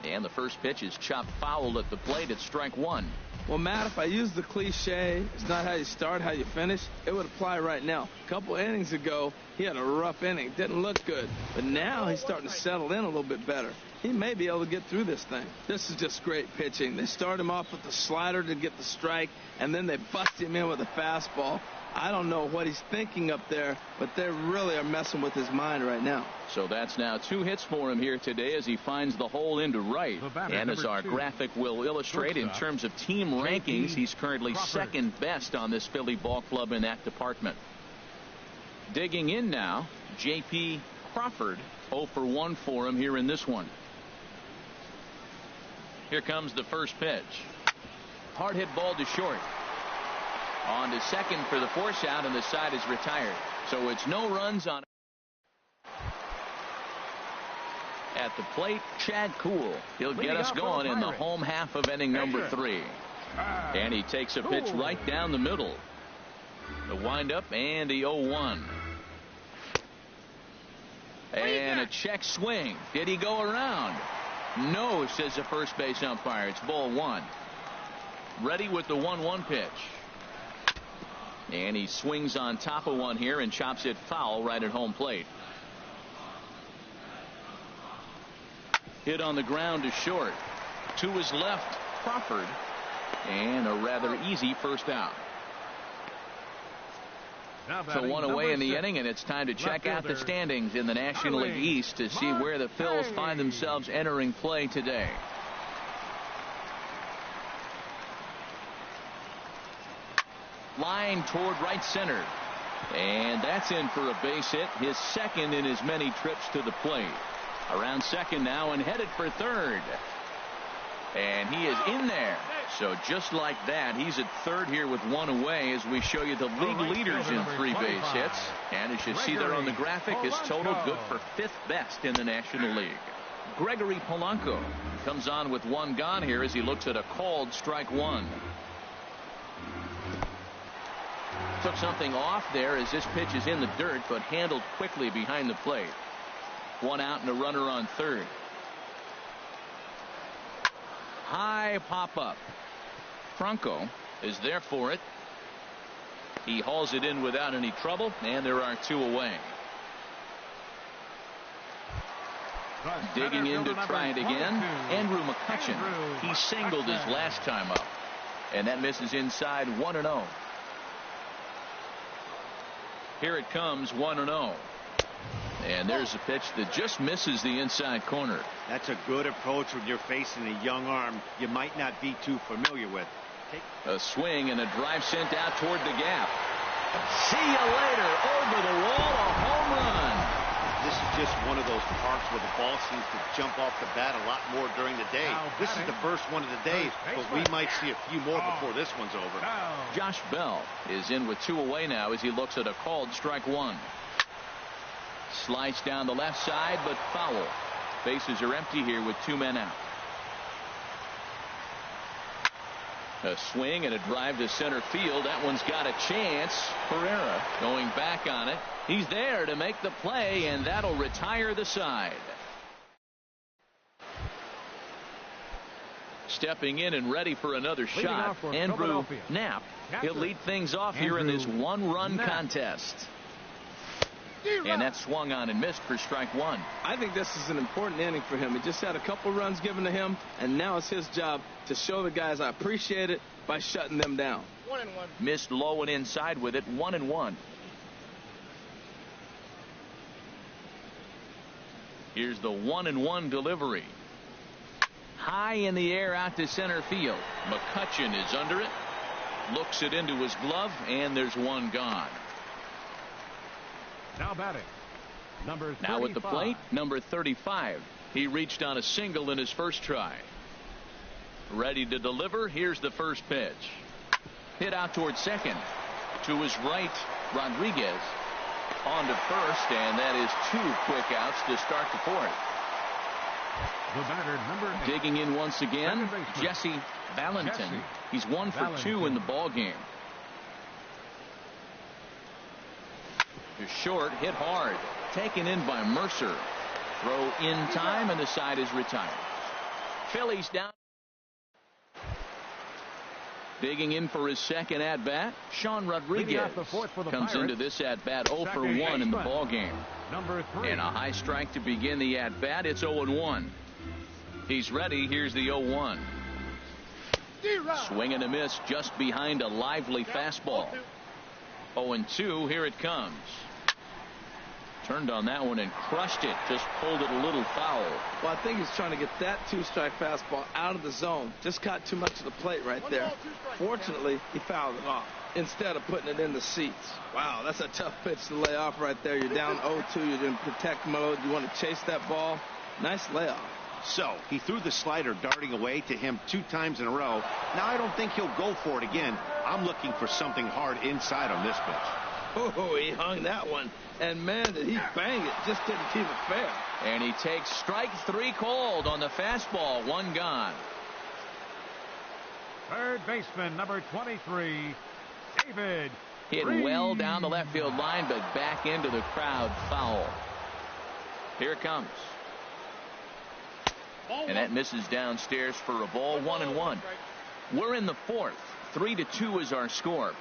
And the first pitch is chopped foul at the plate. It's strike 1. Well, Matt, if I use the cliche, it's not how you start, how you finish, it would apply right now. A couple innings ago, he had a rough inning. Didn't look good. But now he's starting to settle in a little bit better. He may be able to get through this thing. This is just great pitching. They start him off with the slider to get the strike, and then they bust him in with a fastball. I don't know what he's thinking up there, but they really are messing with his mind right now. So that's now 2 hits for him here today as he finds the hole into right. And as our graphic will illustrate, in terms of team rankings, he's currently second best on this Philly ball club in that department. Digging in now, J.P. Crawford. 0-for-1 for him here in this one. Here comes the first pitch. Hard hit ball to short. On to second for the force out, and the side is retired. So it's no runs on. At the plate, Chad Kuhl. He'll get us going in the home half of inning number 3. And he takes a pitch right down the middle. The windup and the 0-1. And a check swing. Did he go around? No, says the first base umpire. It's ball one. Ready with the 1-1 pitch. And he swings on top of one here and chops it foul right at home plate. Hit on the ground to short. To his left, Crawford. And a rather easy first out. So one away in the inning, and it's time to check out the standings in the National League East to see where the Phils find themselves entering play today. Line toward right center. And that's in for a base hit, his second in as many trips to the plate. Around second now and headed for third. And he is in there. So just like that, he's at third here with one away as we show you the league leaders in 3 base hits. And as you see there on the graphic, his total good for 5th best in the National League. Gregory Polanco comes on with one gone here as he looks at a called strike one. Took something off there as this pitch is in the dirt, but handled quickly behind the plate. One out and a runner on third. High pop up. Franco is there for it. He hauls it in without any trouble, and there are 2 away. Digging in to try it again, Andrew McCutchen. He singled his last time up, and that misses inside 1-0. Here it comes, 1-0. And there's a pitch that just misses the inside corner. That's a good approach when you're facing a young arm you might not be too familiar with. A swing and a drive sent out toward the gap. See you later. Over the wall, a home run. This is just one of those parks where the ball seems to jump off the bat a lot more during the day. This is the first one of the day, but we might see a few more before this one's over. Josh Bell is in with 2 away now as he looks at a called strike one. Slice down the left side, but foul. Bases are empty here with 2 men out. A swing and a drive to center field. That one's got a chance. Pereira going back on it. He's there to make the play, and that'll retire the side. Stepping in and ready for another shot, Andrew Knapp. He'll lead things off here in this 1-run contest. And that swung on and missed for strike one. I think this is an important inning for him. He just had a couple runs given to him, and now it's his job to show the guys I appreciate it by shutting them down. 1-1. Missed low and inside with it, 1-1. Here's the 1-1 delivery. High in the air out to center field. McCutchen is under it. Looks it into his glove, and there's one gone. Now batting, number 35. Now at the plate, number 35. He reached on a single in his first try. Ready to deliver. Here's the first pitch. Hit out towards second. To his right, Rodriguez. On to first, and that is 2 quick outs to start the 4th. The batter, number 8. Digging in once again, Jesse Valentin. He's 1 for 2 in the ball game. To short, hit hard. Taken in by Mercer. Throw in time, and the side is retired. Phillies down. Digging in for his second at-bat, Sean Rodriguez comes into this at-bat 0 for 1 in the ball game. Number 3. And a high strike to begin the at-bat. It's 0-1. He's ready. Here's the 0-1. Swing and a miss just behind a lively fastball. 0-2. Here it comes. Turned on that one and crushed it. Just pulled it a little foul. Well, I think he's trying to get that 2-strike fastball out of the zone. Just caught too much of the plate right there. Fortunately, he fouled it off instead of putting it in the seats. Wow, that's a tough pitch to lay off right there. You're down 0-2. You're in protect mode. You want to chase that ball. Nice layoff. So he threw the slider darting away to him 2 times in a row. Now I don't think he'll go for it again. I'm looking for something hard inside on this pitch. Oh, he hung that one. And, man, did he bang it. Just didn't keep it fair. And he takes strike 3 called on the fastball. 1 gone. Third baseman, number 23, David. Hit well down the left field line, but back into the crowd. Foul. Here it comes. And that misses downstairs for a ball, 1-1. We're in the fourth. 3-2 is our score.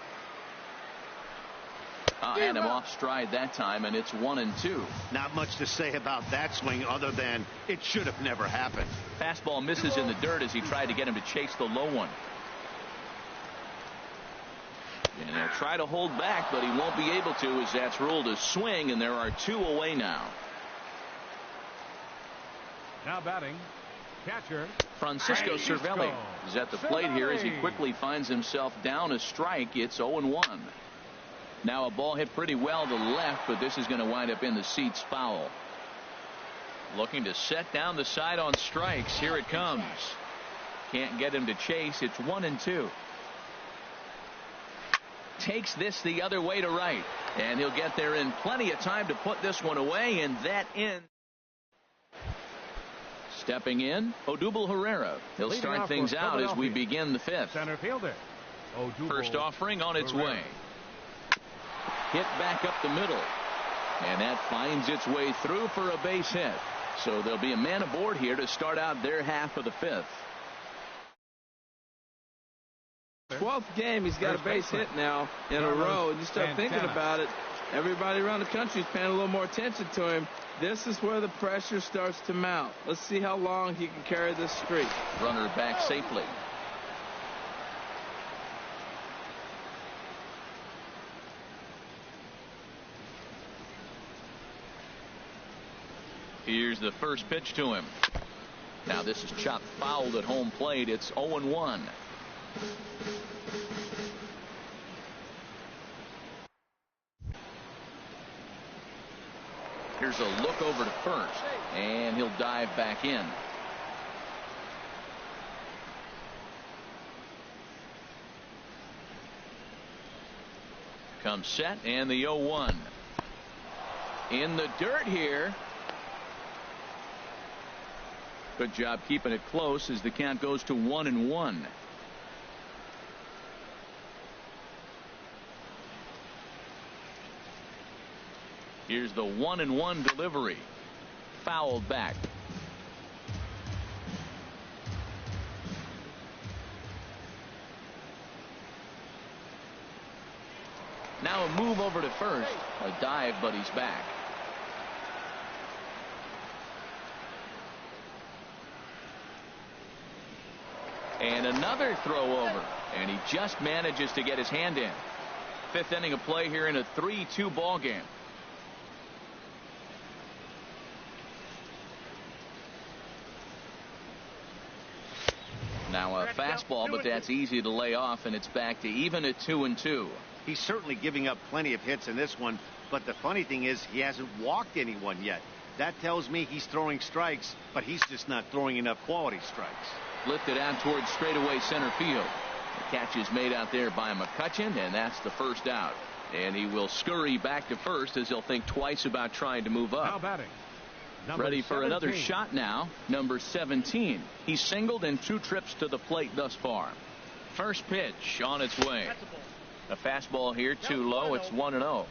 Had him off stride that time, and it's 1-2. Not much to say about that swing other than it should have never happened. Fastball misses in the dirt as he tried to get him to chase the low one. And he'll try to hold back, but he won't be able to, as that's ruled a swing, and there are 2 away now. Now batting, catcher Francisco Cervelli is at the plate here as he quickly finds himself down a strike. It's 0-1. Now a ball hit pretty well to the left, but this is going to wind up in the seats foul. Looking to set down the side on strikes. Here it comes. Can't get him to chase. It's 1-2. Takes this the other way to right, and he'll get there in plenty of time to put this one away, and that in. Stepping in, Odubel Herrera. He'll start things out as we begin the fifth. Center fielder. First offering on its way. Hit back up the middle, and that finds its way through for a base hit. So there'll be a man aboard here to start out their half of the fifth. 12th game, he's got a base hit now in a row. And you start thinking about it, everybody around the country is paying a little more attention to him. This is where the pressure starts to mount. Let's see how long he can carry this streak. Runner back safely. Here's the first pitch to him. Now this is chopped fouled at home plate. It's 0-1. Here's a look over to first, and he'll dive back in. Comes set, and the 0-1. In the dirt here. Good job keeping it close as the count goes to 1-1. Here's the 1-1 delivery. Fouled back. Now a move over to first. A dive, but he's back. And another throw over, and he just manages to get his hand in. Fifth inning of play here in a 3-2 ball game. Now a fastball, but that's easy to lay off, and it's back to even at 2-2. He's certainly giving up plenty of hits in this one, but the funny thing is he hasn't walked anyone yet. That tells me he's throwing strikes, but he's just not throwing enough quality strikes. Lifted out towards straightaway center field. The catch is made out there by McCutchen, and that's the first out. And he will scurry back to first as he'll think twice about trying to move up. Now batting, ready for another shot now. Number 17. He's singled in 2 trips to the plate thus far. First pitch on its way. A fastball here too low. It's 1-0.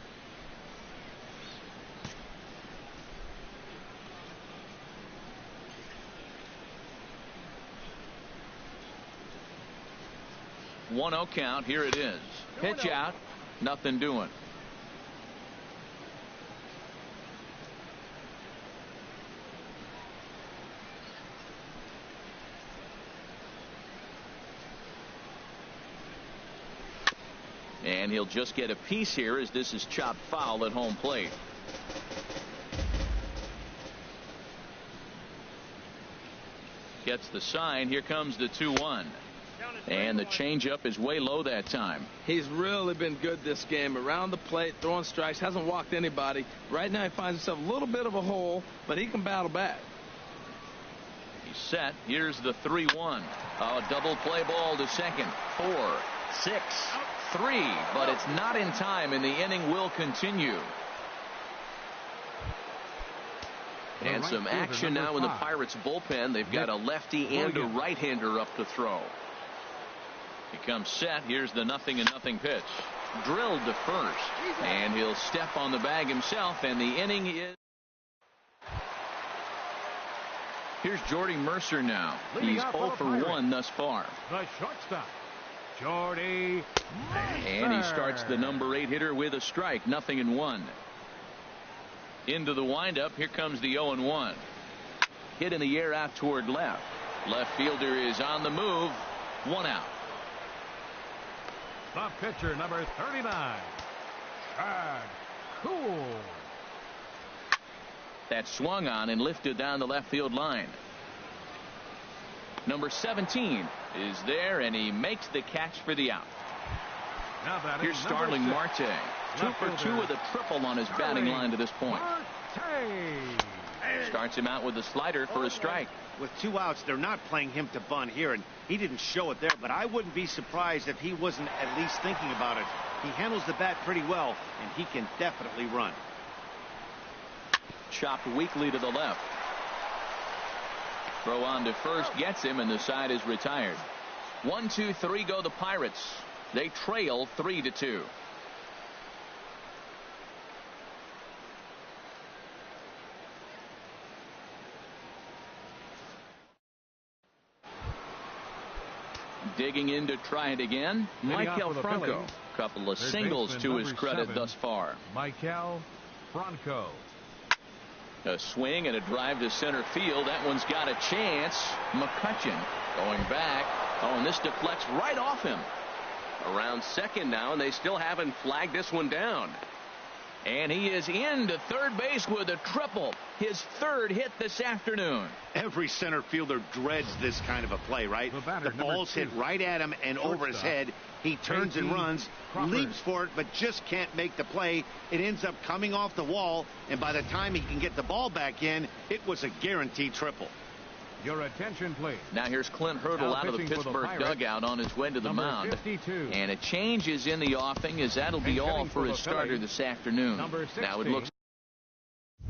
One 0 count. Here it is. Pitch out. Nothing doing. And he'll just get a piece here as this is chopped foul at home plate. Gets the sign. Here comes the 2-1. And the changeup is way low that time. He's really been good this game. Around the plate, throwing strikes, hasn't walked anybody. Right now he finds himself a little bit of a hole, but he can battle back. He's set. Here's the 3-1. A double play ball to second. 4, 6, 3. But it's not in time, and the inning will continue. And some action now in the Pirates bullpen. They've got a lefty and a right-hander up to throw. He comes set. Here's the 0-0 pitch. Drilled to first. And he'll step on the bag himself, and the inning is. Here's Jordy Mercer now. He's 0 for 1 thus far. The shortstop, Jordy Mercer. And he starts the number 8 hitter with a strike. 0-1. Into the windup. Here comes the 0-1. Hit in the air out toward left. Left fielder is on the move. 1 out. The pitcher, number 39, Chad Cool. That swung on and lifted down the left field line. Number 17 is there, and he makes the catch for the out. Here's Starling Marte. 2 for 2 with a triple on his batting line to this point. Starts him out with a slider for a strike. With 2 outs, they're not playing him to bunt here, and he didn't show it there, but I wouldn't be surprised if he wasn't at least thinking about it. He handles the bat pretty well, and he can definitely run. Chopped weakly to the left. Throw on to first gets him, and the side is retired. 1-2-3 go the Pirates. They trail 3-2. Digging in to try it again, Michael Franco. Couple of singles to his credit thus far. Michael Franco. A swing and a drive to center field. That one's got a chance. McCutchen going back. Oh, and this deflects right off him. Around second now, and they still haven't flagged this one down. And he is into third base with a triple. His 3rd hit this afternoon. Every center fielder dreads this kind of a play, right? The ball's hit right at him and over his head. He turns and runs, leaps for it, but just can't make the play. It ends up coming off the wall, and by the time he can get the ball back in, it was a guaranteed triple. Your attention, please. Now here's Clint Hurdle out of the Pittsburgh dugout on his way to the mound. 52. And a change is in the offing, as that'll be all for his starter this afternoon. Now it looks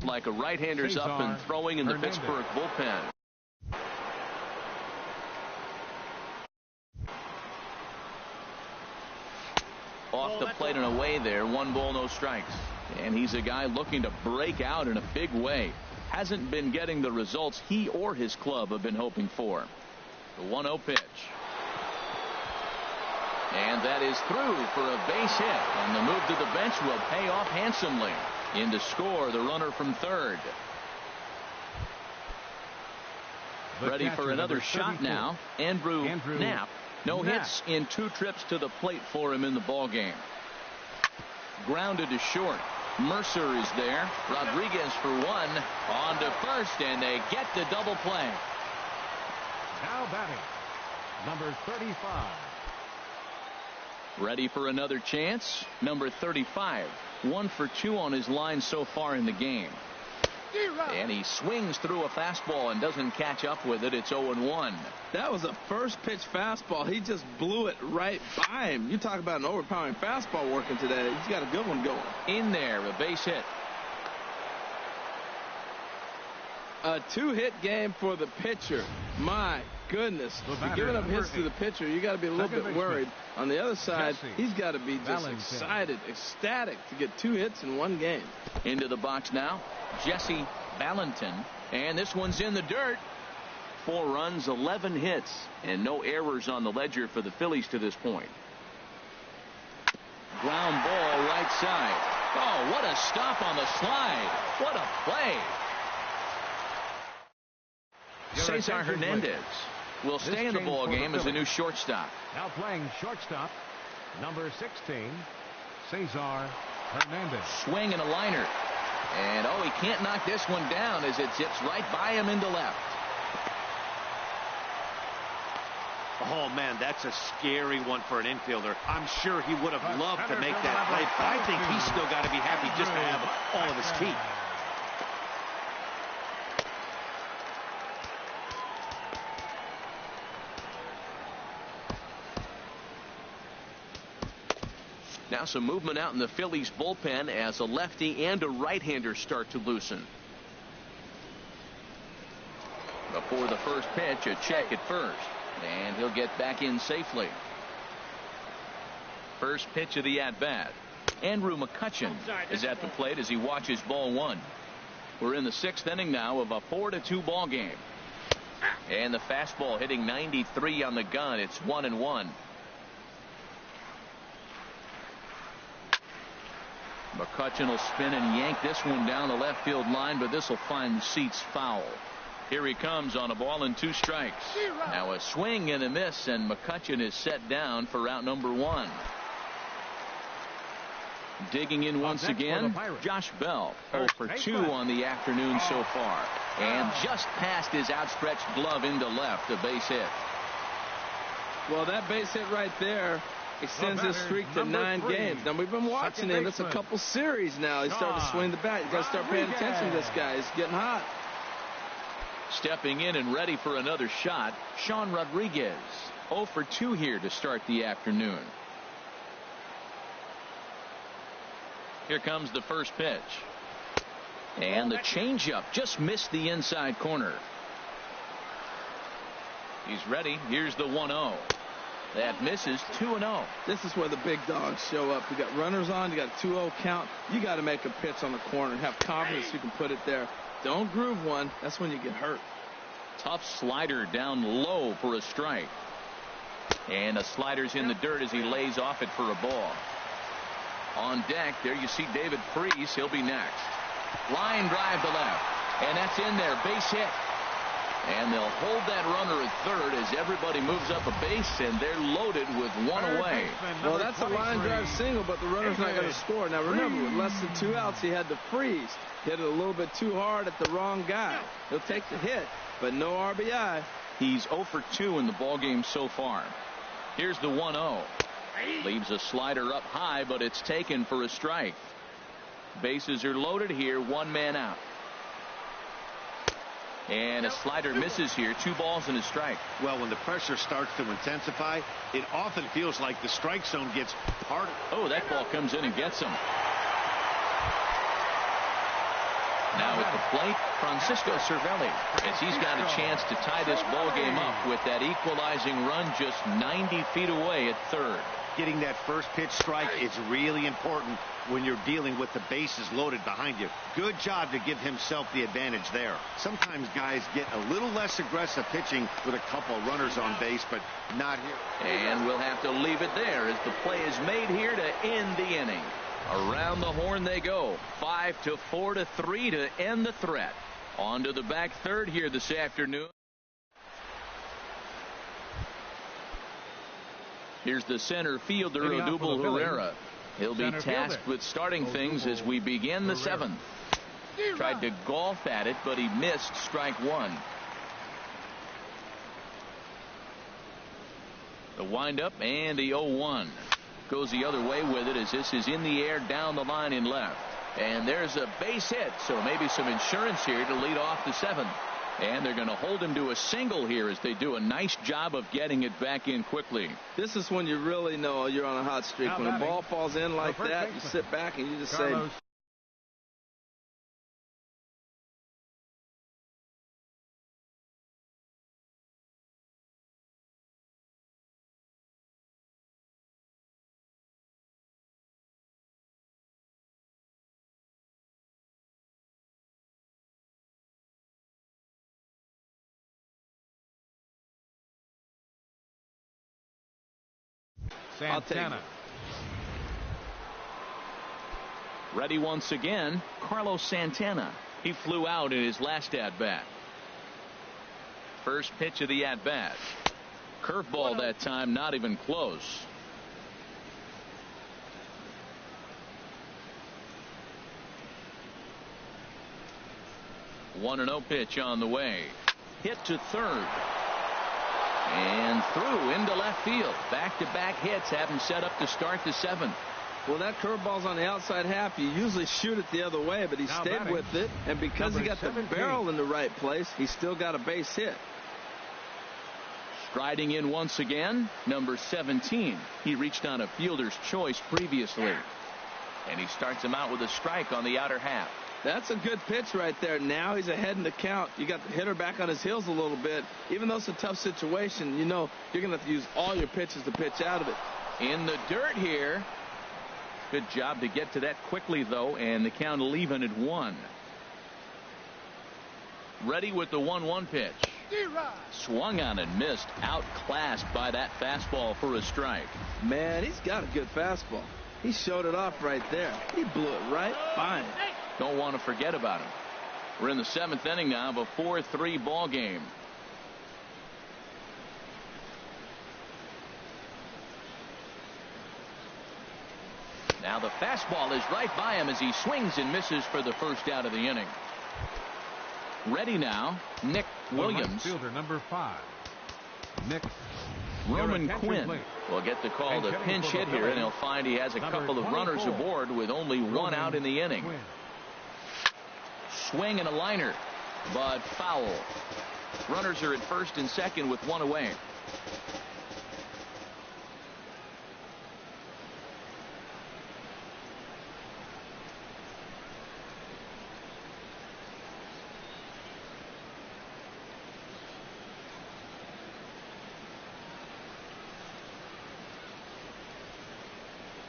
like a right-hander's up and throwing in the Pittsburgh bullpen. Off the plate and away there. 1 ball, no strikes. And he's a guy looking to break out in a big way. Hasn't been getting the results he or his club have been hoping for. The 1-0 pitch. And that is through for a base hit. And the move to the bench will pay off handsomely. In to score the runner from third. Ready for another shot now. Andrew Knapp. No hits in 2 trips to the plate for him in the ballgame. Grounded to short. Mercer is there. Rodriguez for 1. On to first, and they get the double play. Now batting, number 35. Ready for another chance. Number 35. 1 for 2 on his line so far in the game. And he swings through a fastball and doesn't catch up with it. It's 0-1. That was a first pitch fastball. He just blew it right by him. You talk about an overpowering fastball working today. He's got a good one going. In there, a base hit. A 2-hit game for the pitcher. My goodness. You're giving up hits to the pitcher. You got to be a little bit worried. On the other side, he's got to be just excited, ecstatic to get 2 hits in 1 game. Into the box now, Jesse Valentin. And this one's in the dirt. 4 runs, 11 hits, and no errors on the ledger for the Phillies to this point. Ground ball right side. Oh, what a stop on the slide. What a play. Cesar Hernandez will stay in the ball game as a new shortstop. Now playing shortstop, number 16, Cesar Hernandez. Swing and a liner. And oh, he can't knock this one down as it zips right by him into left. Oh, man, that's a scary one for an infielder. I'm sure he would have loved to make that play, but I think he's still got to be happy just to have all of his feet. Now some movement out in the Phillies bullpen as a lefty and a right-hander start to loosen. Before the first pitch, a check at first. And he'll get back in safely. First pitch of the at-bat. Andrew McCutchen is at the plate as he watches ball 1. We're in the 6th inning now of a 4-2 ball game. And the fastball hitting 93 on the gun. It's 1-1. McCutchen will spin and yank this one down the left field line, but this will find the seats foul. Here he comes on a ball and 2 strikes. Now a swing and a miss, and McCutchen is set down for out number 1. Digging in once again, Josh Bell. 0 for 2 on the afternoon so far. And just past his outstretched glove into left, a base hit. Well, that base hit right there extends his streak to 9 games. Now, we've been watching him. It's a couple series now. He's starting to swing the bat. You've got to start paying attention to this guy. He's getting hot. Stepping in and ready for another shot, Sean Rodriguez. 0 for 2 here to start the afternoon. Here comes the first pitch. And the changeup just missed the inside corner. He's ready. Here's the 1-0. That misses. 2-0. This is where the big dogs show up. You got runners on. You got a 2-0 count. You got to make a pitch on the corner and have confidence you can put it there. Don't groove one. That's when you get hurt. Tough slider down low for a strike. And the slider's in the dirt as he lays off it for a ball. On deck, there you see David Freese. He'll be next. Line drive to left. And that's in there. Base hit. And they'll hold that runner at third as everybody moves up a base, and they're loaded with 1 away. Well, that's a line drive single, but the runner's not going to score. Now, remember, with less than 2 outs, he had to freeze. Hit it a little bit too hard at the wrong guy. He'll take the hit, but no RBI. He's 0 for 2 in the ballgame so far. Here's the 1-0. Leaves a slider up high, but it's taken for a strike. Bases are loaded here. 1 man out. And a slider misses here. 2 balls and a strike. Well, when the pressure starts to intensify, it often feels like the strike zone gets harder. Oh, that ball comes in and gets him. Now at the plate, Francisco Cervelli, as he's got a chance to tie this ball game up with that equalizing run just 90 feet away at third. Getting that first pitch strike is really important when you're dealing with the bases loaded behind you. Good job to give himself the advantage there. Sometimes guys get a little less aggressive pitching with a couple of runners on base, but not here. And we'll have to leave it there as the play is made here to end the inning. Around the horn they go. 5-4-3 to end the threat. On to the back third here this afternoon. Here's the center fielder, Odubel Herrera. He'll be tasked with starting things as we begin the 7th. Tried to golf at it, but he missed strike 1. The windup and the 0-1. Goes the other way with it as this is in the air down the line in left. And there's a base hit, so maybe some insurance here to lead off the 7th. And they're going to hold him to a single here as they do a nice job of getting it back in quickly. This is when you really know you're on a hot streak. When a ball falls in like that, you sit back and you just say, Santana. Ready once again, Carlos Santana. He flew out in his last at-bat. First pitch of the at-bat. Curveball that time, not even close. One and 0 pitch on the way. Hit to third. And through into left field. Back-to-back hits have him set up to start the 7th. Well, that curveball's on the outside half. You usually shoot it the other way, but he stayed with it. And because he got the barrel in the right place, he still got a base hit. Striding in once again, number 17. He reached on a fielder's choice previously. And he starts him out with a strike on the outer half. That's a good pitch right there. Now he's ahead in the count. You got the hitter back on his heels a little bit. Even though it's a tough situation, you know you're going to have to use all your pitches to pitch out of it. In the dirt here. Good job to get to that quickly, though, and the count will even at 1. Ready with the 1-1 pitch. Swung on and missed. Outclassed by that fastball for a strike. Man, he's got a good fastball. He showed it off right there. He blew it right by him. Don't want to forget about him. We're in the 7th inning now of a 4-3 ball game. Now the fastball is right by him as he swings and misses for the first out of the inning. Ready now, Nick Williams. Fielder number 5, Nick. Roman Quinn will get the call to pinch hit here, and he'll find he has a couple of runners aboard with only one out in the inning. Swing and a liner, but foul. Runners are at first and second with one away.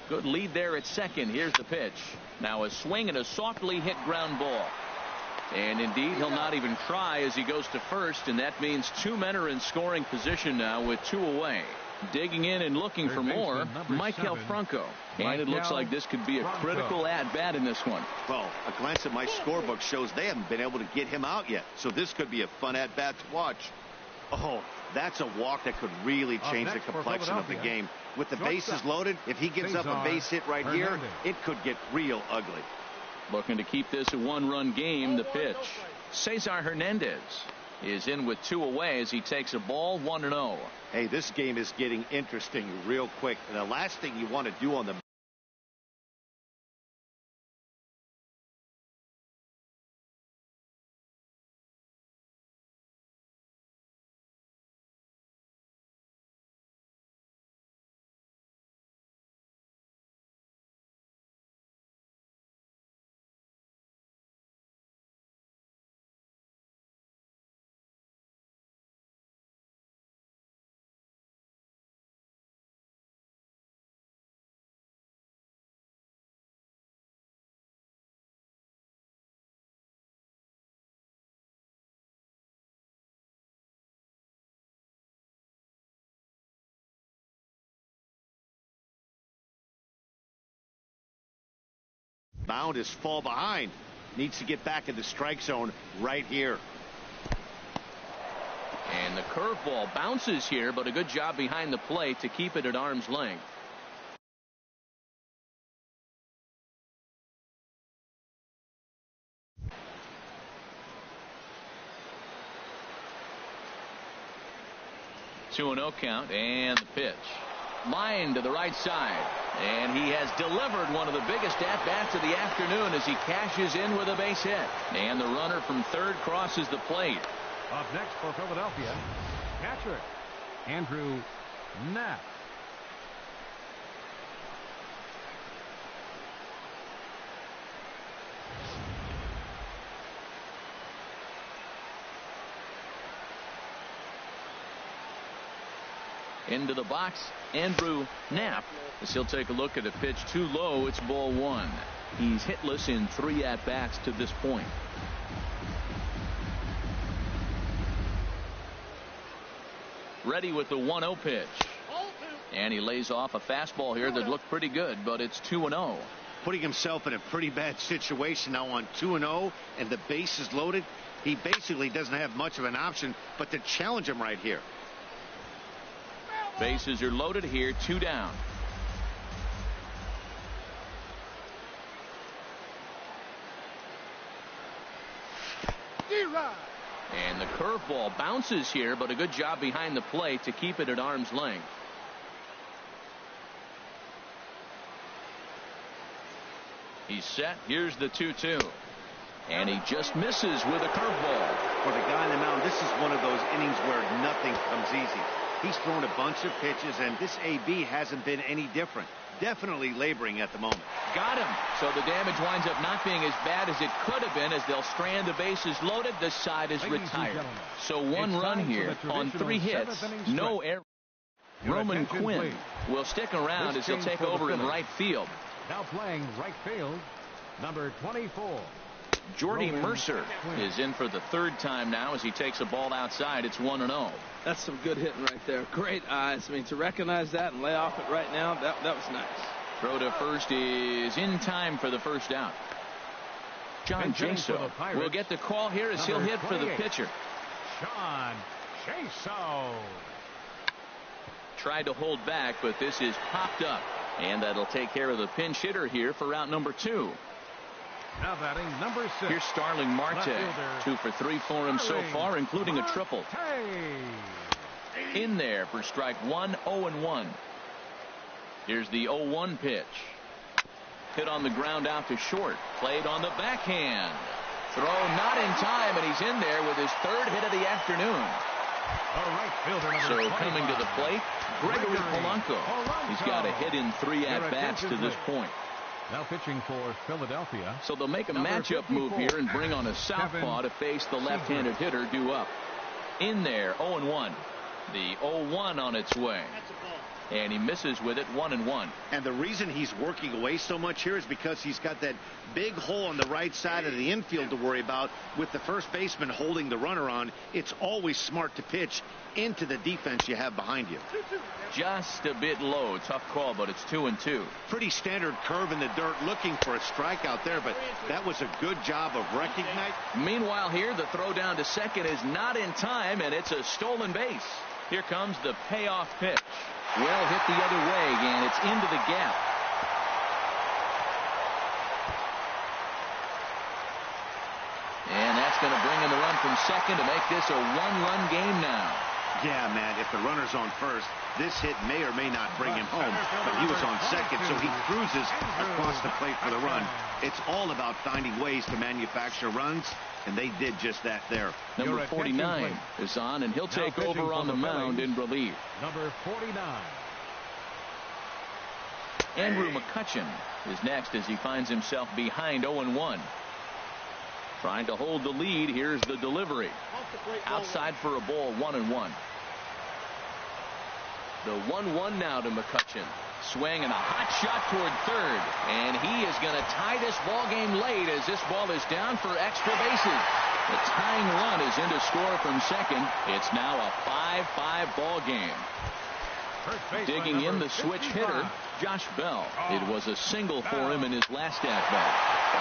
Good lead there at second. Here's the pitch. Now a swing and a softly hit ground ball. And indeed, he'll not even try as he goes to first, and that means 2 men are in scoring position now with 2 away. Digging in and looking for more, Michael Franco. And it looks like this could be a critical at-bat in this one. Well, a glance at my scorebook shows they haven't been able to get him out yet, so this could be a fun at-bat to watch. Oh, that's a walk that could really change the complexion of the game. With the bases loaded, if he gives up a base hit right here, it could get real ugly. Looking to keep this a 1-run game. The pitch. Cesar Hernandez is in with 2 away as he takes a ball 1-0. Hey, this game is getting interesting real quick. And the last thing you want to do on the mound is fall behind. Needs to get back in the strike zone right here. And the curveball bounces here, but a good job behind the plate to keep it at arm's length. Two and 0 count, and the pitch. Line to the right side, and he has delivered one of the biggest at-bats of the afternoon as he cashes in with a base hit. And the runner from third crosses the plate. Up next for Philadelphia, catcher Andrew Knapp. Into the box, Andrew Knapp, as he'll take a look at a pitch too low. It's ball 1. He's hitless in 3 at-bats to this point. Ready with the 1-0 pitch. And he lays off a fastball here that looked pretty good, but it's 2-0. Putting himself in a pretty bad situation now on 2-0, and the base is loaded. He basically doesn't have much of an option but to challenge him right here. Bases are loaded here, 2 down. And the curveball bounces here, but a good job behind the plate to keep it at arm's length. He's set. Here's the 2-2. And he just misses with a curveball. For the guy on the mound, this is one of those innings where nothing comes easy. He's thrown a bunch of pitches, and this AB hasn't been any different. Definitely laboring at the moment. Got him. So the damage winds up not being as bad as it could have been as they'll strand the bases loaded. This side is retired. So 1 run here on 3 hits. No error. Roman Quinn will stick around as he'll take over in right field. Now playing right field, number 24. Jordy Mercer is in for the third time now as he takes a ball outside. It's 1-0. That's some good hitting right there. Great eyes. I mean, to recognize that and lay off it right now, that was nice. Throw to first is in time for the first out. John Jaso will get the call here as he'll hit for the pitcher. John Jaso. Tried to hold back, but this is popped up. And that'll take care of the pinch hitter here for route number 2. Now batting number 6. Here's Starling Marte. 2 for 3 for him so far, including a triple. In there for strike 1, 0-1. Here's the 0-1 pitch. Hit on the ground out to short. Played on the backhand. Throw not in time, and he's in there with his third hit of the afternoon. Right fielder, so coming to the plate, Gregory Polanco. He's got a hit in 3 at-bats to this point. Now pitching for Philadelphia. So they'll make a matchup move here and bring on a southpaw to face the left-handed hitter due up. In there, 0-1. The 0-1 on its way. And he misses with it, 1-1. And the reason he's working away so much here is because he's got that big hole on the right side of the infield to worry about. With the first baseman holding the runner on, it's always smart to pitch into the defense you have behind you. Just a bit low. Tough call, but it's 2-2. Pretty standard curve in the dirt, looking for a strikeout there, but that was a good job of recognizing. Meanwhile here, the throw down to second is not in time, and it's a stolen base. Here comes the payoff pitch. Well hit the other way, and it's into the gap. And that's going to bring in the run from second to make this a one-run game now. Yeah, man, if the runner's on first, this hit may or may not bring him home, but he was on second, so he cruises across the plate for the run. It's all about finding ways to manufacture runs, and they did just that there. Number 49 is on, and he'll take over on the mound in relief. Number 49. Andrew McCutchen is next as he finds himself behind 0-1. Trying to hold the lead. Here's the delivery. Outside for a ball, 1-1. The 1-1 now to McCutchen. Swing and a hot shot toward third. And he is going to tie this ball game late as this ball is down for extra bases. The tying run is in to score from second. It's now a 5-5 ball game. Digging in the switch hitter, Josh Bell. It was a single for him in his last at-bat.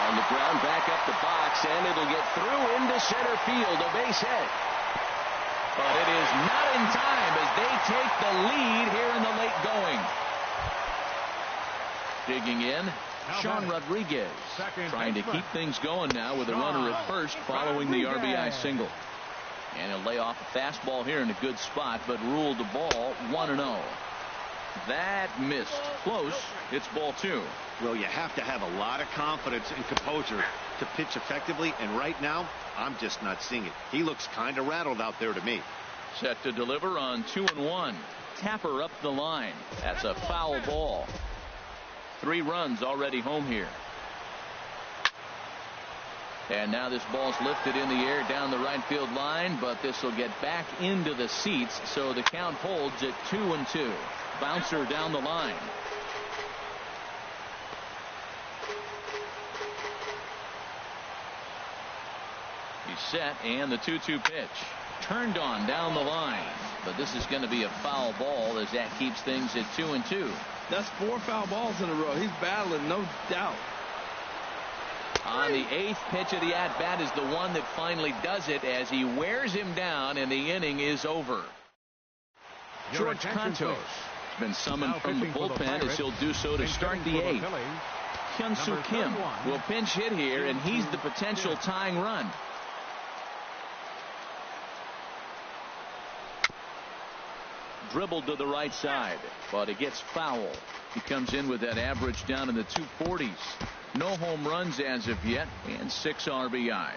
On the ground, back up the box, and it'll get through into center field, a base hit. But it is not in time as they take the lead here in the late going. Digging in, Sean Rodriguez, trying to keep things going now with a runner at first following the RBI single. And he'll lay off a fastball here in a good spot, but ruled the ball 1-0. That missed. Close. It's ball 2. Well, you have to have a lot of confidence and composure to pitch effectively, and right now, I'm just not seeing it. He looks kind of rattled out there to me. Set to deliver on 2-1. Tapper up the line. That's a foul ball. 3 runs already home here. And now this ball's lifted in the air down the right field line, but this will get back into the seats, so the count holds at 2-2. Bouncer down the line. He's set, and the 2-2 pitch. Turned on down the line, but this is going to be a foul ball as that keeps things at 2-2. That's 4 foul balls in a row. He's battling, no doubt. On the 8th pitch of the at-bat is the one that finally does it as he wears him down, and the inning is over. George Contos has been summoned from the bullpen as he'll do so to start the 8th. Hyun-Soo Kim will pinch hit here, and he's the potential tying run. Dribbled to the right side, but it gets foul. He comes in with that average down in the 240s. No home runs as of yet, and 6 RBIs.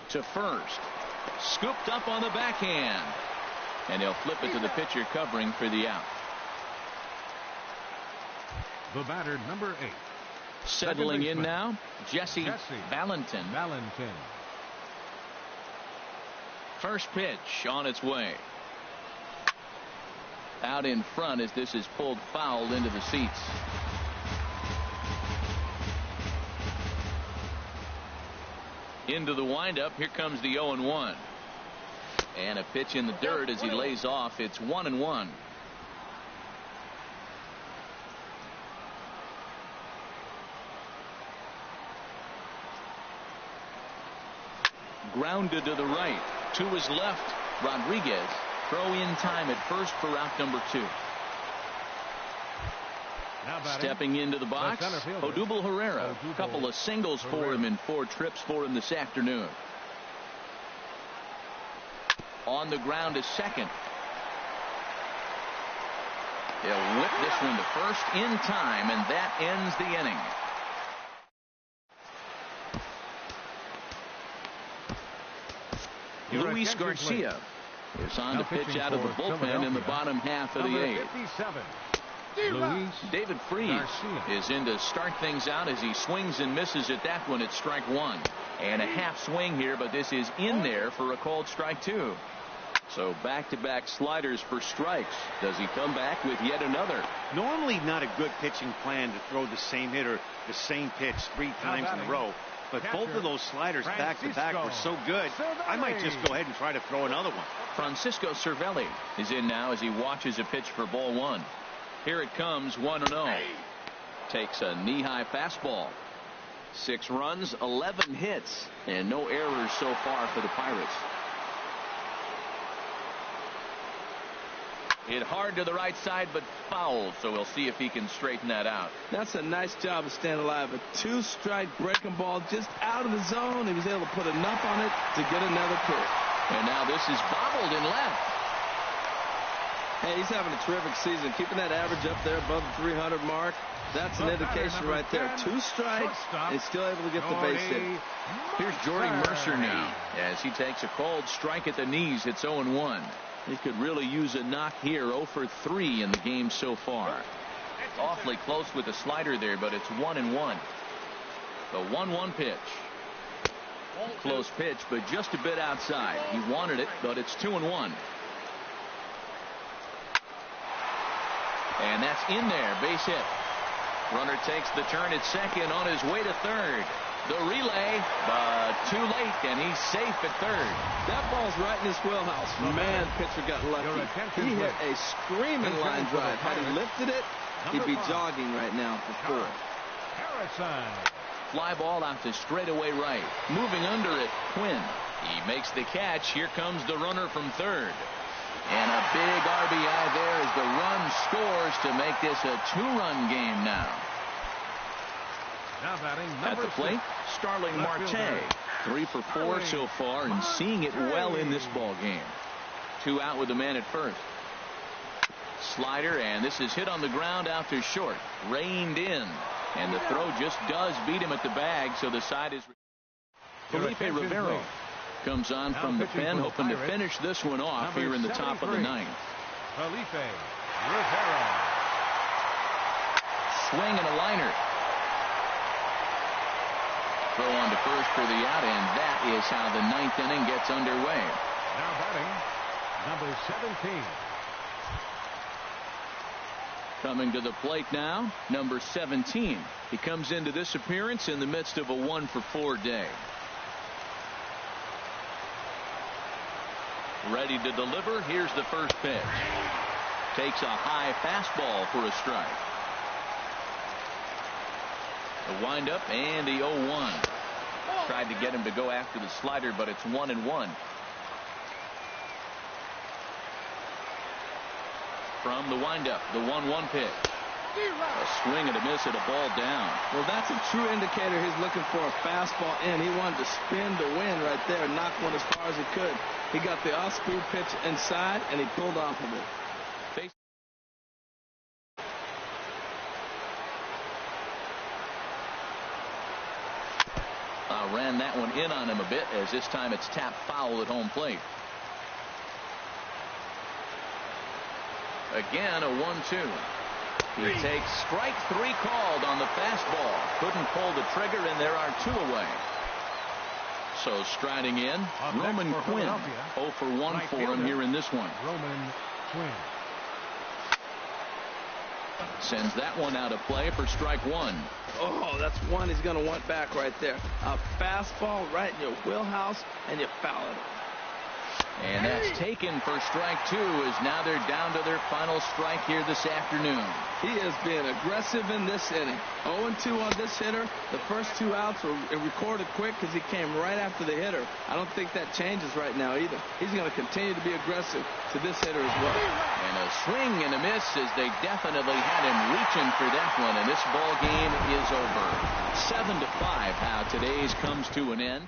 To first. Scooped up on the backhand. And he'll flip it to the pitcher covering for the out. The batter, number 8. Settling in now, Jesse Valentin. First pitch on its way. Out in front as this is pulled foul into the seats. Into the windup. Here comes the 0-1. And a pitch in the dirt as he lays off. It's 1-1. Grounded to the right. To his left. Rodriguez. Throw in time at first for out number 2. Stepping into the box, Odubel Herrera. A couple of singles for him in 4 trips for him this afternoon. On the ground is second. He'll whip this one to first in time, and that ends the inning. Luis Garcia is on to pitch out of the bullpen in the bottom half of the 8th. David Freese is in to start things out as he swings and misses at that one at strike 1. And a half swing here, but this is in there for a called strike 2. So back-to-back sliders for strikes. Does he come back with yet another? Normally not a good pitching plan to throw the same hitter the same pitch 3 times in a row. But both of those sliders back-to-back were so good, I might just go ahead and try to throw another one. Francisco Cervelli is in now as he watches a pitch for ball 1. Here it comes, 1-0. Takes a knee-high fastball. 6 runs, 11 hits, and no errors so far for the Pirates. Hit hard to the right side, but foul, so we'll see if he can straighten that out. That's a nice job of staying alive. A 2-strike breaking ball just out of the zone. He was able to put enough on it to get another pitch. And now this is bobbled and left. Hey, he's having a terrific season. Keeping that average up there above the 300 mark. That's an indication right there. 2 strikes and still able to get the base hit. Here's Jordy Mercer now as he takes a cold strike at the knees. It's 0-1. He could really use a knock here. 0 for 3 in the game so far. Awfully close with the slider there, but it's 1-1. The 1-1 pitch. Close pitch, but just a bit outside. He wanted it, but it's 2-1. And that's in there. Base hit. Runner takes the turn at second on his way to third. The relay, but too late, and he's safe at third. That ball's right in his wheelhouse. Man, pitcher got lucky. He hit a screaming line drive. Had he lifted it, he'd be jogging right now for 4. Fly ball out to straightaway right. Moving under it, Quinn. He makes the catch. Here comes the runner from third. And a big RBI there as the run scores to make this a 2-run game now. At the plate, Starling Marte. 3 for 4 so far and seeing it well in this ball game. 2 out with the man at first. Slider, and this is hit on the ground out to short. Reined in. And the throw just does beat him at the bag, so the side is... Felipe Rivero comes on from the pen, hoping to finish this one off here in the top of the 9th. Felipe Rivero. Swing and a liner. Throw on to first for the out, and that is how the 9th inning gets underway. Now batting, number 17. Coming to the plate now, number 17. He comes into this appearance in the midst of a 1 for 4 day. Ready to deliver. Here's the first pitch. Takes a high fastball for a strike. The windup and the 0-1. Tried to get him to go after the slider, but it's 1-1. From the windup, the 1-1 pitch. A swing and a miss at a ball down. Well, that's a true indicator. He's looking for a fastball in. He wanted to spin to win right there, knock one as far as he could. He got the off-speed pitch inside, and he pulled off of it. Ran that one in on him a bit, as this time it's tapped foul at home plate. Again, a 1-2. He takes strike 3 called on the fastball. Couldn't pull the trigger, and there are 2 away. So striding in, Roman Quinn. 0 for 1 for him here in this one. Roman Quinn. Sends that one out of play for strike one. Oh, that's one he's going to want back right there. A fastball right in your wheelhouse, and you foul it. And that's taken for strike two, as now they're down to their final strike here this afternoon. He is being aggressive in this inning. 0-2 on this hitter. The first 2 outs were recorded quick because he came right after the hitter. I don't think that changes right now either. He's going to continue to be aggressive to this hitter as well. And a swing and a miss, as they definitely had him reaching for that one, and this ball game is over. 7-5, how today's comes to an end.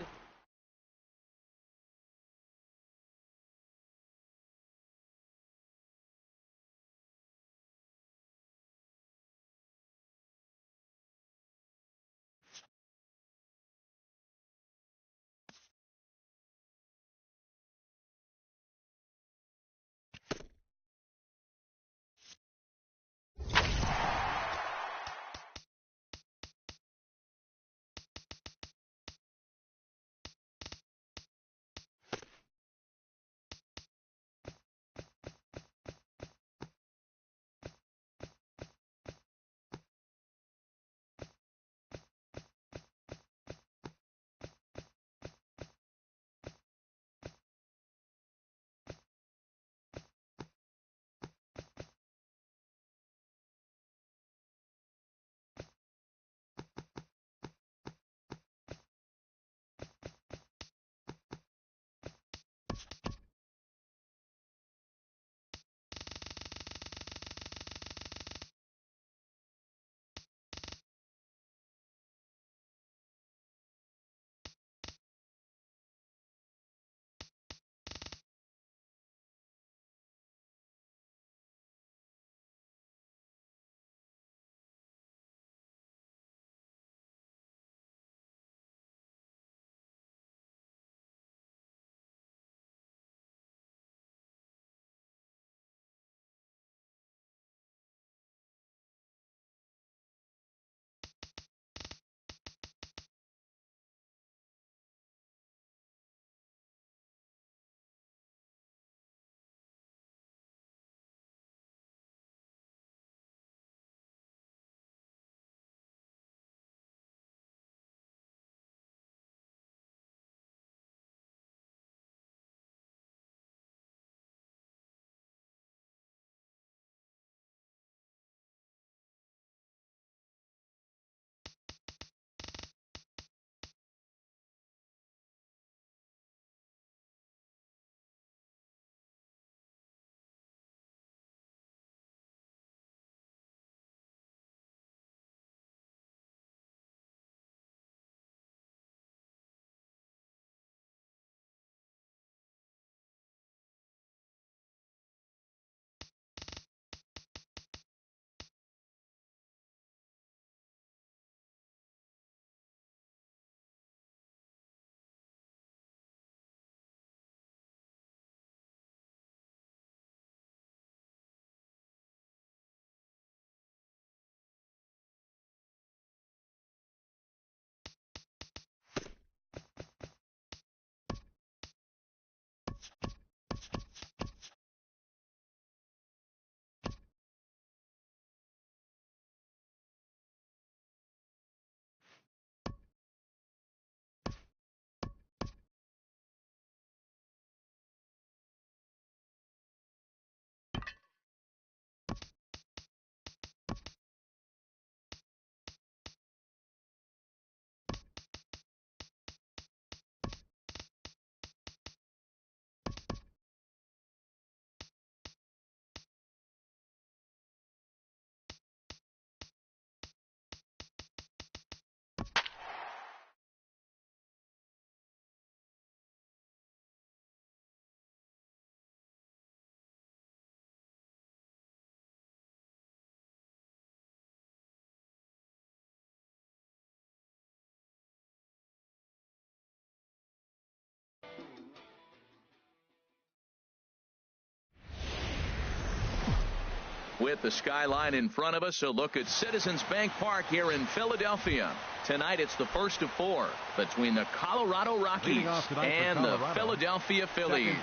With the skyline in front of us, a look at Citizens Bank Park here in Philadelphia. Tonight it's the first of 4 between the Colorado Rockies and the Philadelphia Phillies.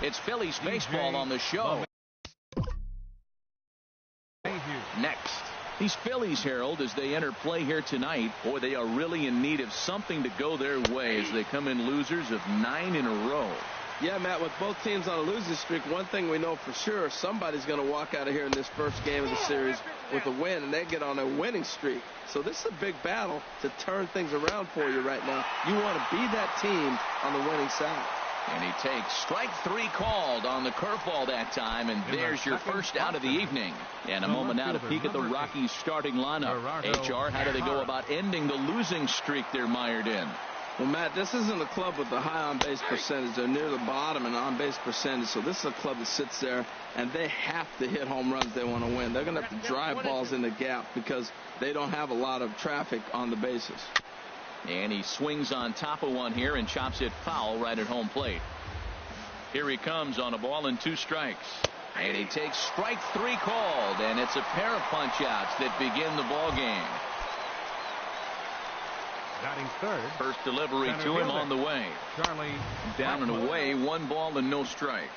It's Phillies baseball on the show. These Phillies, Harold, as they enter play here tonight, boy, they are really in need of something to go their way as they come in losers of 9 in a row. Yeah, Matt, with both teams on a losing streak, one thing we know for sure, somebody's going to walk out of here in this first game of the series with a win, and they get on a winning streak. So this is a big battle to turn things around for you right now. You want to be that team on the winning side. And he takes strike 3 called on the curveball that time, and there's your first out of the evening. And a moment now to peek at the Rockies starting lineup. HR, how do they go about ending the losing streak they're mired in? Well, Matt, this isn't a club with a high on-base percentage. They're near the bottom in on-base percentage, so this is a club that sits there, and they have to hit home runs if they want to win. They're going to have to drive balls in the gap because they don't have a lot of traffic on the bases. And he swings on top of one here and chops it foul right at home plate. Here he comes on a ball and 2 strikes. And he takes strike 3 called, and it's a pair of punch-outs that begin the ball game. Batting third. First delivery to him on the way. Charlie. Down and away, 1 ball and no strikes.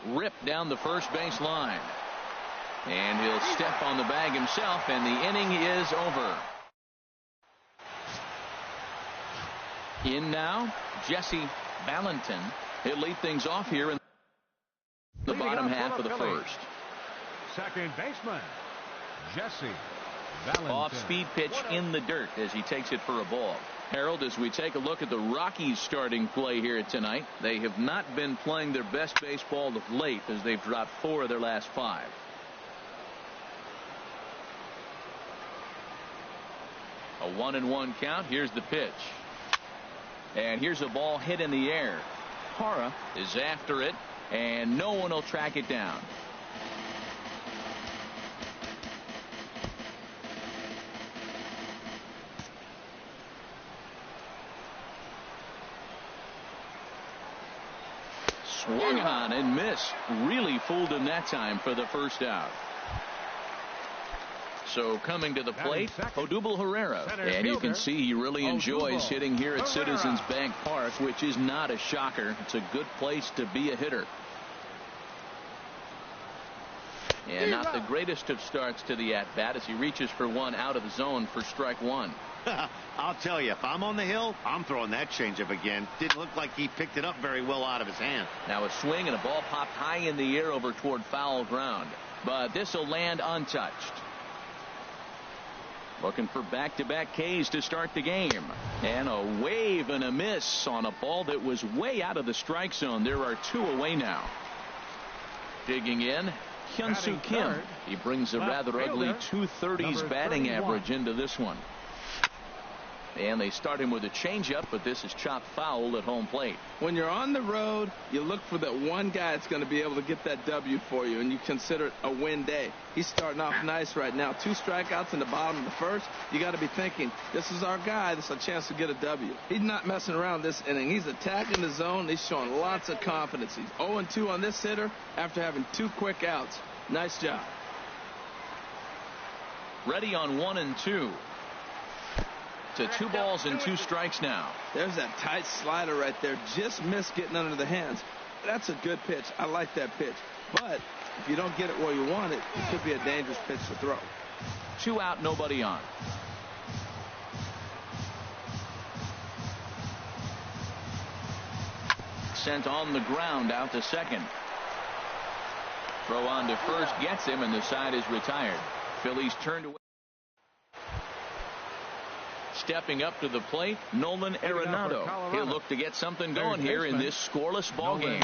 Ripped down the first base line. And he'll step on the bag himself, and the inning is over. In now, Jesse Valentin. He'll lead things off here in the bottom half of the first. Second baseman, Jesse Valentin. Off-speed pitch in the dirt as he takes it for a ball. Harold, as we take a look at the Rockies starting play here tonight, they have not been playing their best baseball of late as they've dropped 4 of their last 5. A 1-1 count. Here's the pitch. And here's a ball hit in the air. Hara is after it, and no one will track it down. Swung on and missed. Really fooled him that time for the first out. So coming to the plate, Odubel Herrera. And you can see he really enjoys hitting here at Citizens Bank Park, which is not a shocker. It's a good place to be a hitter. And not the greatest of starts to the at-bat as he reaches for one out of the zone for strike 1. I'll tell you, if I'm on the hill, I'm throwing that changeup again. Didn't look like he picked it up very well out of his hand. Now a swing and a ball popped high in the air over toward foul ground. But this will land untouched. Looking for back-to-back Ks to start the game. And a wave and a miss on a ball that was way out of the strike zone. There are 2 away now. Digging in, Hyun-Soo Kim. He brings a rather ugly 230s batting average into this one. And they start him with a changeup, but this is chopped foul at home plate. When you're on the road, you look for that one guy that's going to be able to get that W for you, and you consider it a win day. He's starting off nice right now. 2 strikeouts in the bottom of the first. You got to be thinking, this is our guy. This is a chance to get a W. He's not messing around this inning. He's attacking the zone. He's showing lots of confidence. He's 0-2 on this hitter after having 2 quick outs. Nice job. Ready on 1 and 2. To 2 balls and 2 strikes now. There's that tight slider right there. Just missed getting under the hands. That's a good pitch. I like that pitch. But if you don't get it where you want it, it could be a dangerous pitch to throw. 2 out, nobody on. Sent on the ground out to second. Throw on to first gets him, and the side is retired. Phillies turned away. Stepping up to the plate, Nolan Arenado. He'll look to get something going here in this scoreless ball game.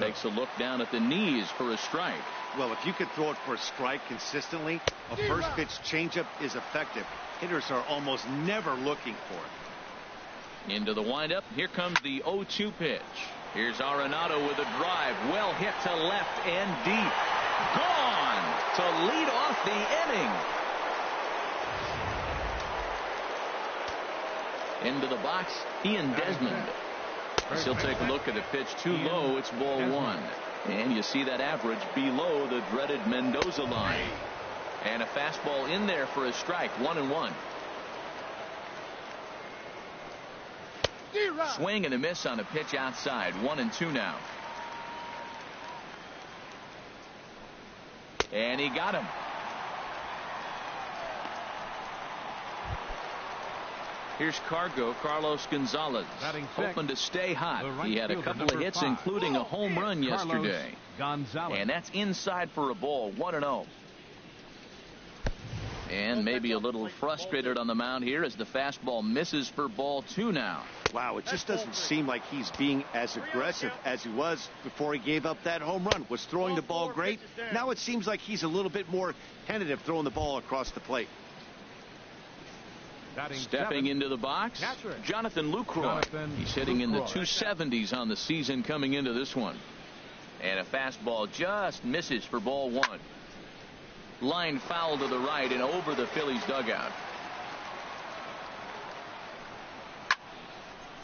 Takes a look down at the knees for a strike. Well, if you could throw it for a strike consistently, a first pitch changeup is effective. Hitters are almost never looking for it. Into the windup. Here comes the 0-2 pitch. Here's Arenado with a drive. Well hit to left and deep. Gone to lead off the inning. Into the box, Ian Desmond. He'll take a look at the pitch too low. It's ball 1. And you see that average below the dreaded Mendoza line. And a fastball in there for a strike. 1-1. Swing and a miss on a pitch outside. 1-2 now. And he got him. Here's Carlos Gonzalez, hoping to stay hot. He had a couple of hits, including a home run yesterday. And that's inside for a ball, 1-0. And maybe a little frustrated on the mound here as the fastball misses for ball 2 now. Wow, it just doesn't seem like he's being as aggressive as he was before he gave up that home run. Was throwing the ball great. Now it seems like he's a little bit more tentative throwing the ball across the plate. Stepping into the box, Jonathan Lucroy. He's hitting in the 270s on the season coming into this one. And a fastball just misses for ball 1. Line foul to the right and over the Phillies dugout.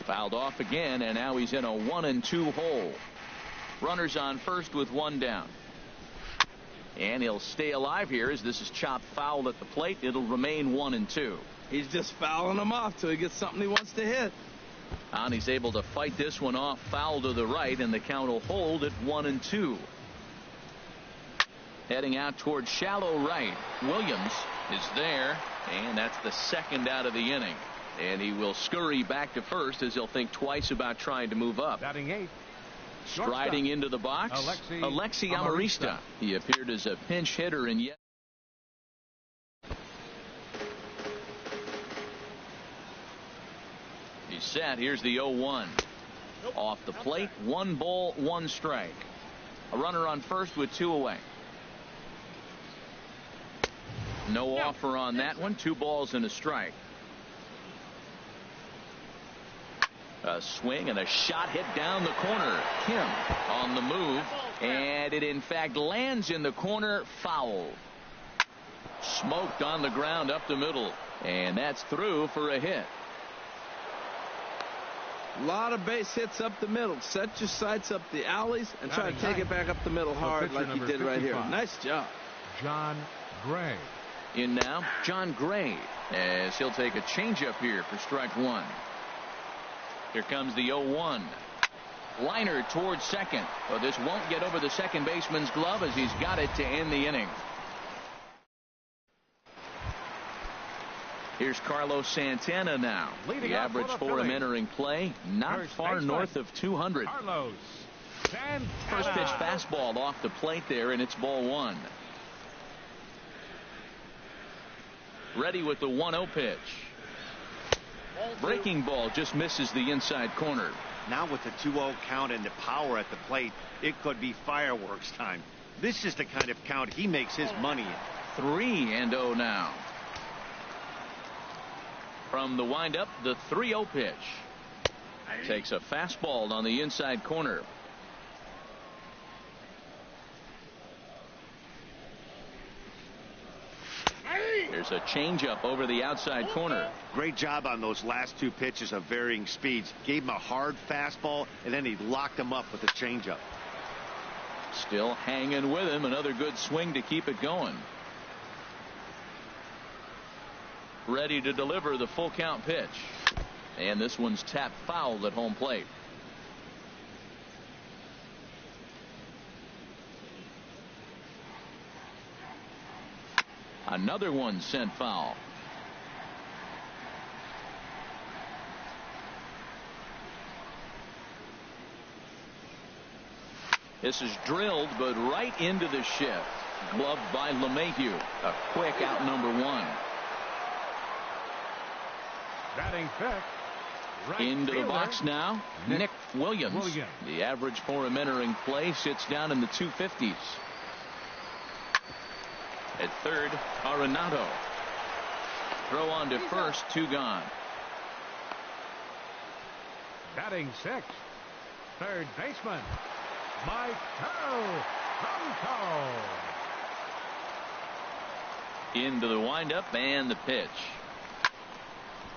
Fouled off again, and now he's in a 1-2 hole. Runners on first with 1 down. And he'll stay alive here as this is chopped foul at the plate. It'll remain 1-2. He's just fouling him off till he gets something he wants to hit. And he's able to fight this one off, foul to the right, and the count will hold at 1-2. Heading out towards shallow right. Williams is there, and that's the second out of the inning. And he will scurry back to first as he'll think twice about trying to move up. Batting 8. Striding into the box, Alexi Amarista. He appeared as a pinch hitter in yet. He's set. Here's the 0-1. Off the plate, 1 ball, 1 strike. A runner on first with 2 away. No offer on that one. 2 balls and a strike. A swing and a shot hit down the corner. Kim on the move, and it in fact lands in the corner, foul. Smoked on the ground up the middle, and that's through for a hit. A lot of base hits up the middle. Set your sights up the alleys and try to take it back up the middle hard like he did right here. Nice job. John Gray. In now, John Gray, as he'll take a changeup here for strike 1. Here comes the 0-1. Liner towards second. But this won't get over the second baseman's glove as he's got it to end the inning. Here's Carlos Santana now. The average for him entering play, not far north of 200. Carlos Santana. First pitch fastball off the plate there, and it's ball 1. Ready with the 1-0 pitch. Breaking ball just misses the inside corner. Now with the 2-0 count and the power at the plate, it could be fireworks time. This is the kind of count he makes his money in. 3-0 now. From the windup, the 3-0 pitch. Takes a fastball on the inside corner. There's a changeup over the outside corner. Great job on those last 2 pitches of varying speeds. Gave him a hard fastball, and then he locked him up with a changeup. Still hanging with him. Another good swing to keep it going. Ready to deliver the full count pitch. And this one's tapped foul at home plate. Another one sent foul. This is drilled, but right into the shift. Gloved by LeMahieu. A quick out, number 1. Batting 5th. Right into fielder. The box now, Nick Williams. The average for him entering play sits down in the 250s. At third, Arenado. Throw on to first, 2 gone. Batting 6th. Third baseman, Mike Tronco. Into the windup and the pitch.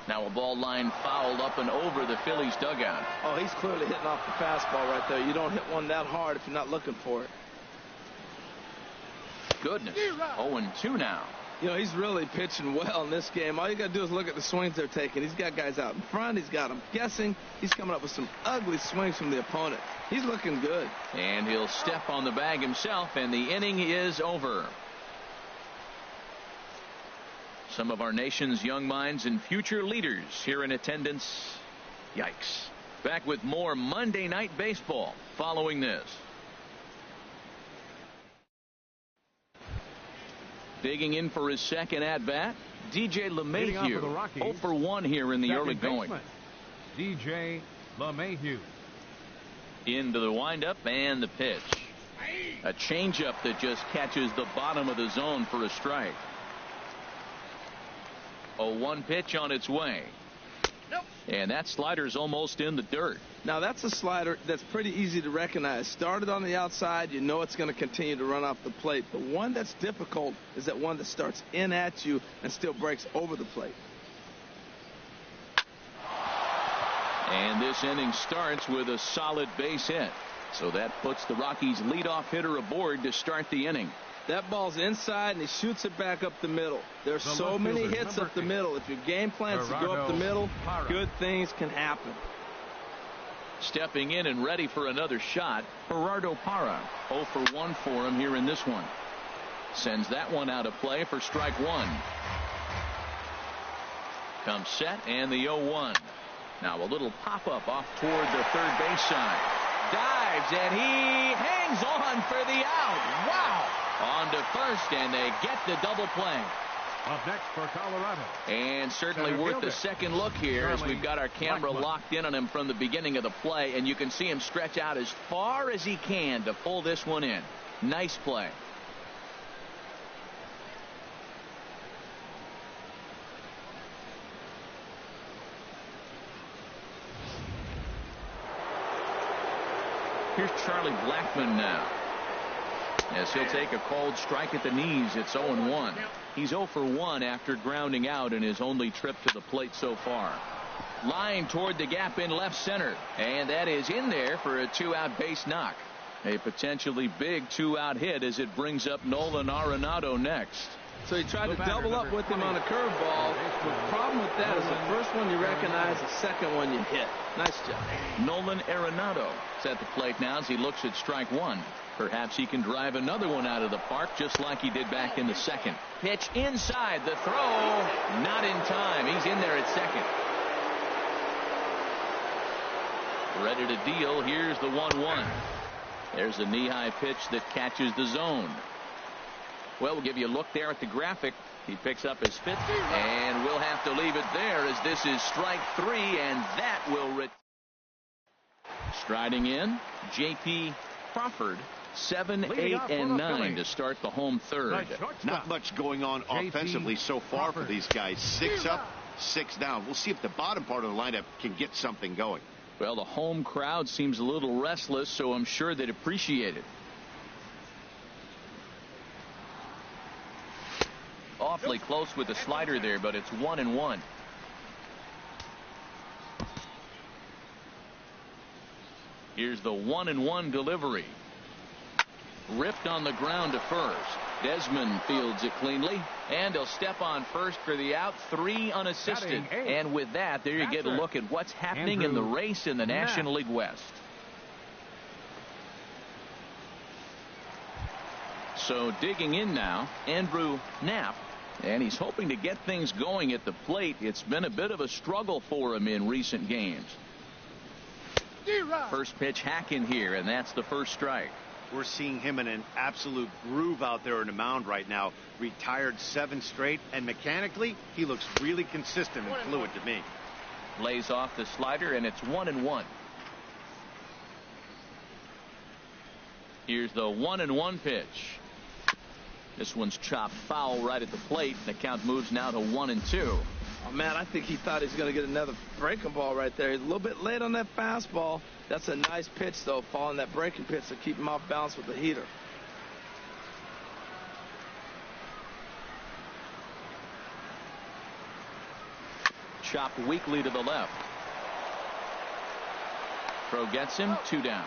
Now a ball line fouled up and over the Phillies dugout. Oh, he's clearly hitting off the fastball right there. You don't hit one that hard if you're not looking for it. Goodness. 0-2 now. You know, he's really pitching well in this game. All you got to do is look at the swings they're taking. He's got guys out in front. He's got them guessing. He's coming up with some ugly swings from the opponent. He's looking good. And he'll step on the bag himself, and the inning is over. Some of our nation's young minds and future leaders here in attendance. Yikes. Back with more Monday Night Baseball following this. Digging in for his second at-bat, DJ LeMahieu. 0 for 1 here in the early going. DJ LeMahieu. Into the windup and the pitch. A changeup that just catches the bottom of the zone for a strike. 0-1 pitch on its way. And that slider's almost in the dirt. Now that's a slider that's pretty easy to recognize. Started on the outside, you know it's going to continue to run off the plate. The one that's difficult is that one that starts in at you and still breaks over the plate. And this inning starts with a solid base hit. So that puts the Rockies' leadoff hitter aboard to start the inning. That ball's inside, and he shoots it back up the middle. There's so many hits up the middle. If your game plan is to go up the middle, good things can happen. Stepping in and ready for another shot, Gerardo Parra. 0 for 1 for him here in this one. Sends that one out of play for strike one. Comes set, and the 0-1. Now a little pop-up off toward the third base side. Dives, and he hangs on for the out. Wow! On to first, and they get the double play. Up next for Colorado. And certainly worth a second look here as we've got our camera locked in on him from the beginning of the play, and you can see him stretch out as far as he can to pull this one in. Nice play. Here's Charlie Blackmon now, as he'll take a called strike at the knees. It's 0-1. He's 0 for 1 after grounding out in his only trip to the plate so far. Line toward the gap in left center, and that is in there for a 2-out base knock. A potentially big 2-out hit as it brings up Nolan Arenado next. So he tried to double up with him on a curveball. The problem with that is the first one you recognize, the second one you hit. Nice job. Nolan Arenado is at the plate now as he looks at strike one. Perhaps he can drive another one out of the park just like he did back in the second. Pitch inside, the throw not in time. He's in there at second. Ready to deal. Here's the 1-1. There's a knee-high pitch that catches the zone. Well, we'll give you a look there at the graphic. He picks up his fifth, and we'll have to leave it there as this is strike three, and that will striding in, J.P. Crawford, 7, 8, and 9 to start the home third. Not much going on offensively so far for these guys. 6 up, 6 down. We'll see if the bottom part of the lineup can get something going. Well, the home crowd seems a little restless, so I'm sure they'd appreciate it. Awfully close with the slider there, but it's 1-1. Here's the 1-1 delivery. Ripped on the ground to first. Desmond fields it cleanly, and he'll step on first for the out. 3 unassisted. And with that, there you get a look at what's happening in the race in the National League West. So digging in now, Andrew Knapp, and he's hoping to get things going at the plate. It's been a bit of a struggle for him in recent games. First pitch hack in here, and that's the first strike. We're seeing him in an absolute groove out there in the mound right now. Retired 7 straight, and mechanically, he looks really consistent and fluid to me. Lays off the slider, and it's 1-1. Here's the 1-1 pitch. This one's chopped foul right at the plate. The count moves now to 1-2. Oh, man, I think he thought he was going to get another breaking ball right there. He's a little bit late on that fastball. That's a nice pitch, though, following that breaking pitch to keep him off balance with the heater. Chopped weakly to the left. Throw gets him, 2 down.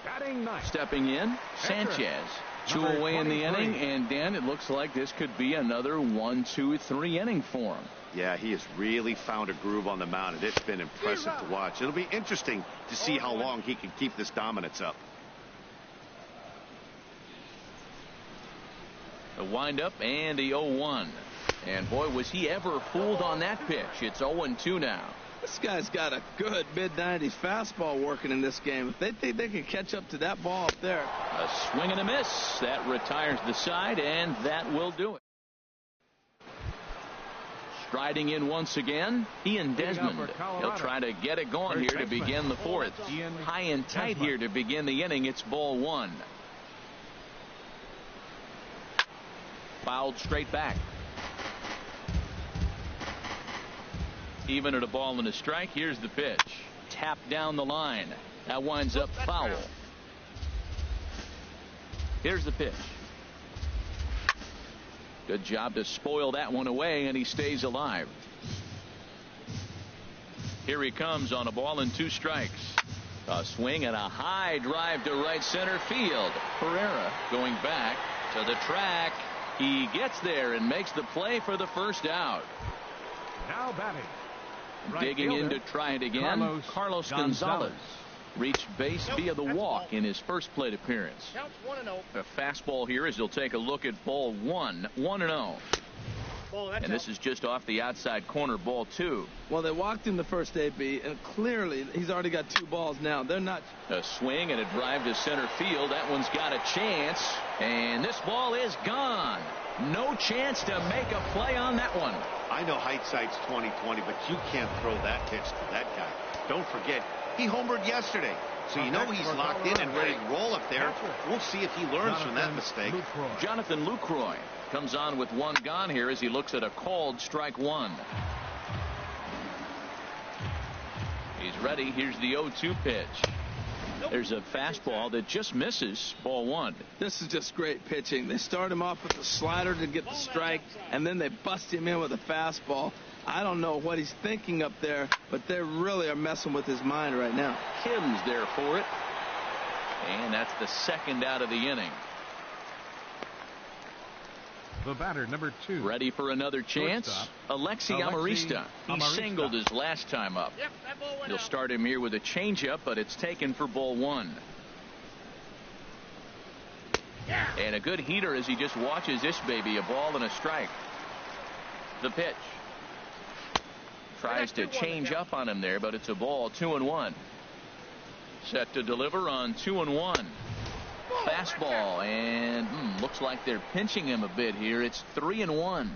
Batting ninth. Stepping in, Sanchez. Two away in the inning, and Dan, it looks like this could be another 1, 2, 3 inning for him. Yeah, he has really found a groove on the mound, and it's been impressive to watch. It'll be interesting to see how long he can keep this dominance up. The windup and the 0-1. And boy, was he ever fooled on that pitch. It's 0-2 now. This guy's got a good mid-90s fastball working in this game. If they think they can catch up to that ball up there. A swing and a miss. That retires the side, and that will do it. Striding in once again, Ian Desmond. He'll try to get it going here to begin the fourth. High and tight here to begin the inning. It's ball one. Fouled straight back. Even at a ball and a strike, here's the pitch. Tapped down the line. That winds up foul. Here's the pitch. Good job to spoil that one away, and he stays alive. Here he comes on a ball and 2 strikes. A swing and a high drive to right center field. Herrera going back to the track. He gets there and makes the play for the first out. Now batting. Digging in to try it again, Carlos Gonzalez reached base via the walk in his first plate appearance. A fastball here as he'll take a look at ball 1, 1-0. And this is just off the outside corner, ball 2. Well, they walked him the first AB, and clearly he's already got 2 balls now. They're not. A swing and a drive to center field. That one's got a chance, and this ball is gone. No chance to make a play on that one. I know hindsight's 20/20, but you can't throw that pitch to that guy. Don't forget, he homered yesterday. So you know he's locked in and ready to roll up there. We'll see if he learns from that mistake. Jonathan Lucroy comes on with 1 gone here as he looks at a called strike 1. He's ready. Here's the 0-2 pitch. There's a fastball that just misses, ball 1. This is just great pitching. They start him off with the slider to get the strike, and then they bust him in with a fastball. I don't know what he's thinking up there, but they really are messing with his mind right now. Kim's there for it. And that's the second out of the inning. The batter, number 2. Ready for another chance? Alexi Amarista. He singled his last time up. He'll start him here with a changeup, but it's taken for ball 1. And a good heater as he just watches this baby, a ball and a strike. The pitch. Tries to change up on him there, but it's a ball, 2-1. Set to deliver on 2-1. Fastball, and looks like they're pinching him a bit here. It's 3-1.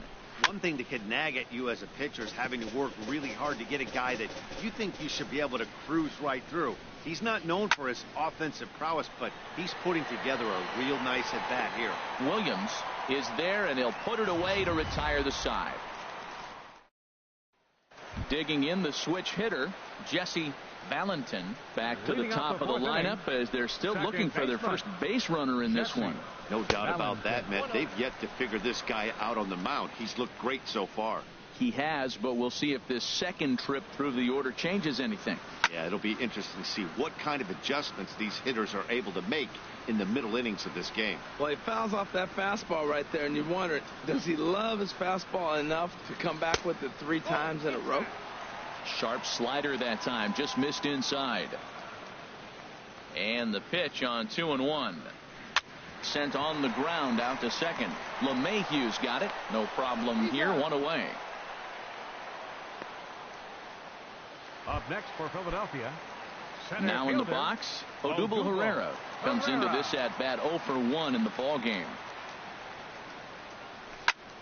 One thing that could nag at you as a pitcher is having to work really hard to get a guy that you think you should be able to cruise right through. He's not known for his offensive prowess, but he's putting together a real nice at bat here. Williams is there, and he'll put it away to retire the side. Digging in the switch hitter, Jesse Valentin, back to the top of the lineup as they're still looking for their first base runner in this one. No doubt about that, Matt. They've yet to figure this guy out on the mound. He's looked great so far. He has, but we'll see if this second trip through the order changes anything. Yeah, it'll be interesting to see what kind of adjustments these hitters are able to make in the middle innings of this game. Well, he fouls off that fastball right there, and you wonder, does he love his fastball enough to come back with it 3 times in a row? Sharp slider that time, just missed inside. And the pitch on 2-1. Sent on the ground out to second. LeMahieu's got it. No problem here. 1 away. Up next for Philadelphia. Now in the box, Odubel Herrera comes into this at bat 0 for 1 in the ball game.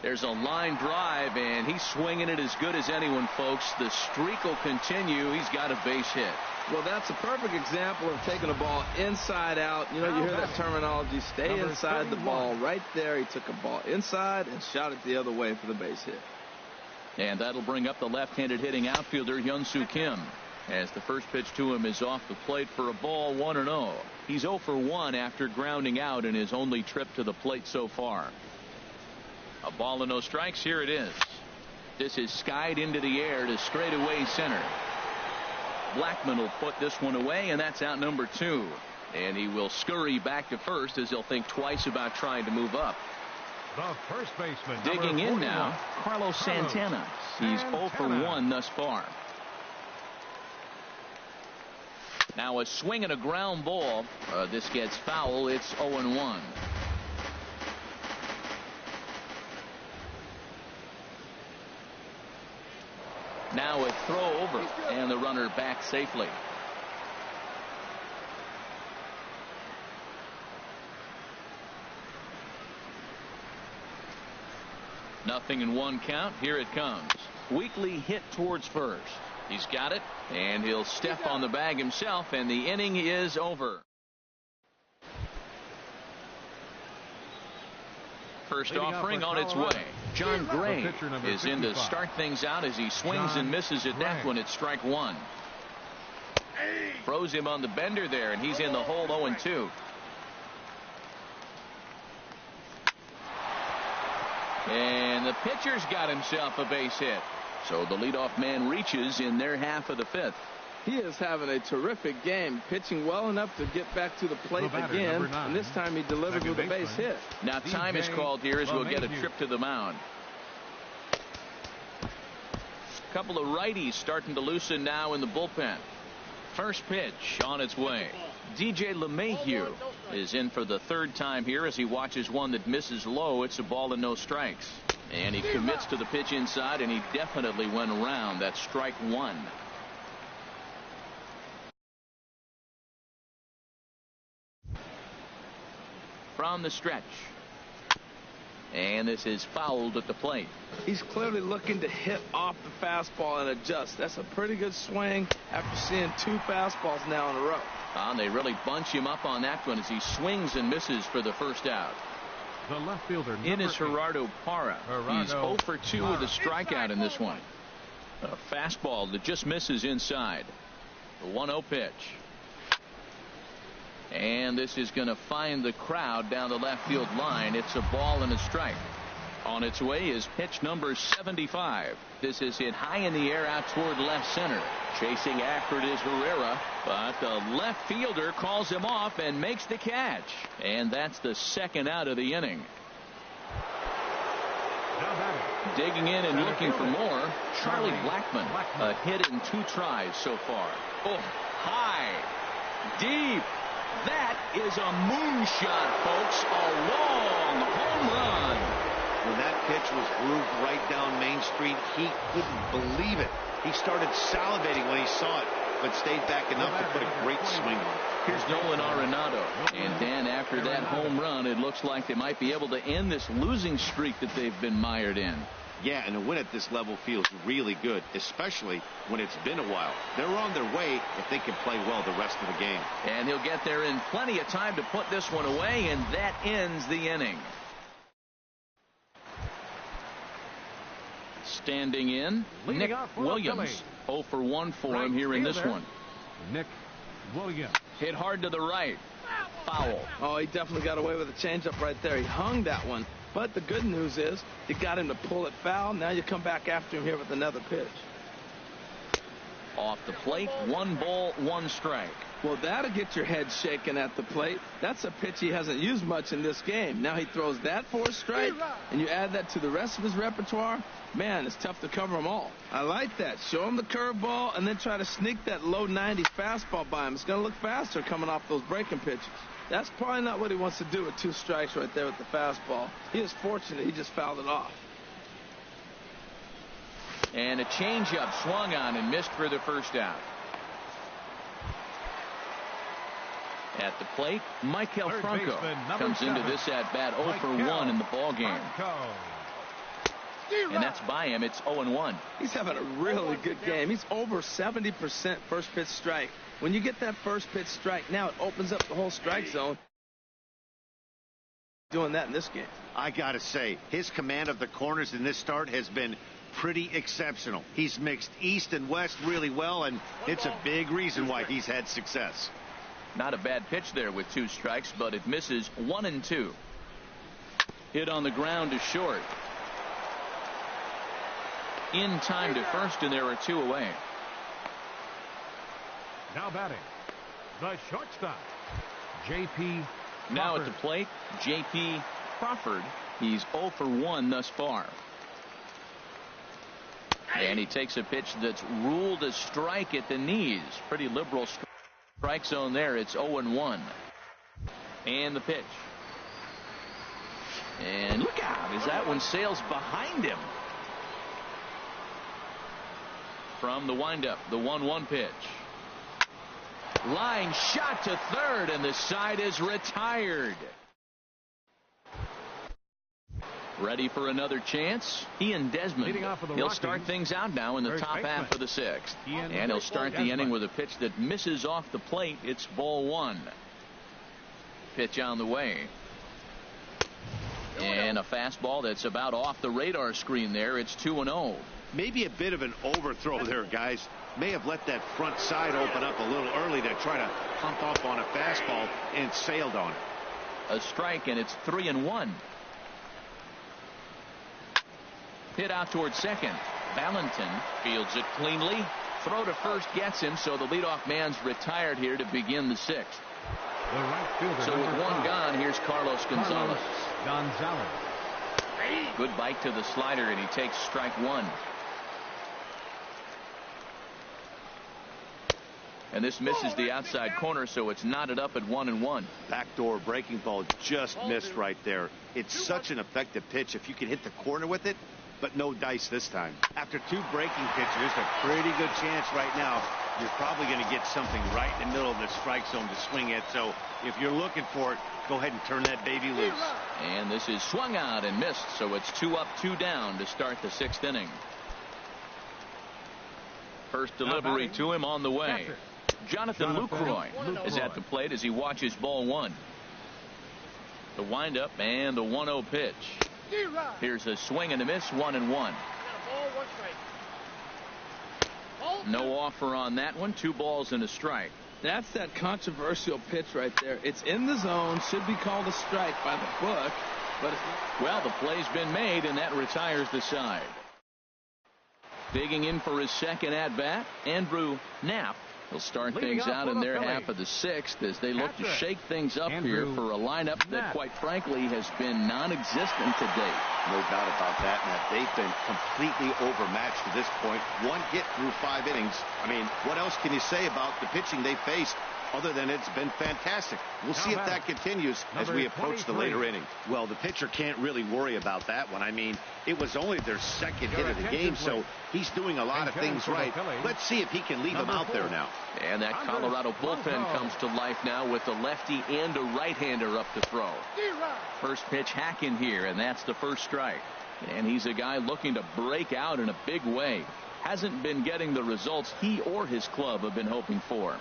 There's a line drive, and he's swinging it as good as anyone, folks. The streak will continue. He's got a base hit. Well, that's a perfect example of taking a ball inside out. You know, you hear that terminology, stay inside the ball. Right there, he took a ball inside and shot it the other way for the base hit. And that'll bring up the left-handed hitting outfielder, Hyun-Soo Kim, as the first pitch to him is off the plate for a ball, 1-0. He's 0 for 1 after grounding out in his only trip to the plate so far. A ball and no strikes. Here it is. This is skied into the air to straightaway center. Blackman will put this one away, and that's out number 2. And he will scurry back to first as he'll think twice about trying to move up. The first baseman. Digging in now, Carlos Santana. He's 0 for 1 thus far. Now a swing and a ground ball. This gets foul. It's 0-1. Now a throw over, and the runner back safely. Nothing in one count. Here it comes. Weekly hit towards first. He's got it, and he'll step on the bag himself, and the inning is over. First offering on its way. John Gray is in to start things out as he swings and misses at that one. It's strike one. Froze him on the bender there, and he's in the hole 0-2. And the pitcher's got himself a base hit. So the leadoff man reaches in their half of the fifth. He is having a terrific game, pitching well enough to get back to the plate again, and this time he delivered with a base hit. Now time is called here as we'll get a trip to the mound. A couple of righties starting to loosen now in the bullpen. First pitch on its way. DJ LeMahieu is in for the third time here as he watches one that misses low. It's a ball and no strikes. And he commits to the pitch inside, and he definitely went around. That's strike one. From the stretch. And this is fouled at the plate. He's clearly looking to hit off the fastball and adjust. That's a pretty good swing after seeing two fastballs now in a row. And they really bunch him up on that one as he swings and misses for the first out. The left fielder. In is Gerardo Parra. He's 0 for 2 with a strikeout in this one. A fastball that just misses inside. The 1-0 pitch. And this is going to find the crowd down the left field line. It's a ball and a strike. On its way is pitch number 75. This is hit high in the air out toward left center. Chasing after it is Herrera, but the left fielder calls him off and makes the catch. And that's the second out of the inning. Digging in and looking for more, Charlie Blackmon. A hit in 2 tries so far. Oh, high, deep. That is a moonshot, folks. A long home run. When that pitch was grooved right down Main Street, he couldn't believe it. He started salivating when he saw it, but stayed back enough to put a great swing on it. Here's Nolan Arenado. And Dan, after that home run, it looks like they might be able to end this losing streak that they've been mired in. Yeah, and a win at this level feels really good, especially when it's been a while. They're on their way if they can play well the rest of the game. And he'll get there in plenty of time to put this one away, and that ends the inning. Standing in, Nick Williams. 0 for 1 for him here in this one. Nick Williams. Hit hard to the right. Foul. Oh, he definitely got away with a changeup right there. He hung that one. But the good news is you got him to pull it foul. Now you come back after him here with another pitch. Off the plate, 1 ball, 1 strike. Well, that'll get your head shaken at the plate. That's a pitch he hasn't used much in this game. Now he throws that for a strike, and you add that to the rest of his repertoire. Man, it's tough to cover them all. I like that. Show him the curveball, and then try to sneak that low 90s fastball by him. It's going to look faster coming off those breaking pitches. That's probably not what he wants to do with 2 strikes right there with the fastball. He is fortunate he just fouled it off. And a changeup swung on and missed for the first out. At the plate, Michael Franco comes into this at bat 0 for 1 in the ball game. And that's by him. It's 0-1. He's having a really good game. He's over 70% first pitch strike. When you get that first pitch strike, now it opens up the whole strike zone. Doing that in this game. I gotta say, his command of the corners in this start has been pretty exceptional. He's mixed east and west really well, and it's a big reason why he's had success. Not a bad pitch there with 2 strikes, but it misses 1 and 2. Hit on the ground to short. In time to first, and there are 2 away. Now batting, the shortstop, J.P. Now at the plate, J.P. Crawford. He's 0 for 1 thus far. And he takes a pitch that's ruled a strike at the knees. Pretty liberal strike zone there. It's 0-1. And the pitch. And look out, as that one sails behind him. From the windup, the 1-1 pitch. Line shot to third, and the side is retired. Ready for another chance? Ian Desmond. He'll start things out now in the top half of the sixth. And he'll start the inning with a pitch that misses off the plate. It's ball 1. Pitch on the way. And a fastball that's about off the radar screen there. It's 2-0. Maybe a bit of an overthrow there, guys. May have let that front side open up a little early to try to pump up on a fastball and sailed on it. A strike, and it's 3-1. Hit out towards second. Valentin fields it cleanly. Throw to first gets him, so the leadoff man's retired here to begin the sixth. So with one gone, here's Carlos Gonzalez. Good bite to the slider, and he takes strike 1. And this misses the outside corner, so it's knotted up at 1-1. Backdoor breaking ball just missed right there. It's such an effective pitch if you can hit the corner with it, but no dice this time. After 2 breaking pitches, there's a pretty good chance right now you're probably going to get something right in the middle of the strike zone to swing at. So if you're looking for it, go ahead and turn that baby loose. And this is swung out and missed, so it's 2 up, 2 down to start the 6th inning. First delivery to him on the way. Jonathan Lucroy is at the plate as he watches ball 1. The windup and the 1-0 pitch. Here's a swing and a miss, 1-1. No offer on that one. 2 balls and a strike. That's that controversial pitch right there. It's in the zone, should be called a strike by the book, but it's not. Well, the play's been made, and that retires the side. Digging in for his second at bat, Andrew Knapp. He'll start things out in their half of the 6th as they look to shake things up here for a lineup that, quite frankly, has been non-existent to date. No doubt about that, Matt. They've been completely overmatched to this point. 1 hit through 5 innings. I mean, what else can you say about the pitching they faced other than it's been fantastic? We'll see if that continues as we approach the later innings. Well, the pitcher can't really worry about that one. I mean, it was only their second hit of the game, so he's doing a lot of things right. Let's see if he can leave him out there now. And that Colorado bullpen comes to life now with a lefty and a right-hander up to throw. First pitch hack in here, and that's the first strike. And he's a guy looking to break out in a big way. Hasn't been getting the results he or his club have been hoping for.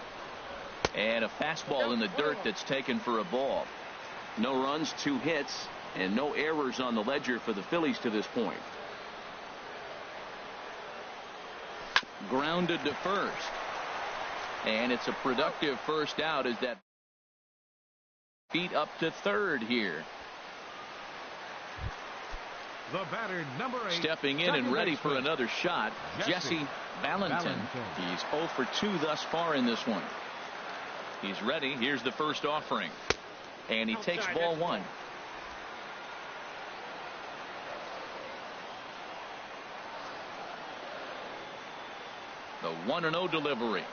And a fastball in the dirt that's taken for a ball. No runs, 2 hits, and no errors on the ledger for the Phillies to this point. Grounded to first. And it's a productive first out as that feet up to third here. The batter, number 8. Stepping in and ready for another shot, Jesse Valentin. He's 0 for 2 thus far in this one. He's ready. Here's the first offering. And he takes ball 1. The 1-0 delivery.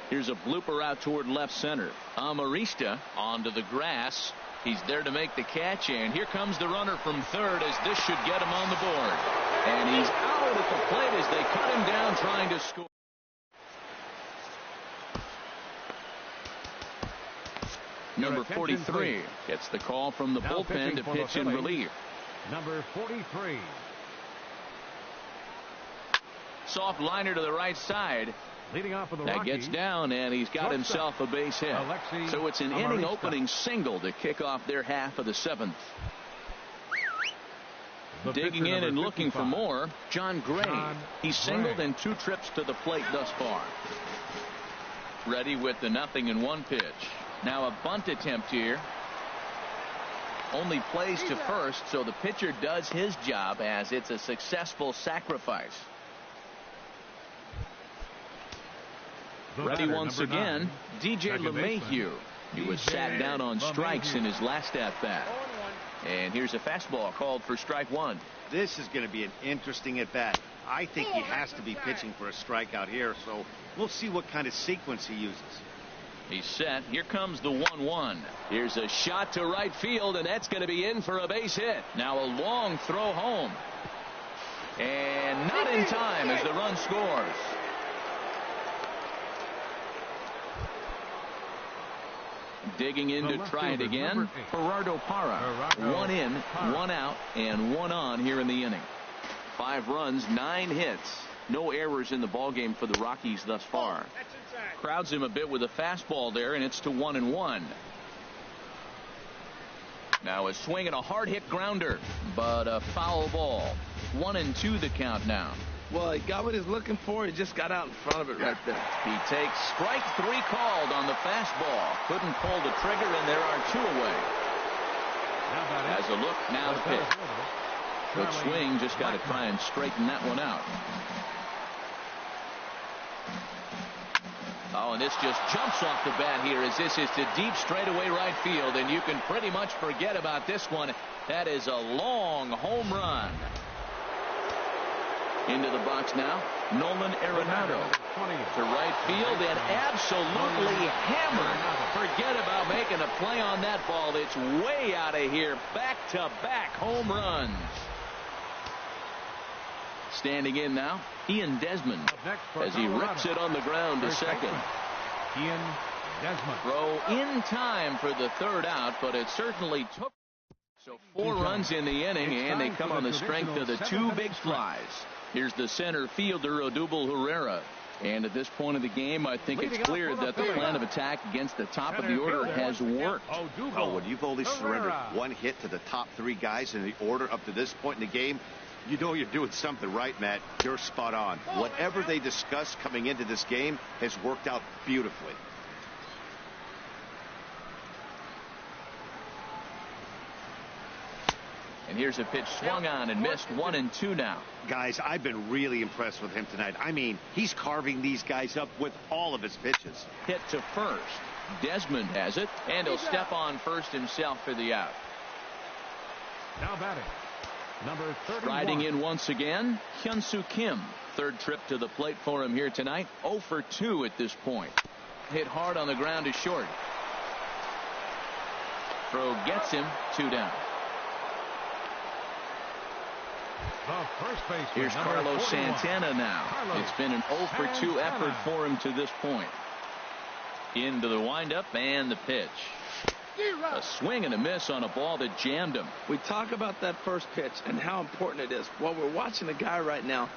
Here's a blooper out toward left center. Amarista onto the grass. He's there to make the catch, and here comes the runner from third as this should get him on the board. And he's out at the plate as they cut him down trying to score. Number 43 gets the call from the bullpen to pitch in relief. Number 43. Soft liner to the right side. Leading off of the that gets down, and he's got himself a base hit. So it's an inning opening single to kick off their half of the 7th. Digging in and looking for more, John Gray. He's singled in 2 trips to the plate thus far. Ready with the 0-1 pitch. Now a bunt attempt here. Only plays to first, so the pitcher does his job as it's a successful sacrifice. Ready once again, DJ LeMahieu. He was sat down on strikes in his last at-bat. And here's a fastball called for strike one. This is going to be an interesting at-bat. I think he has to be pitching for a strikeout here, so we'll see what kind of sequence he uses. He's set. Here comes the 1-1. Here's a shot to right field, and that's going to be in for a base hit. Now a long throw home. And not in time as the run scores. Digging in to try it again, Gerardo Parra. 1 in, 1 out, and 1 on here in the inning. 5 runs, 9 hits. No errors in the ballgame for the Rockies thus far. Crowds him a bit with a fastball there, and it's to 1-1. Now a swing and a hard hit grounder, but a foul ball. 1-2 the count now. Well, he got what he's looking for. He just got out in front of it right there. He takes strike 3 called on the fastball. Couldn't pull the trigger, and there are 2 away. As a look, now the pitch. Good swing, just got to try and straighten that one out. Oh, and this just jumps off the bat here as this is to deep straightaway right field, and you can pretty much forget about this one. That is a long home run. Into the box now, Nolan Arenado to right field and absolutely hammered. Forget about making a play on that ball. It's way out of here. Back-to-back home runs. Standing in now, Ian Desmond as he rips it on the ground to second. Ian Desmond. Throw in time for the 3rd out, but it certainly took. So 4 runs in the inning, and they come on the strength of the 2 big flies. Here's the center fielder, Odubel Herrera. And at this point of the game, I think it's clear that the plan of attack against the top of the order has worked. Oh, when you've only surrendered 1 hit to the top 3 guys in the order up to this point in the game, you know you're doing something right, Matt. You're spot on. Whatever they discussed coming into this game has worked out beautifully. And here's a pitch swung on and missed. 1-2 now. Guys, I've been really impressed with him tonight. I mean, he's carving these guys up with all of his pitches. Hit to first. Desmond has it, and he'll step on first himself for the out. Now batting, number 31. Striding in once again, Hyun-Soo Kim. 3rd trip to the plate for him here tonight. 0 for 2 at this point. Hit hard on the ground to short. Throw gets him. 2 down. The first baseman, here's Carlos 41. Santana now. It's been an 0 for 2 effort for him to this point. Into the windup and the pitch. A swing and a miss on a ball that jammed him. We talk about that first pitch and how important it is. Well, we're watching a guy right now